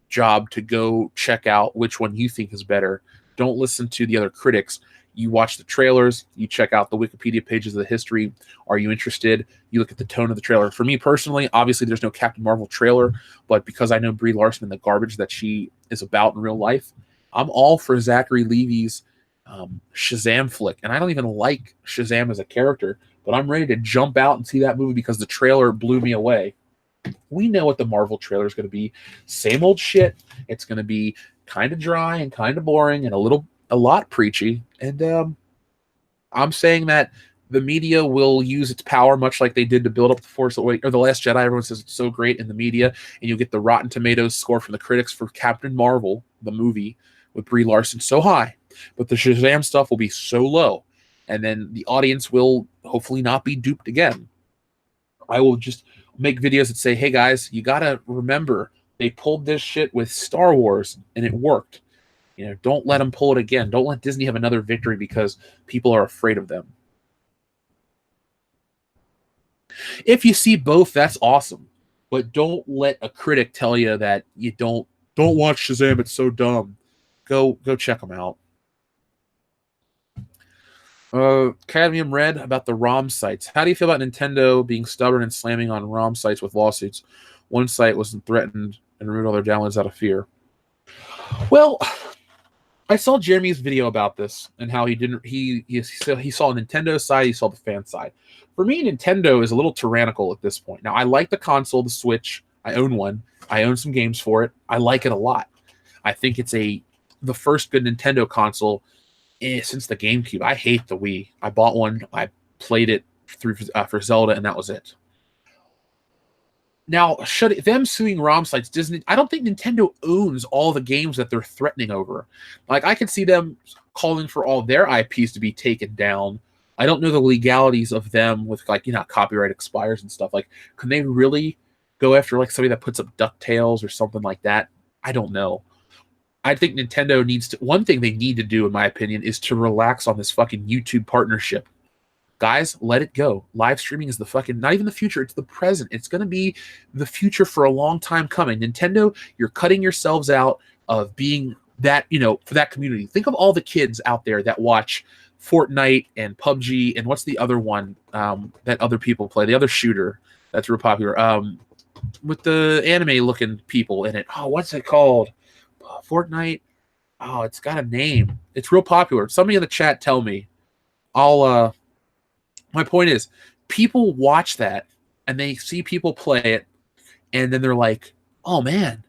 job to go check out which one you think is better. Don't listen to the other critics. You watch the trailers, you check out the Wikipedia pages of the history. Are you interested? You look at the tone of the trailer. For me personally, obviously there's no Captain Marvel trailer, but because I know Brie Larson and the garbage that she is about in real life, I'm all for Zachary Levi's Shazam flick. And I don't even like Shazam as a character, but I'm ready to jump out and see that movie because the trailer blew me away. We know what the Marvel trailer is going to be. Same old shit. It's going to be kind of dry and kind of boring and a lot preachy, and I'm saying that the media will use its power much like they did to build up the Force Awakens or the Last Jedi. Everyone says it's so great in the media, and you'll get the Rotten Tomatoes score from the critics for Captain Marvel, the movie with Brie Larson, so high, but the Shazam stuff will be so low, and then the audience will hopefully not be duped again. I will just make videos that say, hey guys, you gotta remember they pulled this shit with Star Wars and it worked. Don't let them pull it again. Don't let Disney have another victory because people are afraid of them. If you see both, that's awesome. But don't let a critic tell you that you don't watch Shazam, it's so dumb. Go check them out. Cadmium Red about the ROM sites. How do you feel about Nintendo being stubborn and slamming on ROM sites with lawsuits? One site wasn't threatened and removed all their downloads out of fear. Well, I saw Jeremy's video about this and how he saw Nintendo's side, he saw the fan side. For me, Nintendo is a little tyrannical at this point. Now, I like the console, the Switch. I own one. I own some games for it. I like it a lot. I think it's the first good Nintendo console since the GameCube. I hate the Wii. I bought one. I played it for Zelda, and that was it. Now, should them suing ROM sites, Disney, I don't think Nintendo owns all the games that they're threatening over. Like, I could see them calling for all their IPs to be taken down. I don't know the legalities of them with, copyright expires and stuff. Like, can they really go after, somebody that puts up DuckTales or something like that? I don't know. I think Nintendo one thing they need to do, in my opinion, is to relax on this fucking YouTube partnership. Guys, let it go. Live streaming is not even the future, it's the present. It's going to be the future for a long time coming. Nintendo, you're cutting yourselves out of being that, for that community. Think of all the kids out there that watch Fortnite and PUBG and what's the other one that other people play, the other shooter that's real popular. anime looking people in it. Oh, what's it called? Fortnite. Oh, it's got a name. It's real popular. Somebody in the chat tell me. My point is, people watch that and they see people play it, and then they're like, "Oh man,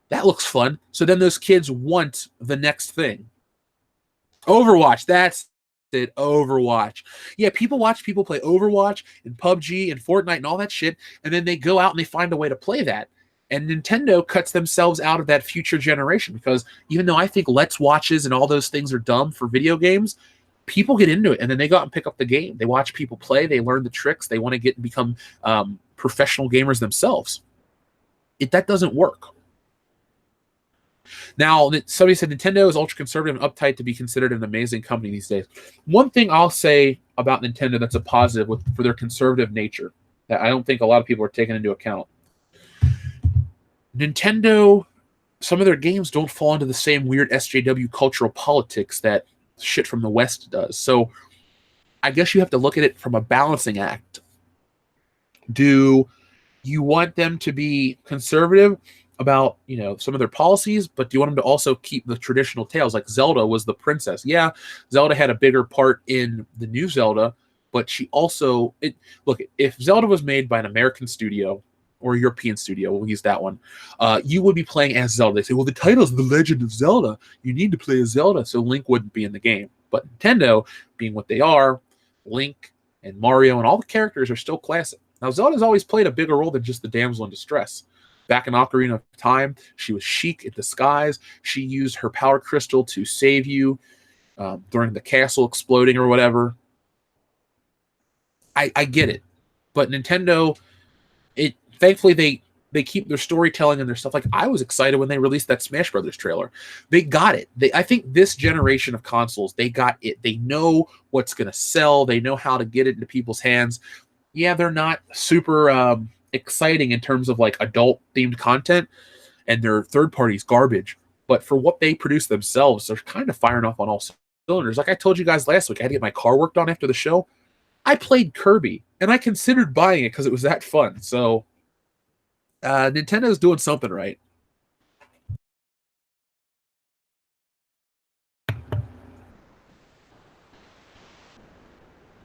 that looks fun." So then those kids want the next thing. Overwatch. That's it. Overwatch. Yeah, people watch people play Overwatch and PUBG and Fortnite and all that shit, and then they go out and they find a way to play that. And Nintendo cuts themselves out of that future generation, because even though I think Let's Watches and all those things are dumb for video games, people get into it and then they go out and pick up the game. They watch people play, they learn the tricks, they want to get and become professional gamers themselves. That doesn't work. Now, somebody said Nintendo is ultra conservative and uptight to be considered an amazing company these days. One thing I'll say about Nintendo that's a positive for their conservative nature that I don't think a lot of people are taking into account. Nintendo, some of their games don't fall into the same weird SJW cultural politics that shit from the West does. So I guess you have to look at it from a balancing act. Do you want them to be conservative about, some of their policies, but do you want them to also keep the traditional tales? Like Zelda was the princess. Yeah, Zelda had a bigger part in the new Zelda, but she also look, if Zelda was made by an American studio or a European studio, we'll use that one, you would be playing as Zelda. They say, well, the title's The Legend of Zelda. You need to play as Zelda, so Link wouldn't be in the game. But Nintendo, being what they are, Link and Mario and all the characters are still classic. Now, Zelda's always played a bigger role than just the damsel in distress. Back in Ocarina of Time, she was Sheik in disguise. She used her power crystal to save you during the castle exploding or whatever. I get it. But Nintendo, thankfully they keep their storytelling and their stuff. Like, I was excited when they released that Smash Brothers trailer. They got it. I think this generation of consoles, they got it. They know what's going to sell. They know how to get it into people's hands. Yeah, they're not super exciting in terms of like adult themed content, and their third parties garbage. But for what they produce themselves, they're kind of firing off on all cylinders. Like I told you guys last week, I had to get my car worked on after the show. I played Kirby, and I considered buying it because it was that fun. So Nintendo's doing something right.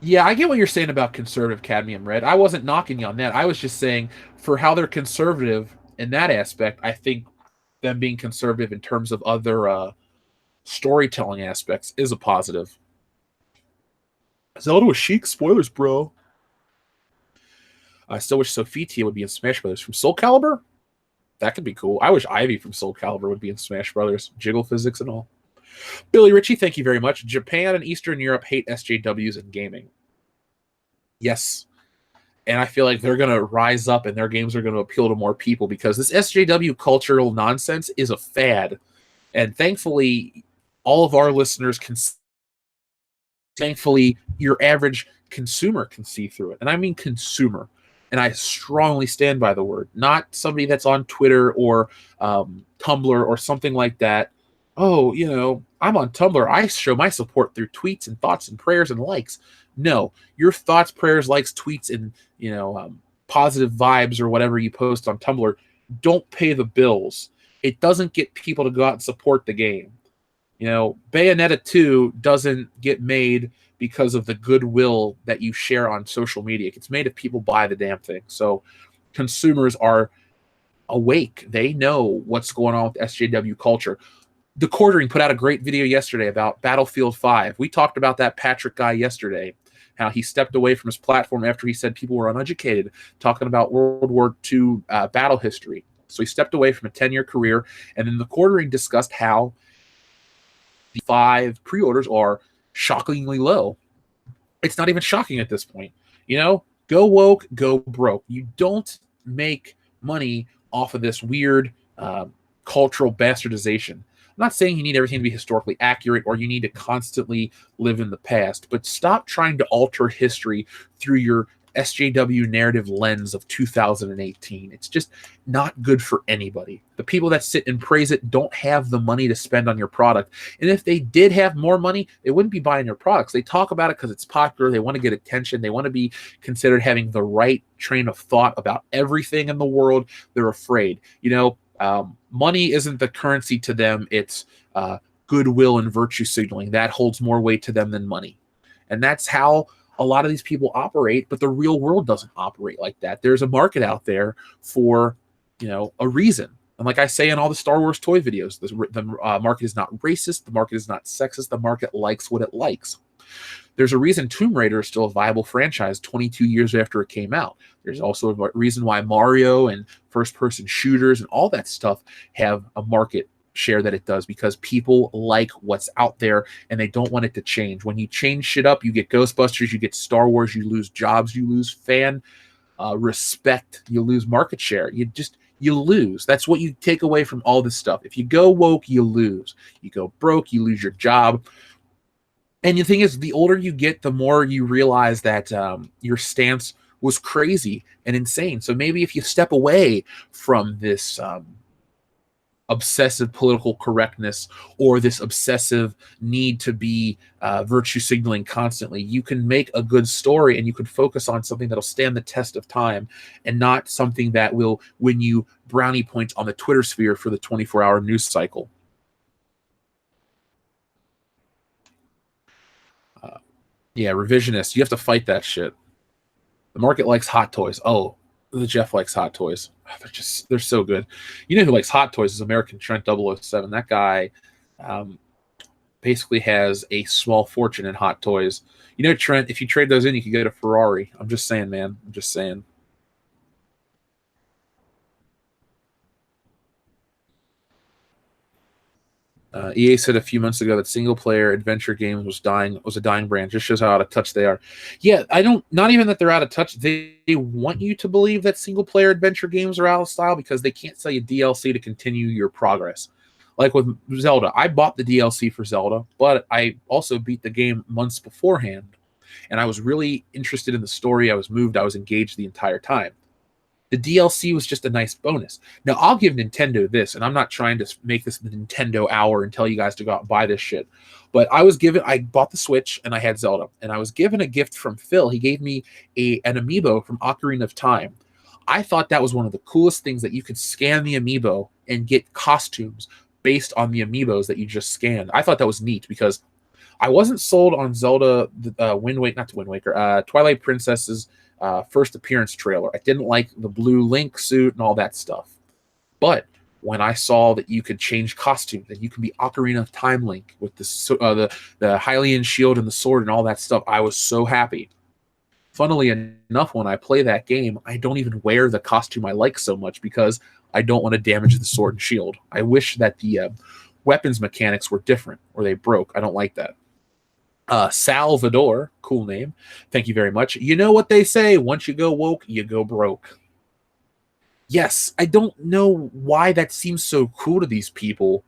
Yeah, I get what you're saying about conservative cadmium red. I wasn't knocking you on that. I was just saying, for how they're conservative in that aspect, I think them being conservative in terms of other storytelling aspects is a positive. Zelda was chic. Spoilers, bro. I still wish Sophitia would be in Smash Brothers. From Soul Calibur? That could be cool. I wish Ivy from Soul Calibur would be in Smash Brothers. Jiggle physics and all. Billy Ritchie, thank you very much. Japan and Eastern Europe hate SJWs in gaming. Yes. And I feel like they're going to rise up and their games are going to appeal to more people, because this SJW cultural nonsense is a fad. And thankfully, all of our listeners can... Thankfully, your average consumer can see through it. And I mean consumer. And I strongly stand by the word. Not somebody that's on Twitter or Tumblr or something like that. Oh, I'm on Tumblr. I show my support through tweets and thoughts and prayers and likes. No, your thoughts, prayers, likes, tweets, and positive vibes or whatever you post on Tumblr don't pay the bills. It doesn't get people to go out and support the game. Bayonetta 2 doesn't get made because of the goodwill that you share on social media. It gets made if people buy the damn thing. So consumers are awake. They know what's going on with SJW culture. The Quartering put out a great video yesterday about Battlefield 5. We talked about that Patrick guy yesterday, how he stepped away from his platform after he said people were uneducated, talking about World War II battle history. So he stepped away from a 10-year career, and then the Quartering discussed how the 5 pre-orders are shockingly low. It's not even shocking at this point. Go woke, go broke. You don't make money off of this weird cultural bastardization. I'm not saying you need everything to be historically accurate or you need to constantly live in the past, but stop trying to alter history through your SJW narrative lens of 2018. It's just not good for anybody. The people that sit and praise it don't have the money to spend on your product. And if they did have more money, they wouldn't be buying your products. They talk about it because it's popular. They want to get attention. They want to be considered having the right train of thought about everything in the world. They're afraid. Money isn't the currency to them. It's goodwill and virtue signaling. That holds more weight to them than money. And that's how a lot of these people operate, but the real world doesn't operate like that. There's a market out there for, a reason. And like I say in all the Star Wars toy videos, the market is not racist. The market is not sexist. The market likes what it likes. There's a reason Tomb Raider is still a viable franchise 22 years after it came out. There's also a reason why Mario and first-person shooters and all that stuff have a market share that it does, because people like what's out there and they don't want it to change. When you change shit up, you get Ghostbusters, you get Star Wars, you lose jobs, you lose fan respect, you lose market share. You lose. That's what you take away from all this stuff. If you go woke, you lose. You go broke, you lose your job. And the thing is, the older you get, the more you realize that your stance was crazy and insane. So maybe if you step away from this obsessive political correctness or this obsessive need to be virtue signaling constantly, you can make a good story and you can focus on something that'll stand the test of time and not something that will win you brownie points on the Twitter sphere for the 24-hour news cycle. Yeah, revisionist. You have to fight that shit. The market likes hot toys. Oh, the Jeff likes hot toys. They're so good. You know who likes hot toys is American Trent 007. That guy basically has a small fortune in hot toys. Trent, if you trade those in, you could get a Ferrari. I'm just saying, man. I'm just saying. EA said a few months ago that single-player adventure games was a dying brand. Just shows how out of touch they are. Yeah, not even that they're out of touch. They want you to believe that single-player adventure games are out of style because they can't sell you DLC to continue your progress. Like with Zelda, I bought the DLC for Zelda, but I also beat the game months beforehand, and I was really interested in the story. I was moved. I was engaged the entire time. The DLC was just a nice bonus. Now, I'll give Nintendo this, and I'm not trying to make this the Nintendo hour and tell you guys to go out and buy this shit, but I bought the Switch, and I had Zelda, and I was given a gift from Phil. He gave me an amiibo from Ocarina of Time. I thought that was one of the coolest things, that you could scan the amiibo and get costumes based on the amiibos that you just scanned. I thought that was neat because I wasn't sold on Zelda, Twilight Princess's first appearance trailer. I didn't like the blue Link suit and all that stuff. But when I saw that you could change costumes, that you can be Ocarina of Time Link with the Hylian shield and the sword and all that stuff, I was so happy. Funnily enough, when I play that game, I don't even wear the costume I like so much because I don't want to damage the sword and shield. I wish that the weapons mechanics were different or they broke. I don't like that. Salvador, cool name. Thank you very much. You know what they say, once you go woke, you go broke. Yes, I don't know why that seems so cool to these people.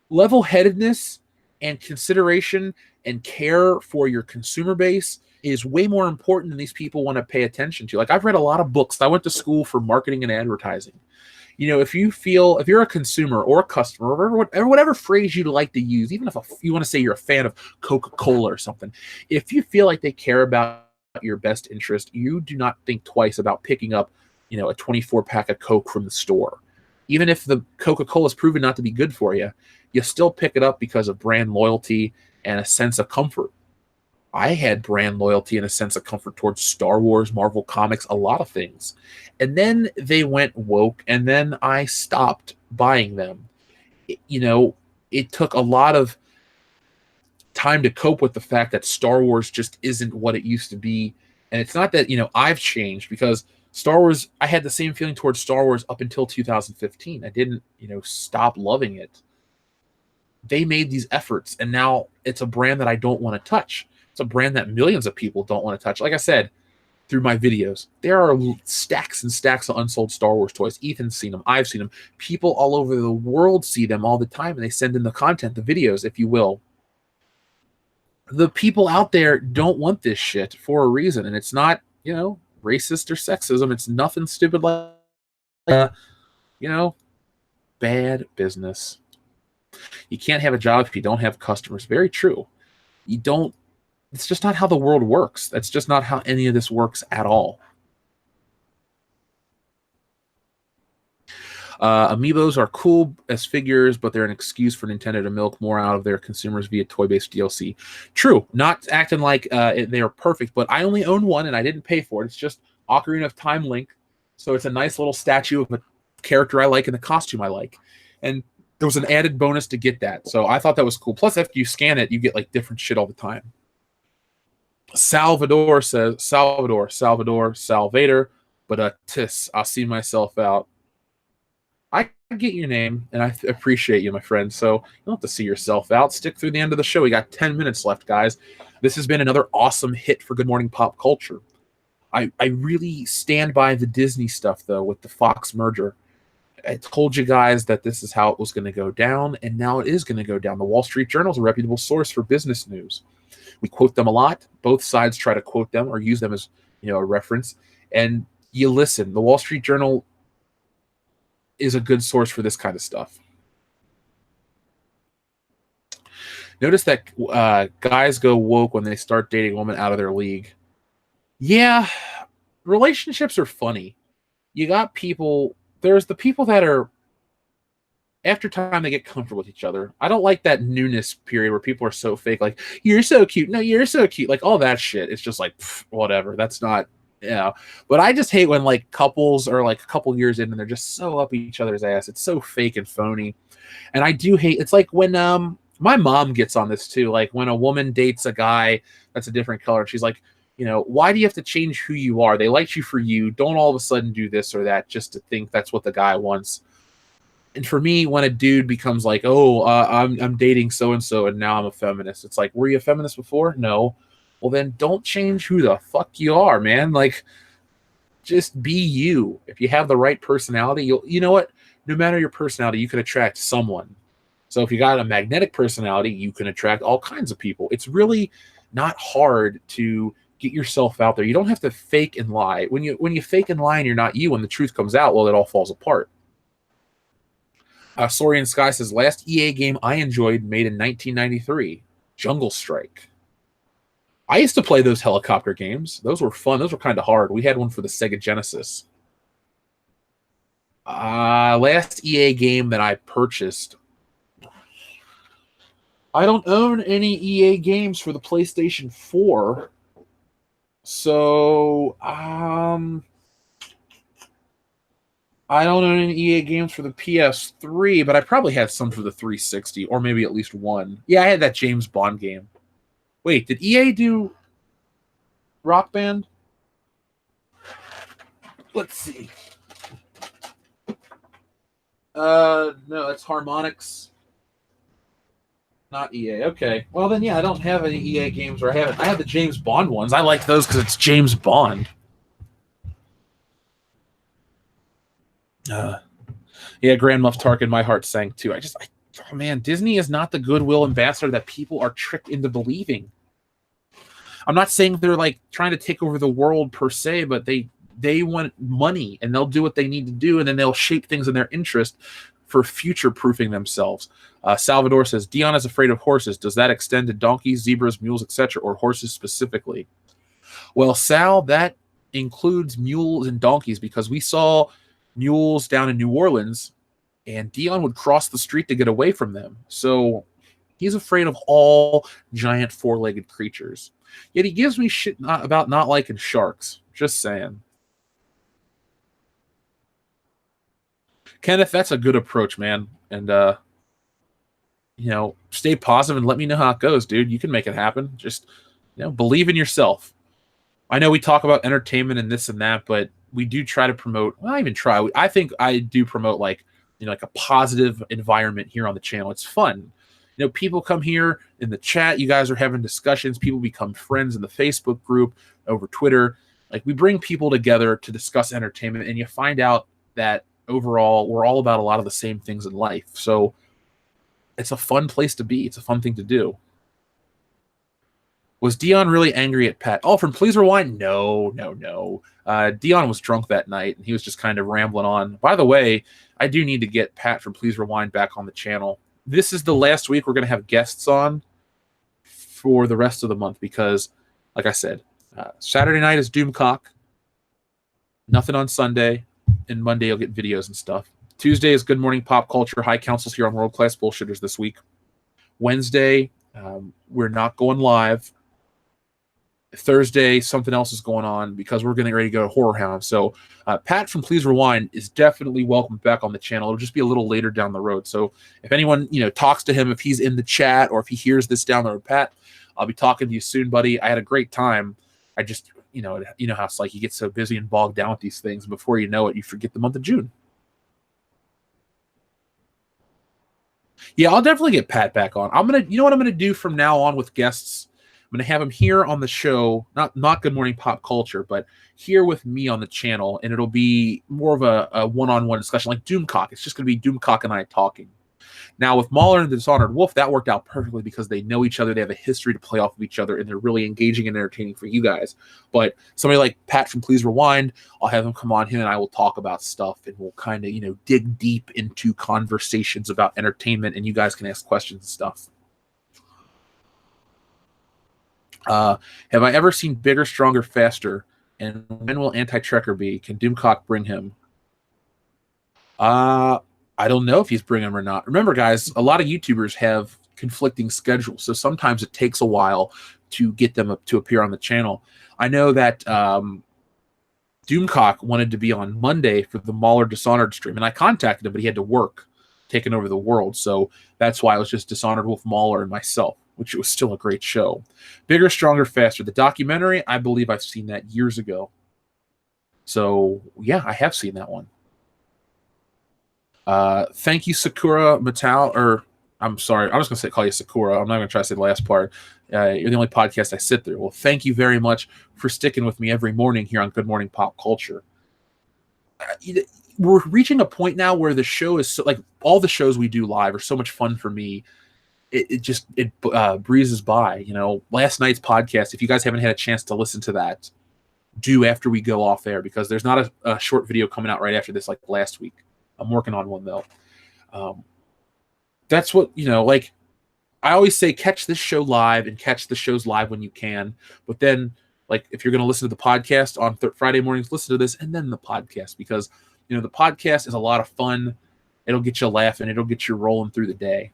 Level-headedness and consideration and care for your consumer base is way more important than these people want to pay attention to. Like, I've read a lot of books. I went to school for marketing and advertising. If you're a consumer or a customer or whatever phrase you'd like to use, even if you want to say you're a fan of Coca-Cola or something, if you feel like they care about your best interest, you do not think twice about picking up, a 24-pack of Coke from the store. Even if the Coca-Cola is proven not to be good for you, you still pick it up because of brand loyalty and a sense of comfort. I had brand loyalty and a sense of comfort towards Star Wars, Marvel Comics, a lot of things. And then they went woke, and then I stopped buying them. It took a lot of time to cope with the fact that Star Wars just isn't what it used to be. And it's not that, I've changed, because Star Wars, I had the same feeling towards Star Wars up until 2015. I didn't, stop loving it. They made these efforts, and now it's a brand that I don't want to touch. It's a brand that millions of people don't want to touch. Like I said, through my videos, there are stacks and stacks of unsold Star Wars toys. Ethan's seen them. I've seen them. People all over the world see them all the time, and they send in the content, the videos, if you will. The people out there don't want this shit for a reason, and it's not, racist or sexism. It's nothing stupid like, uh, you know, bad business. You can't have a job if you don't have customers. Very true. You don't. It's just not how the world works. That's just not how any of this works at all. Amiibos are cool as figures, but they're an excuse for Nintendo to milk more out of their consumers via toy-based DLC. True, not acting like they are perfect, but I only own one and I didn't pay for it. It's just Ocarina of Time Link, so it's a nice little statue of a character I like and the costume I like. And there was an added bonus to get that, so I thought that was cool. Plus, after you scan it, you get like different shit all the time. Salvador says, Salvator, but tis, I'll see myself out. I get your name, and I appreciate you, my friend. So you don't have to see yourself out. Stick through the end of the show. We got 10 minutes left, guys. This has been another awesome hit for Good Morning Pop Culture. I really stand by the Disney stuff, though, with the Fox merger. I told you guys that this is how it was going to go down, and now it is going to go down. The Wall Street Journal is a reputable source for business news. We quote them a lot. Both sides try to quote them or use them as, a reference. And you listen. The Wall Street Journal is a good source for this kind of stuff. Notice that guys go woke when they start dating women out of their league. Yeah, relationships are funny. You got people, there's the people that are, after time, they get comfortable with each other. I don't like that newness period where people are so fake, like, you're so cute. No, you're so cute. Like, all that shit. It's just like, whatever. That's not, but I just hate when like couples are like a couple years in and they're just so up each other's ass. It's so fake and phony. And I do hate, it's like when my mom gets on this too, like when a woman dates a guy that's a different color, she's like, why do you have to change who you are? They liked you for you. Don't all of a sudden do this or that just to think that's what the guy wants. And for me, when a dude becomes like, I'm dating so and so and now I'm a feminist, it's like, were you a feminist before? No. Well, then don't change who the fuck you are, man. Like, just be you. If you have the right personality, you know what? No matter your personality, you can attract someone. So if you got a magnetic personality, you can attract all kinds of people. It's really not hard to get yourself out there. You don't have to fake and lie. When you fake and lie and you're not you, when the truth comes out, well, it all falls apart. Sorian Sky says, last EA game I enjoyed, made in 1993, Jungle Strike. I used to play those helicopter games. Those were fun. Those were kind of hard. We had one for the Sega Genesis. Last EA game that I purchased. I don't own any EA games for the PlayStation 4. So, I don't own any EA games for the PS3, but I probably had some for the 360, or maybe at least one. Yeah, I had that James Bond game. Wait, did EA do Rock Band? Let's see. No, it's Harmonix. Not EA. Okay. Well, then, yeah, I don't have any EA games, or I have the James Bond ones. I like those because it's James Bond. Yeah, Grand Moff Tarkin, my heart sank too. Oh man, Disney is not the goodwill ambassador that people are tricked into believing. I'm not saying they're like trying to take over the world per se, but they want money and they'll do what they need to do, and then they'll shape things in their interest for future-proofing themselves. Salvador says, Dion is afraid of horses. Does that extend to donkeys, zebras, mules, etc., or horses specifically? Well, Sal, that includes mules and donkeys, because we saw mules down in New Orleans, and Dion would cross the street to get away from them. So he's afraid of all giant four-legged creatures. Yet he gives me shit about not liking sharks. Just saying. Kenneth, that's a good approach, man. And, stay positive and let me know how it goes, dude. You can make it happen. Just, believe in yourself. I know we talk about entertainment and this and that, but we do try to promote, well, not even try. I think I do promote like a positive environment here on the channel. It's fun. People come here in the chat. You guys are having discussions. People become friends in the Facebook group, over Twitter. Like, we bring people together to discuss entertainment, and you find out that overall we're all about a lot of the same things in life. So it's a fun place to be. It's a fun thing to do. Was Dion really angry at Pat? Oh, from Please Rewind? No. Dion was drunk that night, and he was just kind of rambling on. By the way, I do need to get Pat from Please Rewind back on the channel. This is the last week we're going to have guests on for the rest of the month because, like I said, Saturday night is Doomcock. Nothing on Sunday. And Monday you'll get videos and stuff. Tuesday is Good Morning Pop Culture. High Council's here on World Class Bullshitters this week. Wednesday, we're not going live. Thursday, something else is going on because we're getting ready to go to Horror Hound. So Pat from Please Rewind is definitely welcome back on the channel. It'll just be a little later down the road. So if anyone talks to him, if he's in the chat or if he hears this down the road, Pat, I'll be talking to you soon, buddy. I had a great time. I just, you know how it's like you get so busy and bogged down with these things. Before you know it, you forget the month of June. Yeah, I'll definitely get Pat back on. You know what I'm gonna do from now on with guests? I'm going to have him here on the show, not Good Morning Pop Culture, but here with me on the channel, and it'll be more of a one-on-one discussion, like Doomcock. It's just going to be Doomcock and I talking. Now, with Mauler and the Dishonored Wolf, that worked out perfectly because they know each other, they have a history to play off of each other, and they're really engaging and entertaining for you guys. But somebody like Pat from Please Rewind, I'll have him come on, him and I will talk about stuff, and we'll kind of, dig deep into conversations about entertainment, and you guys can ask questions and stuff. Have I ever seen Bigger, Stronger, Faster? And when will Anti-Trekker be? Can Doomcock bring him? I don't know if he's bringing him or not. Remember, guys, a lot of YouTubers have conflicting schedules, so sometimes it takes a while to get them to appear on the channel. I know that Doomcock wanted to be on Monday for the Mauler Dishonored stream, and I contacted him, but he had to work, taking over the world, so that's why it was just Dishonored Wolf, Mauler, and myself, which was still a great show. Bigger, Stronger, Faster. The documentary, I believe I've seen that years ago. So, yeah, I have seen that one. Thank you, Sakura Metal, or I'm sorry, I'm just going to call you Sakura. I'm not going to try to say the last part. You're the only podcast I sit through. Well, thank you very much for sticking with me every morning here on Good Morning Pop Culture. We're reaching a point now where the show is so, like, all the shows we do live are so much fun for me. It just breezes by. Last night's podcast, if you guys haven't had a chance to listen to that, do after we go off air, because there's not a short video coming out right after this like last week. I'm working on one, though. That's what, like I always say, catch this show live and catch the shows live when you can. But then, like, if you're going to listen to the podcast on Friday mornings, listen to this and then the podcast, because, the podcast is a lot of fun. It'll get you laughing. It'll get you rolling through the day.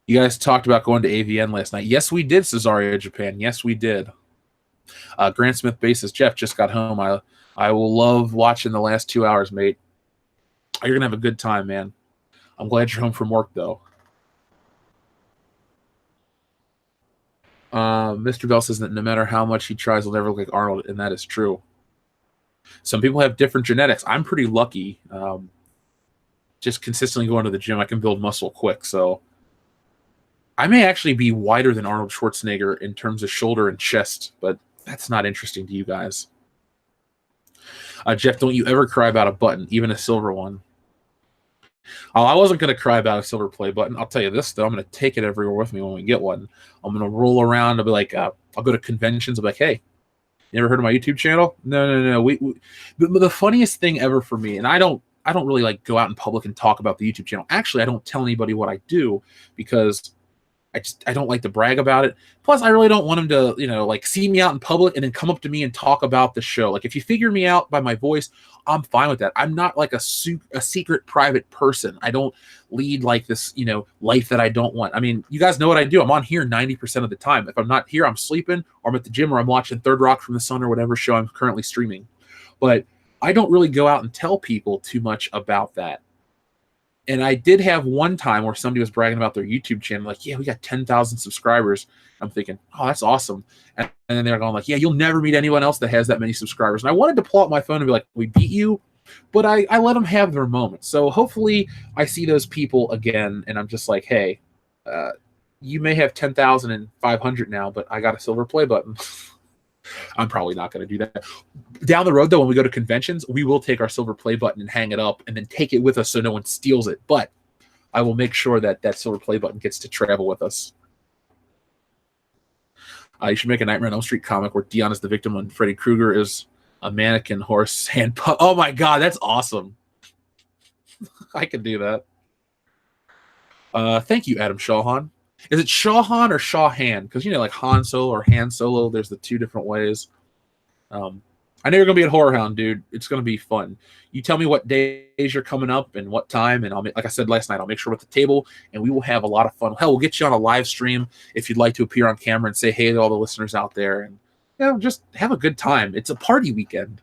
You guys talked about going to AVN last night. Yes, we did, Cesario, Japan. Yes, we did. Grant Smith Basis, Jeff just got home. I will love watching the last 2 hours, mate. You're going to have a good time, man. I'm glad you're home from work, though. Mr. Bell says that no matter how much he tries, he'll never look like Arnold, and that is true. Some people have different genetics. I'm pretty lucky. Just consistently going to the gym, I can build muscle quick, so I may actually be wider than Arnold Schwarzenegger in terms of shoulder and chest, but that's not interesting to you guys. Jeff, don't you ever cry about a button, even a silver one. Oh, I wasn't going to cry about a silver play button. I'll tell you this, though. I'm going to take it everywhere with me when we get one. I'm going to roll around. I'll be like, I'll go to conventions. I'll be like, hey, you ever heard of my YouTube channel? No. The funniest thing ever for me, and I don't really like go out in public and talk about the YouTube channel. Actually, I don't tell anybody what I do because I don't like to brag about it. Plus, I really don't want them to, like, see me out in public and then come up to me and talk about the show. Like, if you figure me out by my voice, I'm fine with that. I'm not like a secret private person. I don't lead like this, life that I don't want. I mean, you guys know what I do. I'm on here 90% of the time. If I'm not here, I'm sleeping, or I'm at the gym, or I'm watching Third Rock from the Sun, or whatever show I'm currently streaming. But I don't really go out and tell people too much about that. And I did have one time where somebody was bragging about their YouTube channel, like, yeah, we got 10,000 subscribers. I'm thinking, oh, that's awesome. And then they're going like, yeah, you'll never meet anyone else that has that many subscribers. And I wanted to pull out my phone and be like, we beat you. But I let them have their moment. So hopefully I see those people again, and I'm just like, hey, you may have 10,500 now, but I got a silver play button. I'm probably not going to do that. Down the road, though, when we go to conventions, we will take our silver play button and hang it up and then take it with us so no one steals it. But I will make sure that that silver play button gets to travel with us. You should make a Nightmare on Elm Street comic where Dion is the victim and Freddy Krueger is a mannequin horse hand. Oh my god, that's awesome! I could do that. Thank you, Adam Shawhan. Is it Shawhan or Shawhan? Because like Han Solo or Han Solo, there's the two different ways. I know you're gonna be at Horror Hound, dude. It's gonna be fun. You tell me what days you're coming up and what time, and like I said last night, I'll make sure with the table, and we will have a lot of fun. Hell, we'll get you on a live stream if you'd like to appear on camera and say hey to all the listeners out there, and just have a good time. It's a party weekend.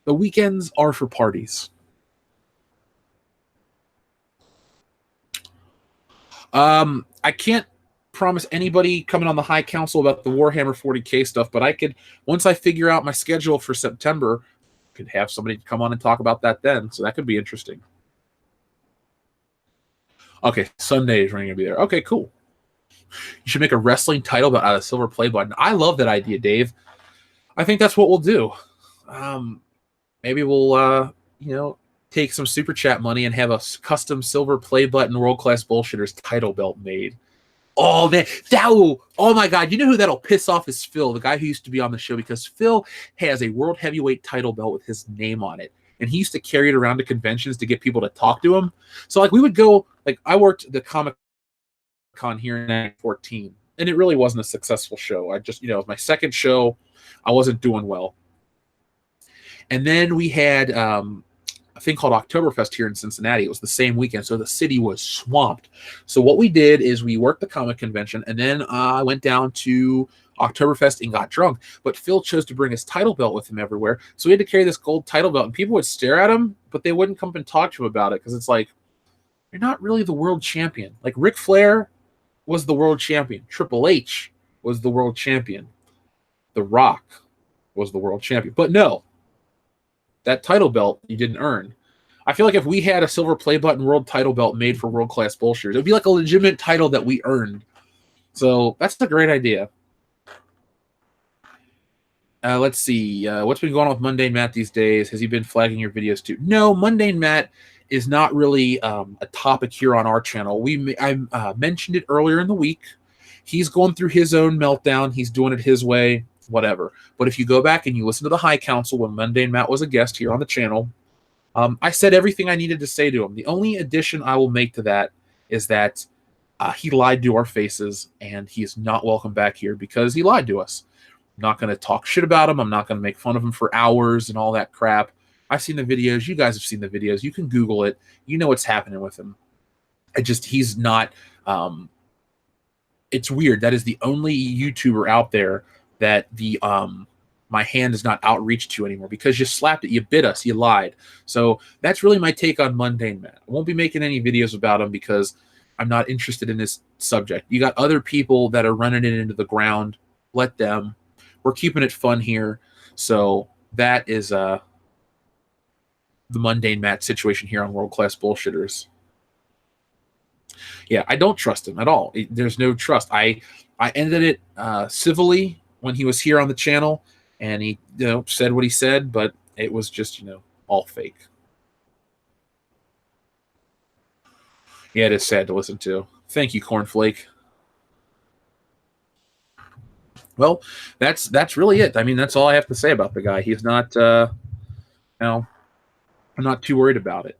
The weekends are for parties. I can't promise anybody coming on the High Council about the Warhammer 40K stuff, but I could, once I figure out my schedule for September, could have somebody come on and talk about that then. So that could be interesting. Okay, Sundays we're going to be there. Okay, cool. You should make a wrestling title out of a silver play button. I love that idea, Dave. I think that's what we'll do. Maybe we'll, take some super chat money and have a custom silver play button World Class Bullshitters title belt made. Oh man, oh my god, you know who that'll piss off is Phil, the guy who used to be on the show, because Phil has a world heavyweight title belt with his name on it, and he used to carry it around to conventions to get people to talk to him. So we would go, I worked the Comic Con here in 2014, and it really wasn't a successful show. I just, it was my second show. I wasn't doing well. And then we had a thing called Oktoberfest here in Cincinnati. It was the same weekend, so the city was swamped. So what we did is we worked the comic convention, and then I went down to Oktoberfest and got drunk. But Phil chose to bring his title belt with him everywhere, so he had to carry this gold title belt, and people would stare at him, but they wouldn't come up and talk to him about it, because it's like, you're not really the world champion. Like, Ric Flair was the world champion. Triple H was the world champion. The Rock was the world champion. But no, that title belt you didn't earn. I feel like if we had a silver play button world title belt made for World Class Bullshitters, it would be like a legitimate title that we earned. So that's a great idea. Let's see. What's been going on with Mundane Matt these days? Has he been flagging your videos too? No, Mundane Matt is not really a topic here on our channel. I mentioned it earlier in the week. He's going through his own meltdown. He's doing it his way, whatever. But if you go back and you listen to the High Council when Mundane Matt was a guest here on the channel, I said everything I needed to say to him. The only addition I will make to that is that he lied to our faces, and he is not welcome back here because he lied to us. I'm not going to talk shit about him. I'm not going to make fun of him for hours and all that crap. I've seen the videos. You guys have seen the videos. You can Google it. You know what's happening with him. He's not... it's weird. That is the only YouTuber out there that my hand is not outreached to anymore, because you slapped it, you bit us, you lied. So that's really my take on Mundane Matt. I won't be making any videos about him because I'm not interested in this subject. You got other people that are running it into the ground. Let them. We're keeping it fun here. So that is the Mundane Matt situation here on World Class Bullshitters. Yeah, I don't trust him at all. There's no trust. I ended it civilly when he was here on the channel, and he said what he said, but it was just all fake. Yeah, it is sad to listen to. Thank you, Cornflake. Well, that's really it. I mean, that's all I have to say about the guy. He's not, I'm not too worried about it.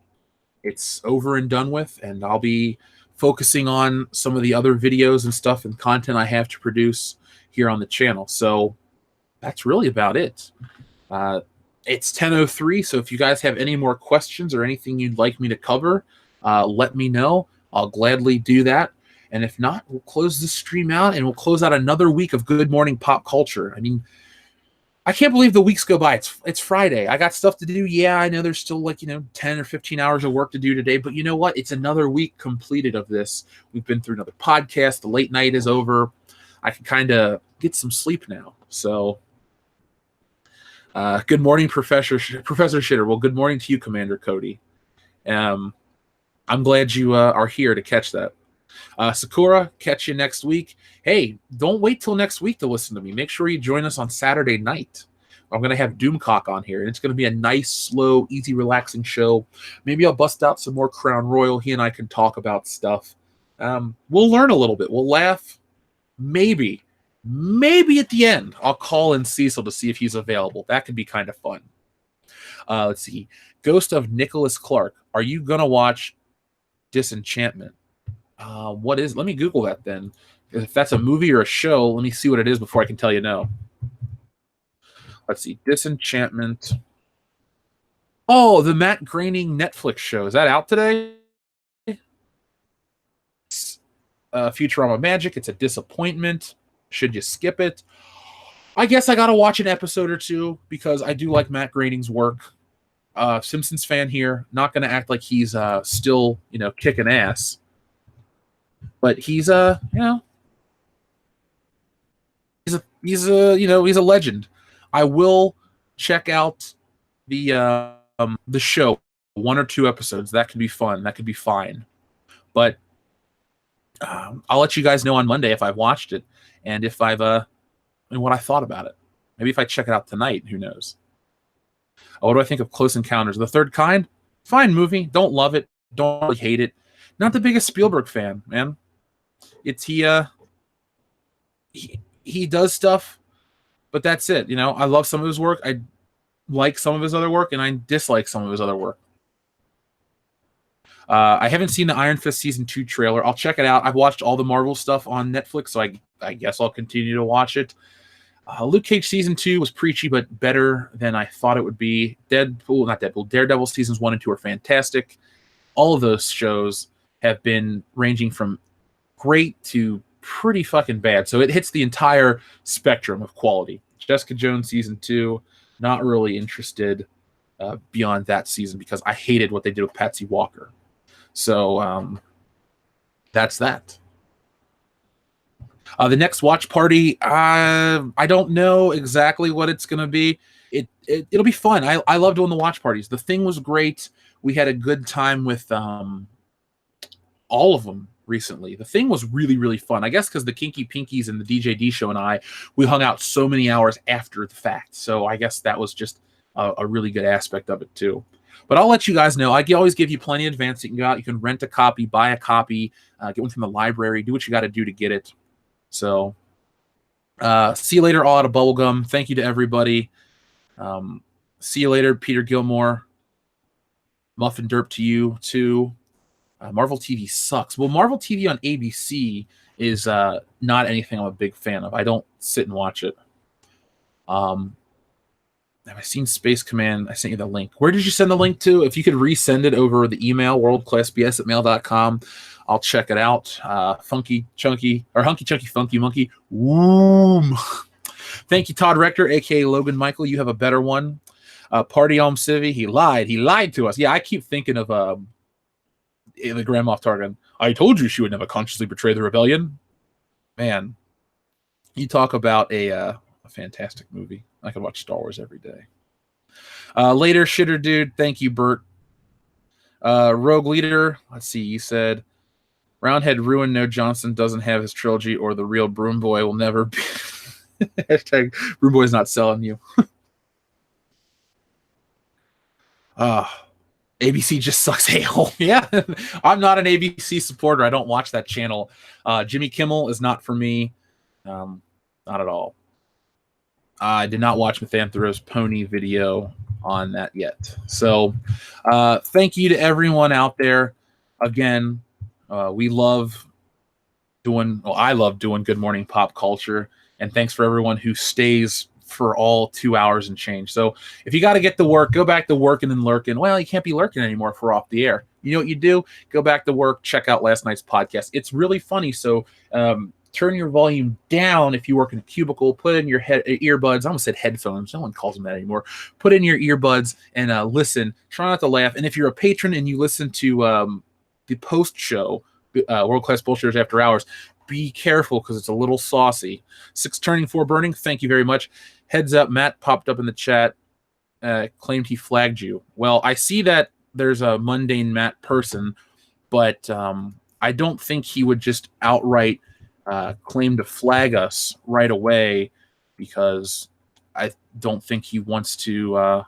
It's over and done with, and I'll be focusing on some of the other videos and stuff and content I have to produce here on the channel. So that's really about it. It's 10:03, so if you guys have any more questions or anything you'd like me to cover, let me know. I'll gladly do that. And if not, we'll close this stream out, and we'll close out another week of Good Morning Pop Culture. I mean, I can't believe the weeks go by. It's Friday. I got stuff to do. Yeah, I know there's still 10 or 15 hours of work to do today, but you know what? It's another week completed of this. We've been through another podcast. The late night is over. I can kind of get some sleep now. So, good morning, Professor Shitter. Well, good morning to you, Commander Cody. I'm glad you are here to catch that. Sakura, catch you next week. Hey, don't wait till next week to listen to me. Make sure you join us on Saturday night. I'm going to have Doomcock on here, and it's going to be a nice, slow, easy, relaxing show. Maybe I'll bust out some more Crown Royal. He and I can talk about stuff. We'll learn a little bit. We'll laugh. Maybe at the end, I'll call in Cecil to see if he's available. That could be kind of fun. Let's see. Ghost of Nicholas Clark. Are you going to watch Disenchantment? What is? Let me Google that then. If that's a movie or a show, let me see what it is before I can tell you no. Let's see. Disenchantment. Oh, the Matt Groening Netflix show. Is that out today? Futurama Magic. It's a disappointment. Should you skip it? I guess I got to watch an episode or two because I do like Matt Groening's work. Simpsons fan here. Not going to act like he's still, kicking ass. But he's he's a legend. I will check out the show, 1 or 2 episodes. That could be fun. That could be fine. But I'll let you guys know on Monday if I've watched it and if I've and what I thought about it. Maybe if I check it out tonight, who knows? What do I think of Close Encounters? The Third Kind? Fine movie. Don't love it. Don't really hate it. Not the biggest Spielberg fan, man. It's he does stuff, but that's it. I love some of his work. I like some of his other work, and I dislike some of his other work. I haven't seen the Iron Fist Season 2 trailer. I'll check it out. I've watched all the Marvel stuff on Netflix, so I guess I'll continue to watch it. Luke Cage Season 2 was preachy, but better than I thought it would be. Daredevil Seasons 1 and 2 are fantastic. All of those shows have been ranging from great to pretty fucking bad. So it hits the entire spectrum of quality. Jessica Jones Season 2, not really interested beyond that season because I hated what they did with Patsy Walker. So that's that. The next watch party, I don't know exactly what it's going to be. It'll be fun. I love doing the watch parties. The Thing was great. We had a good time with all of them recently. The Thing was really, really fun. I guess because the Kinky Pinkies and the DJD show and we hung out so many hours after the fact. So I guess that was just a really good aspect of it too. But I'll let you guys know. I always give you plenty of advance. You can go out, you can rent a copy, buy a copy, get one from the library, do what you got to do to get it. So see you later, all out of bubblegum. Thank you to everybody. See you later, Peter Gilmore. Muffin Derp to you too. Marvel TV sucks. Well, Marvel TV on ABC is not anything I'm a big fan of. I don't sit and watch it. Have I seen Space Command? I sent you the link. Where did you send the link to? If you could resend it over the email, worldclassbs@mail.com, I'll check it out. Hunky Chunky Funky Monkey. Woom. Thank you, Todd Rector, a.k.a. Logan Michael. You have a better one. Party Elm Civvy. He lied to us. Yeah, I keep thinking of the Grand Moff Tarkin. I told you she would never consciously betray the rebellion. Man, you talk about a fantastic movie. I could watch Star Wars every day. Later, shitter dude. Thank you, Bert. Rogue Leader. Let's see. You said Roundhead ruined. No, Johnson doesn't have his trilogy, or the real Broom Boy will never be. Hashtag Broom Boy's not selling you. ABC just sucks a-hole. Yeah, I'm not an ABC supporter. I don't watch that channel. Jimmy Kimmel is not for me. Not at all. I did not watch Methanthro's pony video on that yet. So thank you to everyone out there. Again, I love doing Good Morning Pop Culture. And thanks for everyone who stays for all 2 hours and change. So if you got to get to work, go back to working and lurking. Well, you can't be lurking anymore if we're off the air. You know what you do? Go back to work, check out last night's podcast. It's really funny. So turn your volume down if you work in a cubicle. Put in your earbuds. I almost said headphones. No one calls them that anymore. Put in your earbuds and listen. Try not to laugh. And if you're a patron and you listen to the post show, World Class Bullshitters After Hours, be careful because it's a little saucy. 6 turning 4 burning. Thank you very much. Heads up, Matt popped up in the chat. Claimed he flagged you. Well, I see that there's a Mundane Matt person, but I don't think he would just outright claim to flag us right away because I don't think he wants to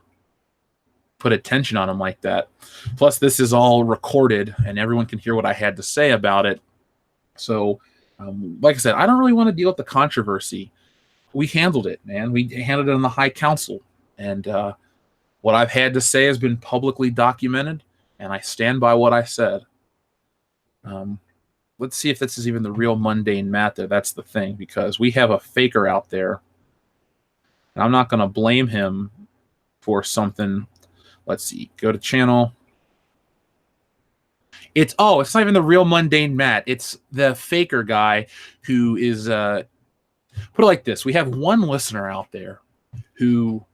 put attention on him like that. Plus, this is all recorded, and everyone can hear what I had to say about it. So, like I said, I don't really want to deal with the controversy. We handled it, man. We handled it in the High Council, and what I've had to say has been publicly documented, and I stand by what I said. Let's see if this is even the real Mundane Matt there. That's the thing, because we have a faker out there. And I'm not going to blame him for something. Let's see. Go to channel. It's not even the real Mundane Matt. It's the faker guy who is, put it like this. We have one listener out there who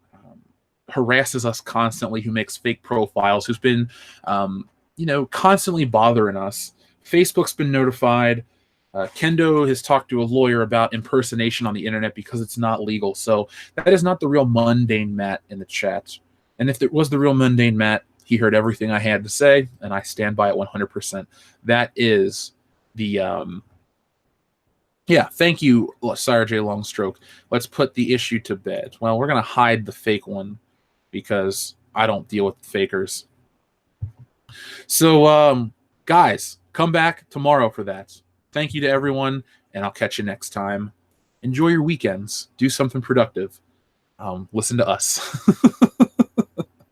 harasses us constantly, who makes fake profiles, who's been, constantly bothering us. Facebook's been notified. Kendo has talked to a lawyer about impersonation on the internet because it's not legal. So that is not the real Mundane Matt in the chat. And if it was the real Mundane Matt, he heard everything I had to say, and I stand by it 100%. That is the... thank you, Sire J. Longstroke. Let's put the issue to bed. Well, we're going to hide the fake one because I don't deal with fakers. So, guys, come back tomorrow for that. Thank you to everyone, and I'll catch you next time. Enjoy your weekends. Do something productive. Listen to us.